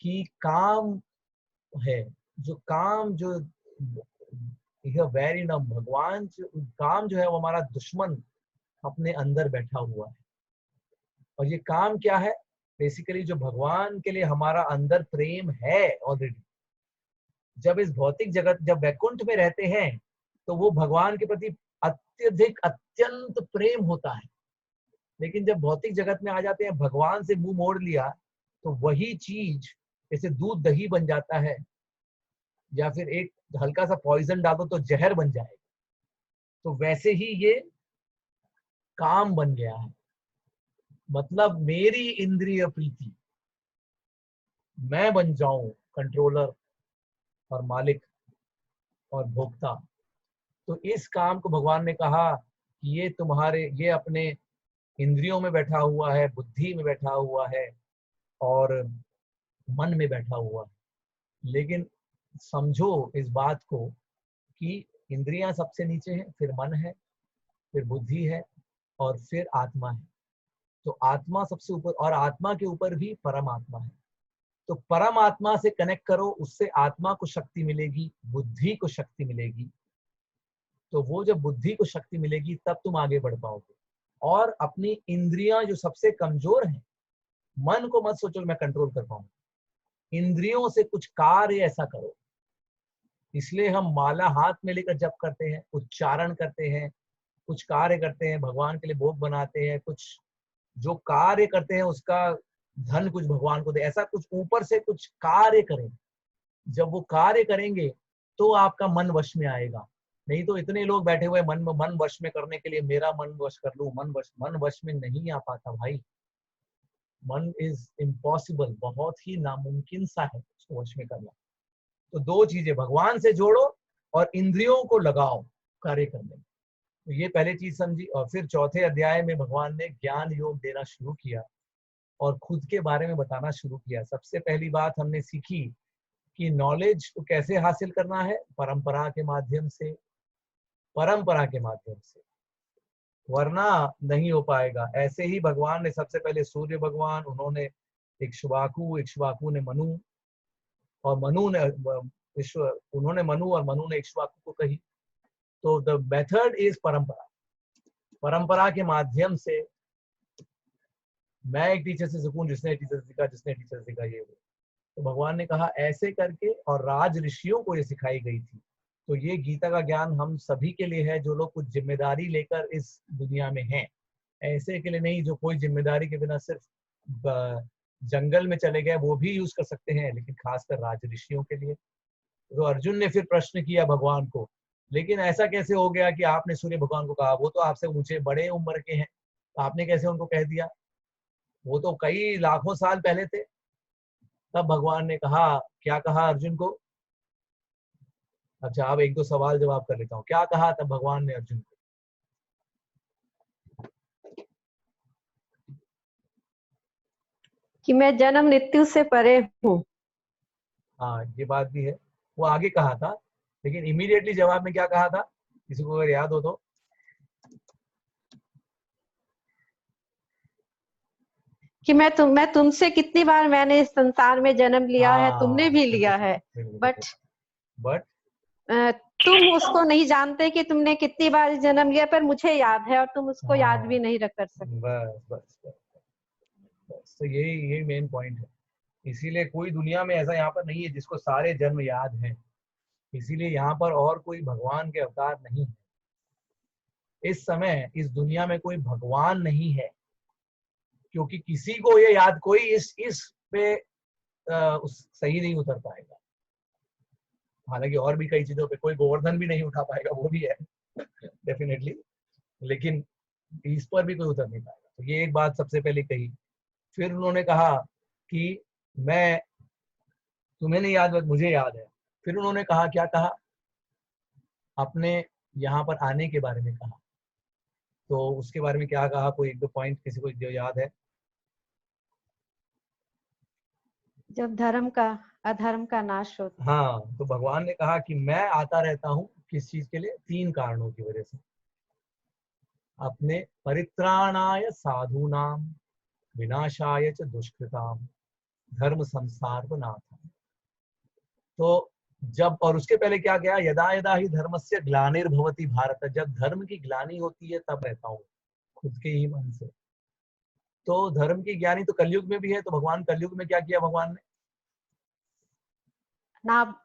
कि काम है, जो काम जो वेरी नम, भगवान काम जो है वो हमारा दुश्मन अपने अंदर बैठा हुआ है। और ये काम क्या है? बेसिकली जो भगवान के लिए हमारा अंदर प्रेम है ऑलरेडी, जब इस भौतिक जगत, जब वैकुंठ में रहते हैं तो वो भगवान के प्रति अत्यधिक अत्यंत प्रेम होता है। लेकिन जब भौतिक जगत में आ जाते हैं, भगवान से मुंह मोड़ लिया, तो वही चीज जैसे दूध दही बन जाता है, या फिर एक हल्का सा पॉइजन डालो तो जहर बन जाएगा, तो वैसे ही ये काम बन गया है। मतलब मेरी इंद्रिय प्रीति, मैं बन जाऊं कंट्रोलर और मालिक और भोक्ता। तो इस काम को भगवान ने कहा कि ये तुम्हारे, ये अपने इंद्रियों में बैठा हुआ है, बुद्धि में बैठा हुआ है और मन में बैठा हुआ है। लेकिन समझो इस बात को कि इंद्रियां सबसे नीचे है, फिर मन है, फिर बुद्धि है और फिर आत्मा है। तो आत्मा सबसे ऊपर, और आत्मा के ऊपर भी परमात्मा है। तो परमात्मा से कनेक्ट करो, उससे आत्मा को शक्ति मिलेगी, बुद्धि को शक्ति मिलेगी। तो वो जब बुद्धि को शक्ति मिलेगी तब तुम आगे बढ़ पाओगे। और अपनी इंद्रियां जो सबसे कमजोर हैं, मन को मत सोचो मैं कंट्रोल कर पाऊंगा, इंद्रियों से कुछ कार्य ऐसा करो इसलिए हम माला हाथ में लेकर जप करते हैं, उच्चारण करते हैं, कुछ कार्य करते हैं, भगवान के लिए भोग बनाते हैं, कुछ जो कार्य करते हैं उसका धन कुछ भगवान को दे, ऐसा कुछ ऊपर से कुछ कार्य करें। जब वो कार्य करेंगे तो आपका मन वश में आएगा। नहीं तो इतने लोग बैठे हुए मन वश में करने के लिए, मेरा मन वश कर लूं, मन वश में नहीं आ पाता भाई। मन इज इम्पॉसिबल, बहुत ही नामुमकिन सा है उसको वश में करना। तो दो चीजें, भगवान से जोड़ो और इंद्रियों को लगाओ कार्य करने में। तो ये पहले चीज समझी। और फिर चौथे अध्याय में भगवान ने ज्ञान योग देना शुरू किया और खुद के बारे में बताना शुरू किया। सबसे पहली बात हमने सीखी कि नॉलेज को कैसे हासिल करना है, परंपरा के माध्यम से, परंपरा के माध्यम से, वरना नहीं हो पाएगा। ऐसे ही भगवान ने सबसे पहले सूर्य भगवान, उन्होंने इक्ष्वाकु ने मनु, और मनु ने उन्होंने मनु और मनु ने इक्ष्वाकु को कही। तो द मेथड इज परंपरा। परंपरा के माध्यम से मैं एक टीचर से सीखूं, जिसने टीचर सीखा ये वो। तो भगवान ने कहा ऐसे करके, और राज ऋषियों को ये सिखाई गई थी। तो ये गीता का ज्ञान हम सभी के लिए है, जो लोग कुछ जिम्मेदारी लेकर इस दुनिया में हैं। ऐसे के लिए नहीं जो कोई जिम्मेदारी के बिना सिर्फ जंगल में चले गए, वो भी यूज कर सकते हैं, लेकिन खासकर राज ऋषियों के लिए। तो अर्जुन ने फिर प्रश्न किया भगवान को, लेकिन ऐसा कैसे हो गया कि आपने सूर्य भगवान को कहा, वो तो आपसे ऊंचे बड़े उम्र के हैं, तो आपने कैसे उनको कह दिया, वो तो कई लाखों साल पहले थे। तब भगवान ने कहा, क्या कहा अर्जुन को? अच्छा, अब एक दो सवाल जवाब कर लेता हूँ। क्या कहा तब भगवान ने अर्जुन को? कि मैं जन्म मृत्यु से परे हूँ। हाँ, ये बात भी है, वो आगे कहा था, लेकिन इमीडिएटली जवाब में क्या कहा था, किसी को अगर याद हो तो? कि मैं तुमसे कितनी बार मैंने इस संसार में जन्म लिया है, तुमने भी लिया है, बट तुम उसको नहीं जानते कि तुमने कितनी बार जन्म लिया, पर मुझे याद है और तुम उसको याद भी नहीं कर सकते। बस तो यही मेन पॉइंट है। इसीलिए कोई दुनिया में ऐसा यहाँ पर नहीं है जिसको सारे जन्म याद हैं। इसीलिए यहाँ पर और कोई भगवान के अवतार नहीं है। इस समय इस दुनिया में कोई भगवान नहीं है, क्योंकि किसी को ये याद, कोई इस पे सही नहीं उतर पाएगा। हालांकि और भी कई चीजों पे कोई गोवर्धन भी नहीं उठा पाएगा, वो भी है डेफिनेटली, लेकिन इस पर भी कोई उतर नहीं पाएगा। तो ये एक बात सबसे पहले कही। फिर उन्होंने कहा कि मैं, तुम्हें नहीं याद, मुझे याद है। फिर उन्होंने कहा, क्या कहा? अपने यहाँ पर आने के बारे में कहा। तो उसके बारे में क्या कहा? कोई एक दो पॉइंट किसी को जो याद है? जब धर्म का अधर्म का नाश होता। हाँ, तो भगवान ने कहा कि मैं आता रहता हूँ किस चीज के लिए? 3 कारणों की वजह से। अपने परित्राणाय साधूनाम विनाशाय च दुष्कृताम धर्म संस्थापनार्थम। तो जब, और उसके पहले क्या गया? यदा यदा ही धर्मस्य ग्लानिर्भवति भारत। जब धर्म की ग्लानि होती है तब रहता हूँ खुद के ही मन से। तो धर्म की ग्लानि तो कलयुग में भी है। तो भगवान कलयुग में क्या किया? भगवान ने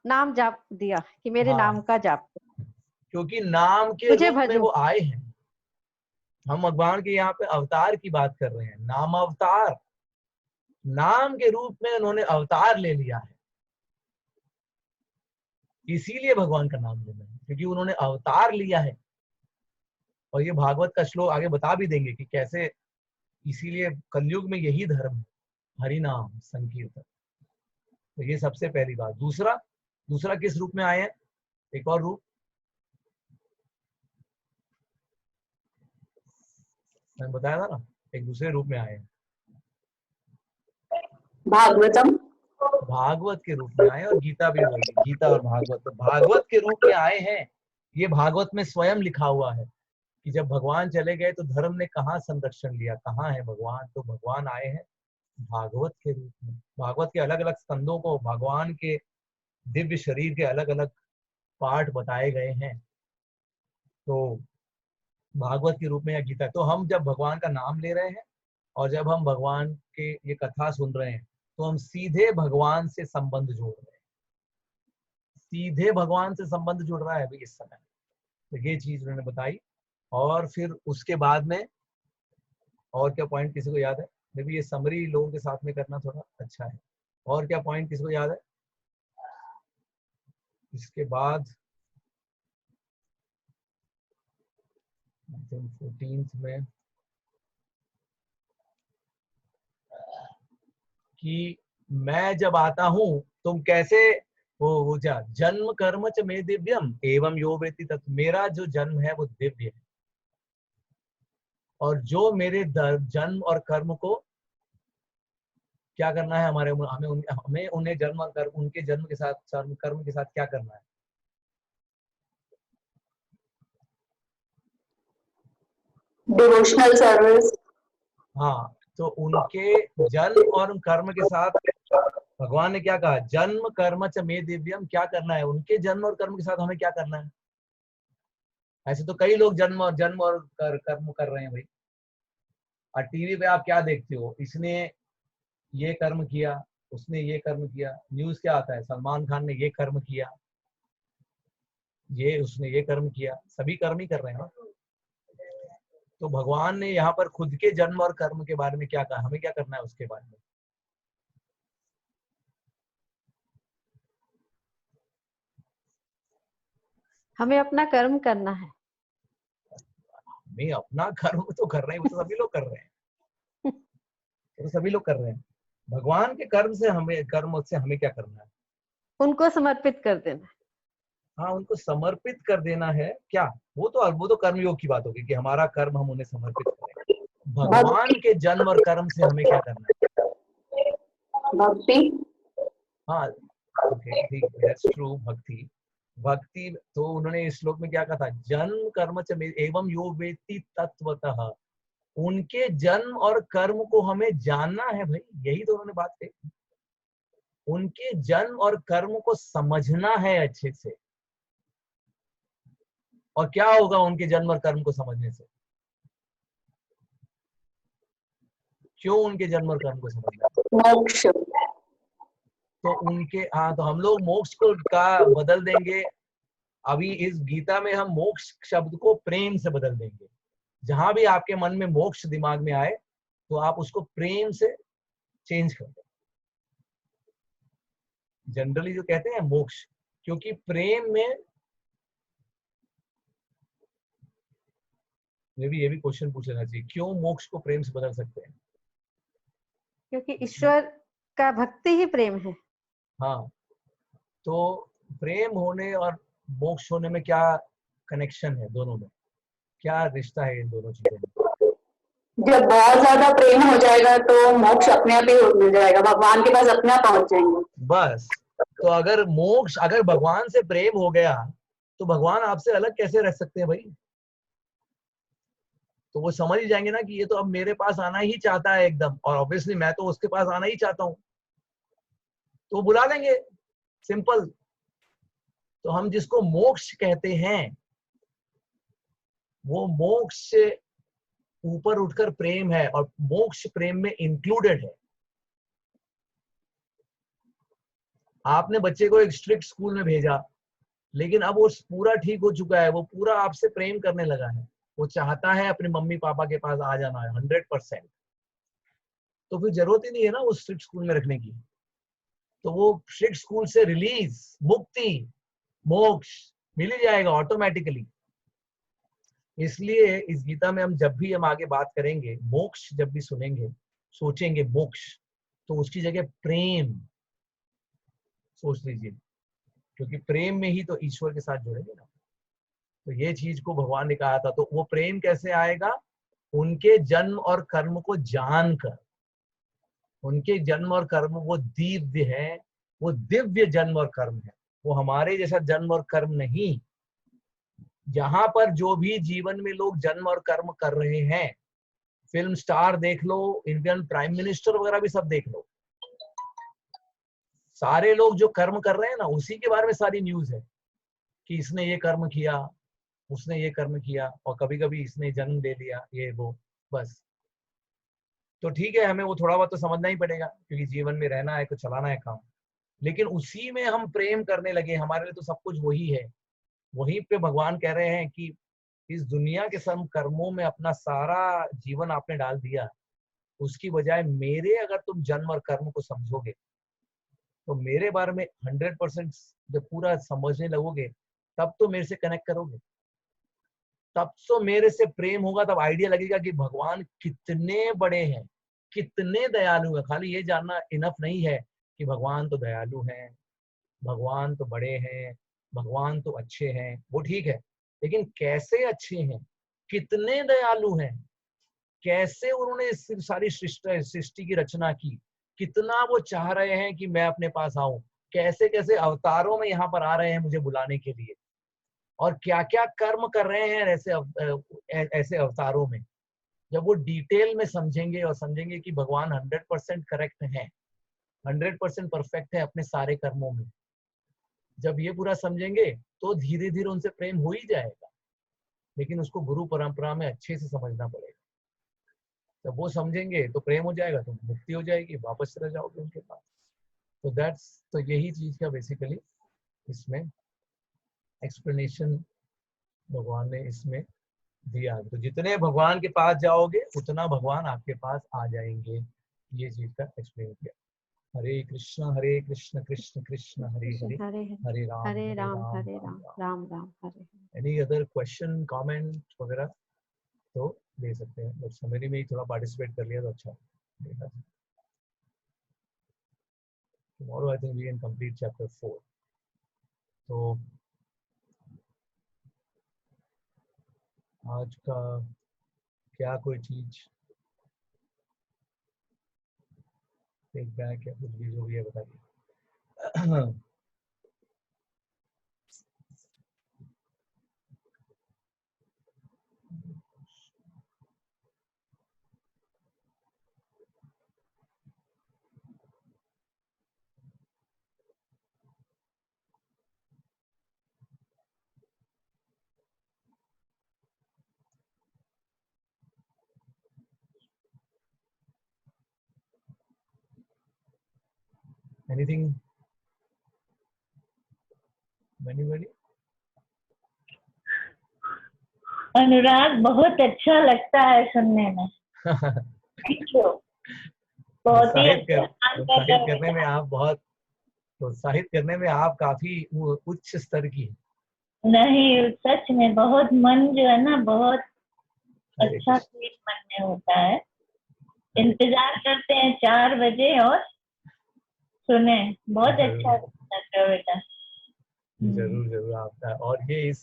नाम जाप दिया कि मेरे नाम का जाप, क्योंकि नाम के रूप में वो आए हैं। हम भगवान के यहाँ पे अवतार की बात कर रहे हैं, नाम अवतार, नाम के रूप में उन्होंने अवतार ले लिया है। इसीलिए भगवान का नाम लेना है, क्योंकि उन्होंने अवतार लिया है। और ये भागवत का श्लोक आगे बता भी देंगे कि कैसे, इसीलिए कलयुग में यही धर्म है, हरि नाम संकीर्तन। तो ये सबसे पहली बात। दूसरा किस रूप में आए हैं? एक और रूप मैंने बताया था ना, एक दूसरे रूप में आए हैं। भागवत के रूप में आए, और गीता भी वही, गीता और भागवत। तो भागवत के रूप में आए हैं। ये भागवत में स्वयं लिखा हुआ है कि जब भगवान चले गए तो धर्म ने कहाँ संरक्षण लिया, कहाँ है भगवान? तो भगवान आए हैं भागवत के रूप में। भागवत के अलग अलग स्कंदों को भगवान के दिव्य शरीर के अलग अलग पार्ट बताए गए हैं। तो भागवत के रूप में या गीता। तो हम जब भगवान का नाम ले रहे हैं और जब हम भगवान के ये कथा सुन रहे हैं, तो हम सीधे भगवान से संबंध जोड़ रहे हैं। सीधे भगवान से संबंध जुड़ रहा है अभी इस समय। तो ये चीज उन्होंने बताई। और फिर उसके बाद में और क्या पॉइंट किसी को याद है? मे बी ये समरी लोगों के साथ में करना थोड़ा अच्छा है। और क्या पॉइंट किसी को याद है? इसके बाद 14th में कि मैं जब आता हूं तुम कैसे वो जा जन्म कर्म च मे दिव्यम एवं यो वेति तत्, मेरा जो जन्म है वो दिव्य है और जो मेरे जन्म और कर्म को क्या करना है, हमें उन्हें जन्म और कर्म, उनके जन्म के साथ कर्म के साथ क्या करना है? Devotional service. हाँ, तो उनके जन्म और कर्म के साथ भगवान ने क्या कहा? जन्म कर्म च मे दिव्यम, क्या करना है? उनके जन्म और कर्म के साथ हमें क्या करना है? ऐसे तो कई लोग जन्म और कर्म कर रहे हैं भाई। और टीवी पे आप क्या देखते हो? इसने ये कर्म किया, उसने ये कर्म किया। न्यूज क्या आता है? सलमान खान ने ये कर्म किया, ये उसने ये कर्म किया। सभी कर्म ही कर रहे हैं ना। तो भगवान ने यहाँ पर खुद के जन्म और कर्म के बारे में क्या कहा? हमें क्या करना है उसके बारे में? हमें अपना कर्म करना है। हमें अपना कर्म तो कर रहे हैं, वो तो सभी लोग कर रहे हैं। वो तो सभी लोग कर रहे हैं। भगवान के कर्म से हमें क्या करना है? उनको समर्पित कर देना। हाँ, उनको समर्पित कर देना है। क्या वो तो कर्मयोग की बात होगी कि हमारा कर्म हम उन्हें समर्पित करें। भगवान के जन्म और कर्म से हमें क्या करना है? भक्ति। हाँ, ओके, ठीक, दैट्स ट्रू। भक्ति तो उन्होंने इस श्लोक में क्या कहा था? जन्म कर्म च एवं यो वेत्ति तत्वतः, उनके जन्म और कर्म को हमें जानना है भाई। यही तो उन्होंने बात कही। उनके जन्म और कर्म को समझना है अच्छे से। और क्या होगा उनके जन्म और कर्म को समझने से? क्यों उनके जन्म और कर्म को समझना है? मोक्ष। तो तो हम लोग मोक्ष को का बदल देंगे। अभी इस गीता में हम मोक्ष शब्द को प्रेम से बदल देंगे। जहां भी आपके मन में मोक्ष दिमाग में आए तो आप उसको प्रेम से चेंज कर दें। जनरली जो कहते हैं मोक्ष, क्योंकि प्रेम में ये भी क्वेश्चन पूछ लेना चाहिए, क्यों मोक्ष को प्रेम से बदल सकते हैं? क्योंकि ईश्वर का भक्ति ही प्रेम है। हाँ, तो प्रेम होने और मोक्ष होने में क्या कनेक्शन है? दोनों में क्या रिश्ता है इन दोनों चीजों में? जब बहुत ज्यादा प्रेम हो जाएगा तो मोक्ष अपने आप ही मिल जाएगा, भगवान के पास अपने आप पहुंच जाएंगे। बस, तो अगर भगवान से प्रेम हो गया तो भगवान आपसे अलग कैसे रह सकते हैं भाई? तो वो समझ ही जाएंगे ना कि ये तो अब मेरे पास आना ही चाहता है एकदम, और ऑब्वियसली मैं तो उसके पास आना ही चाहता हूं, तो बुला लेंगे। सिंपल। तो हम जिसको मोक्ष कहते हैं वो मोक्ष से ऊपर उठकर प्रेम है, और मोक्ष प्रेम में इंक्लूडेड है। आपने बच्चे को एक स्ट्रिक्ट स्कूल में भेजा, लेकिन अब वो पूरा ठीक हो चुका है, वो पूरा आपसे प्रेम करने लगा है, वो चाहता है अपने मम्मी पापा के पास आ जाना है 100%। तो फिर जरूरत ही नहीं है ना वो स्ट्रिक्ट स्कूल में रखने की। तो वो स्ट्रिक्ट स्कूल से रिलीज, मुक्ति, मोक्ष मिल ही जाएगा ऑटोमेटिकली। इसलिए इस गीता में जब भी हम आगे बात करेंगे, मोक्ष जब भी सुनेंगे, सोचेंगे मोक्ष, तो उसकी जगह प्रेम सोच लीजिए, क्योंकि प्रेम में ही तो ईश्वर के साथ जुड़ेंगे ना। तो ये चीज को भगवान ने कहा था। तो वो प्रेम कैसे आएगा? उनके जन्म और कर्म को जानकर। उनके जन्म और कर्म वो दिव्य है, वो दिव्य जन्म और कर्म है, वो हमारे जैसा जन्म और कर्म नहीं। यहाँ पर जो भी जीवन में लोग जन्म और कर्म कर रहे हैं, फिल्म स्टार देख लो, इंडियन प्राइम मिनिस्टर वगैरह भी सब देख लो, सारे लोग जो कर्म कर रहे हैं ना, उसी के बारे में सारी न्यूज है कि इसने ये कर्म किया, उसने ये कर्म किया, और कभी कभी इसने जन्म ले लिया, ये वो, बस। तो ठीक है, हमें वो थोड़ा बहुत तो समझना ही पड़ेगा, क्योंकि जीवन में रहना है, कुछ चलाना है काम। लेकिन उसी में हम प्रेम करने लगे, हमारे लिए तो सब कुछ वही है। वहीं पे भगवान कह रहे हैं कि इस दुनिया के सब कर्मों में अपना सारा जीवन आपने डाल दिया, उसकी बजाय मेरे अगर तुम जन्म और कर्म को समझोगे, तो मेरे बारे में 100% जब पूरा समझने लगोगे, तब तो मेरे से कनेक्ट करोगे, तब तो मेरे से प्रेम होगा, तब आइडिया लगेगा कि भगवान कितने बड़े हैं, कितने दयालु हैं। खाली ये जानना इनफ नहीं है कि भगवान तो दयालु हैं, भगवान तो बड़े हैं, भगवान तो अच्छे हैं, वो ठीक है, लेकिन कैसे अच्छे हैं, कितने दयालु हैं, कैसे उन्होंने इस सारी सृष्टि की रचना की, कितना वो चाह रहे हैं कि मैं अपने पास आऊं, कैसे कैसे अवतारों में यहाँ पर आ रहे हैं मुझे बुलाने के लिए, और क्या क्या कर्म कर रहे हैं ऐसे अवतारों में। जब वो डिटेल में समझेंगे और समझेंगे कि भगवान 100% करेक्ट है, 100% परफेक्ट है अपने सारे कर्मों में, जब ये पूरा समझेंगे तो धीरे धीरे उनसे प्रेम हो ही जाएगा। लेकिन उसको गुरु परंपरा में अच्छे से समझना पड़ेगा। जब वो समझेंगे तो प्रेम हो जाएगा, तो मुक्ति हो जाएगी, वापस चले जाओगे उनके पास। तो यही चीज का बेसिकली इसमें एक्सप्लेनेशन भगवान ने इसमें दिया। तो जितने भगवान के पास जाओगे उतना भगवान आपके पास आ जाएंगे, ये चीज का एक्सप्लेन किया। हरे कृष्ण कृष्ण कृष्ण हरे हरे, हरे हरे राम हरे राम राम हरे Ram Ram Ram Hare Hare. Any other question comment वगैरह तो दे सकते हैं, बट समरी में ही थोड़ा पार्टिसिपेट कर लिया तो अच्छा। Tomorrow I think we can complete chapter 4। तो आज का क्या कोई चीज फीडबैक या कुछ भी जो भी है बताइए। Anything? Anybody? अनुराग, बहुत अच्छा लगता है सुनने में। Thank you. बहुत ही अच्छा काम कर रहे प्रोत्साहित हो करने में बेटा। आप बहुत प्रोत्साहित करने में आप काफी उच्च स्तर की हैं। नहीं, सच में बहुत मन जो है ना, बहुत हरे अच्छा कृष्ण। फील मन में होता है। इंतजार करते हैं 4 बजे और सुने। बहुत अच्छा जरूर लग रहा है बेटा। जरूर जरूर आपका, और ये इस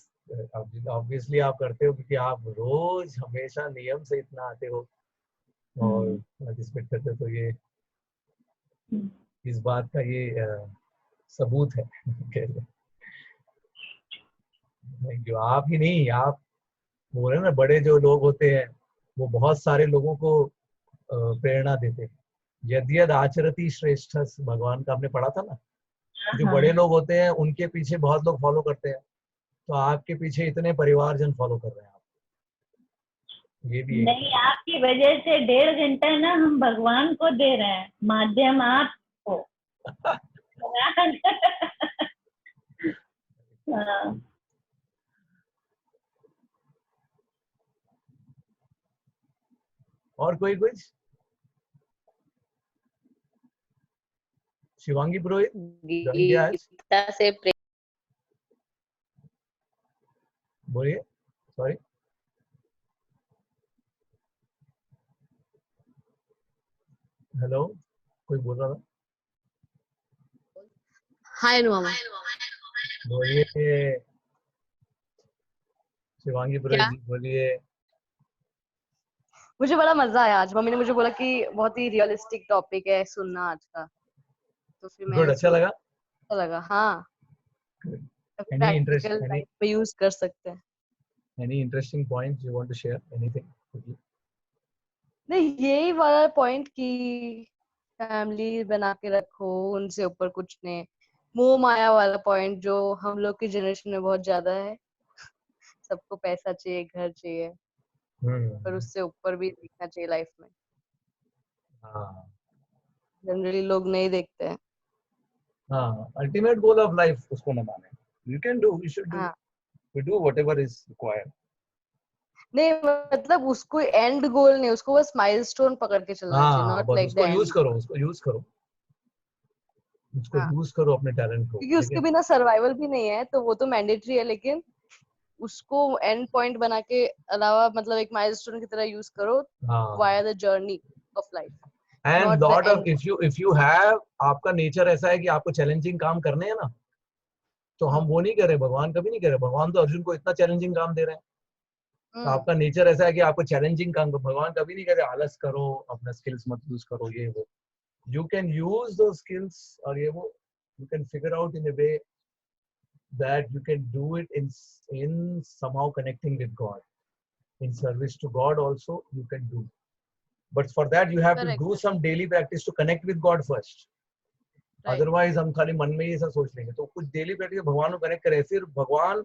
ऑब्वियसली आप करते हो क्योंकि आप रोज हमेशा नियम से इतना आते हो और पार्टिसिपेट करते हो, तो ये इस बात का ये सबूत है। Thank you. आप ही नहीं, आप बोल रहे ना, बड़े जो लोग होते हैं वो बहुत सारे लोगों को प्रेरणा देते हैं। यद्यद आचरति श्रेष्ठ, भगवान का आपने पढ़ा था ना, जो बड़े लोग होते हैं उनके पीछे बहुत लोग फॉलो करते हैं, तो आपके पीछे इतने परिवारजन फॉलो कर रहे हैं आप। ये भी नहीं, आपकी वजह से 1.5 घंटा ना हम भगवान को दे रहे हैं, माध्यम आपको। हाँ। और कोई कुछ? शिवांगी पुरोहित ज्वाइन किया आज? गीता से प्रेम। बोलिए, सॉरी। हेलो, कोई बोल रहा था? हाय अनुमा। बोलिए शिवांगी पुरोहित क्या? जी, बोलिए। मुझे बड़ा मजा आया आज। मम्मी ने मुझे बोला कि बहुत ही रियलिस्टिक टॉपिक है सुनना आज का, तो फिर मैंने गुड, अच्छा उसको लगा। अच्छा लगा। हाँ, एनी इंटरेस्ट, प्रैक्टिकल लाइफ में यूज कर सकते हैं। Any interesting points you want to share, anything? नहीं, यही वाला पॉइंट कि फैमिली बना के रखो, उनसे ऊपर कुछ नहीं। मोह माया वाला पॉइंट जो हम लोग की जनरेशन में बहुत ज्यादा है। सबको पैसा चाहिए, घर चाहिए, पर उससे ऊपर भी देखना चाहिए लाइफ में। हाँ, जनरली लोग नहीं देखते हैं। हाँ, ultimate goal of life उसको न माने. You can do, you should do, हाँ you do whatever is required. नहीं मतलब उसको एंड गोल नहीं, उसको बस माइलस्टोन पकड़ के चलना चाहिए, हाँ, नॉट बस लाइक द उसको यूज एंड। करो, उसको यूज करो, उसको हाँ यूज करो अपने टैलेंट को. क्योंकि उसके लेकिन बिना सर्वाइवल भी नहीं है, तो वो तो मैंडेटरी है, लेकिन उसको एंड पॉइंट बना के अलावा मतलब एक माइलस्टोन की तरह यूज करो हाँ, via the journey of life, and not the lot of, and. if you have, आपका नेचर ऐसा है कि आपको चैलेंजिंग काम करने हैं ना, तो हम वो नहीं कर रहे, भगवान कभी नहीं कर रहे. भगवान तो अर्जुन को इतना चैलेंजिंग काम दे रहे हैं. तो आपका नेचर ऐसा है कि आपको चैलेंजिंग काम, भगवान कभी नहीं कह रहे आलस करो, अपना स्किल्स मत यूज करो, ये वो. You can use those skills, और ये वो, you can figure out in a way that you can do it in somehow connecting with God, in service to God also you can do. But for that you have to correct do some daily practice to connect with God first. Right. Otherwise हम खाली मन में ही ऐसा सोच लेंगे. तो कुछ daily practice भगवान को कनेक्ट करें, फिर भगवान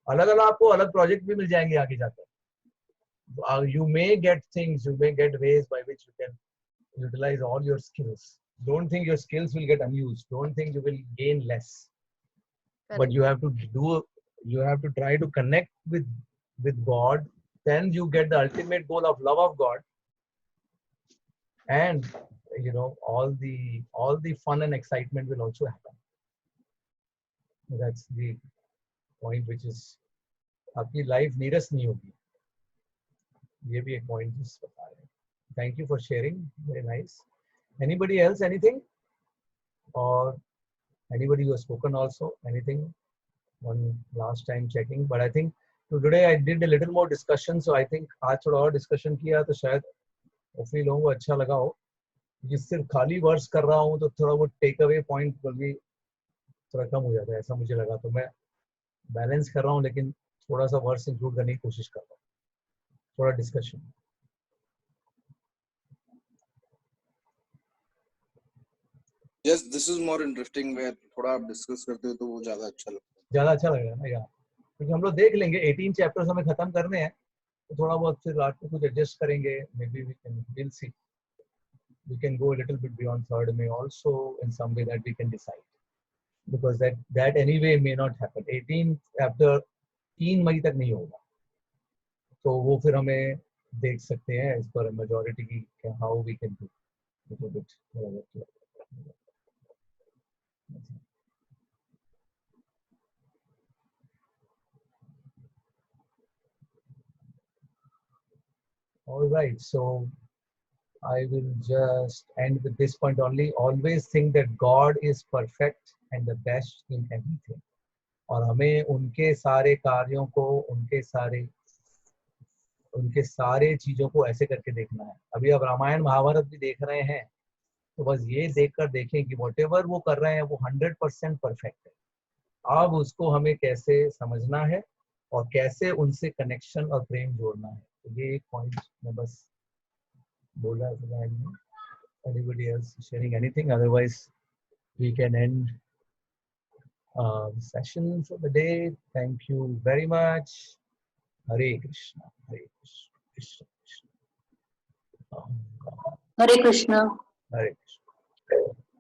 अलग अलग आपको अलग प्रोजेक्ट भी मिल जाएंगे आगे जाकर. You may get things, you may get ways by which you can utilize all your skills. Don't think your skills will get unused. Don't think you will gain less. But you have to do, you have to try to connect with God. Then you get the ultimate goal of love of God, and you know all the fun and excitement will also happen. That's the point, which is आपकी life नीरस नहीं होगी. ये भी एक point जिस बता रहे हैं. Thank you for sharing. Very nice. Anybody else? Anything? Or anybody who has spoken also? Anything? One last time checking. But I think today I did a little more discussion. So I think आज थोड़ा और discussion किया तो शायद hopefully लोगों को अच्छा लगा हो. कि सिर्फ खाली वर्ड्स कर रहा हूँ तो थोड़ा वो टेक अवे पॉइंट बल्कि थोड़ा कम हो जाता है, ऐसा मुझे लगा. तो मैं बैलेंस कर रहा हूँ, लेकिन थोड़ा सा वर्ड्स इंक्लूड करने की कोशिश कर रहा हूँ, थोड़ा discussion. Yes, this is more interesting where थोड़ा आप डिस्कस करते हो तो वो ज्यादा अच्छा लगता है. ज़्यादा अच्छा लगेगा ना यार, क्योंकि हम लोग देख लेंगे 18 चैप्टर्स हमें खत्म करने हैं, तो थोड़ा बहुत फिर रात को कुछ एडजस्ट करेंगे. May be we'll see. We can go a little bit beyond third May also in some way that we can decide, because that anyway may not happen. 18 chapter 3 मई तक नहीं होगा, तो वो फिर हमें देख सकते हैं इस पर मेजॉरिटी की how we can do it. All right, so I will just end with this point only. Always think that God is perfect and the best in everything. और हमें उनके सारे कार्यों को, उनके सारे चीजों को ऐसे करके देखना है. अभी आप रामायण महाभारत भी देख रहे हैं, तो बस ये देखकर देखें कि व्हाटएवर वो कर रहे हैं वो 100% परफेक्ट है. अब उसको हमें कैसे समझना है और कैसे उनसे कनेक्शन और प्रेम जोड़ना है. तो ये एक पॉइंट मैं बस बोला. Anybody else sharing anything? Otherwise we can end the session for the day. Thank you very much. Hare Krishna. Hare Krishna. Krishna Krishna. Hare Krishna. Hare Krishna.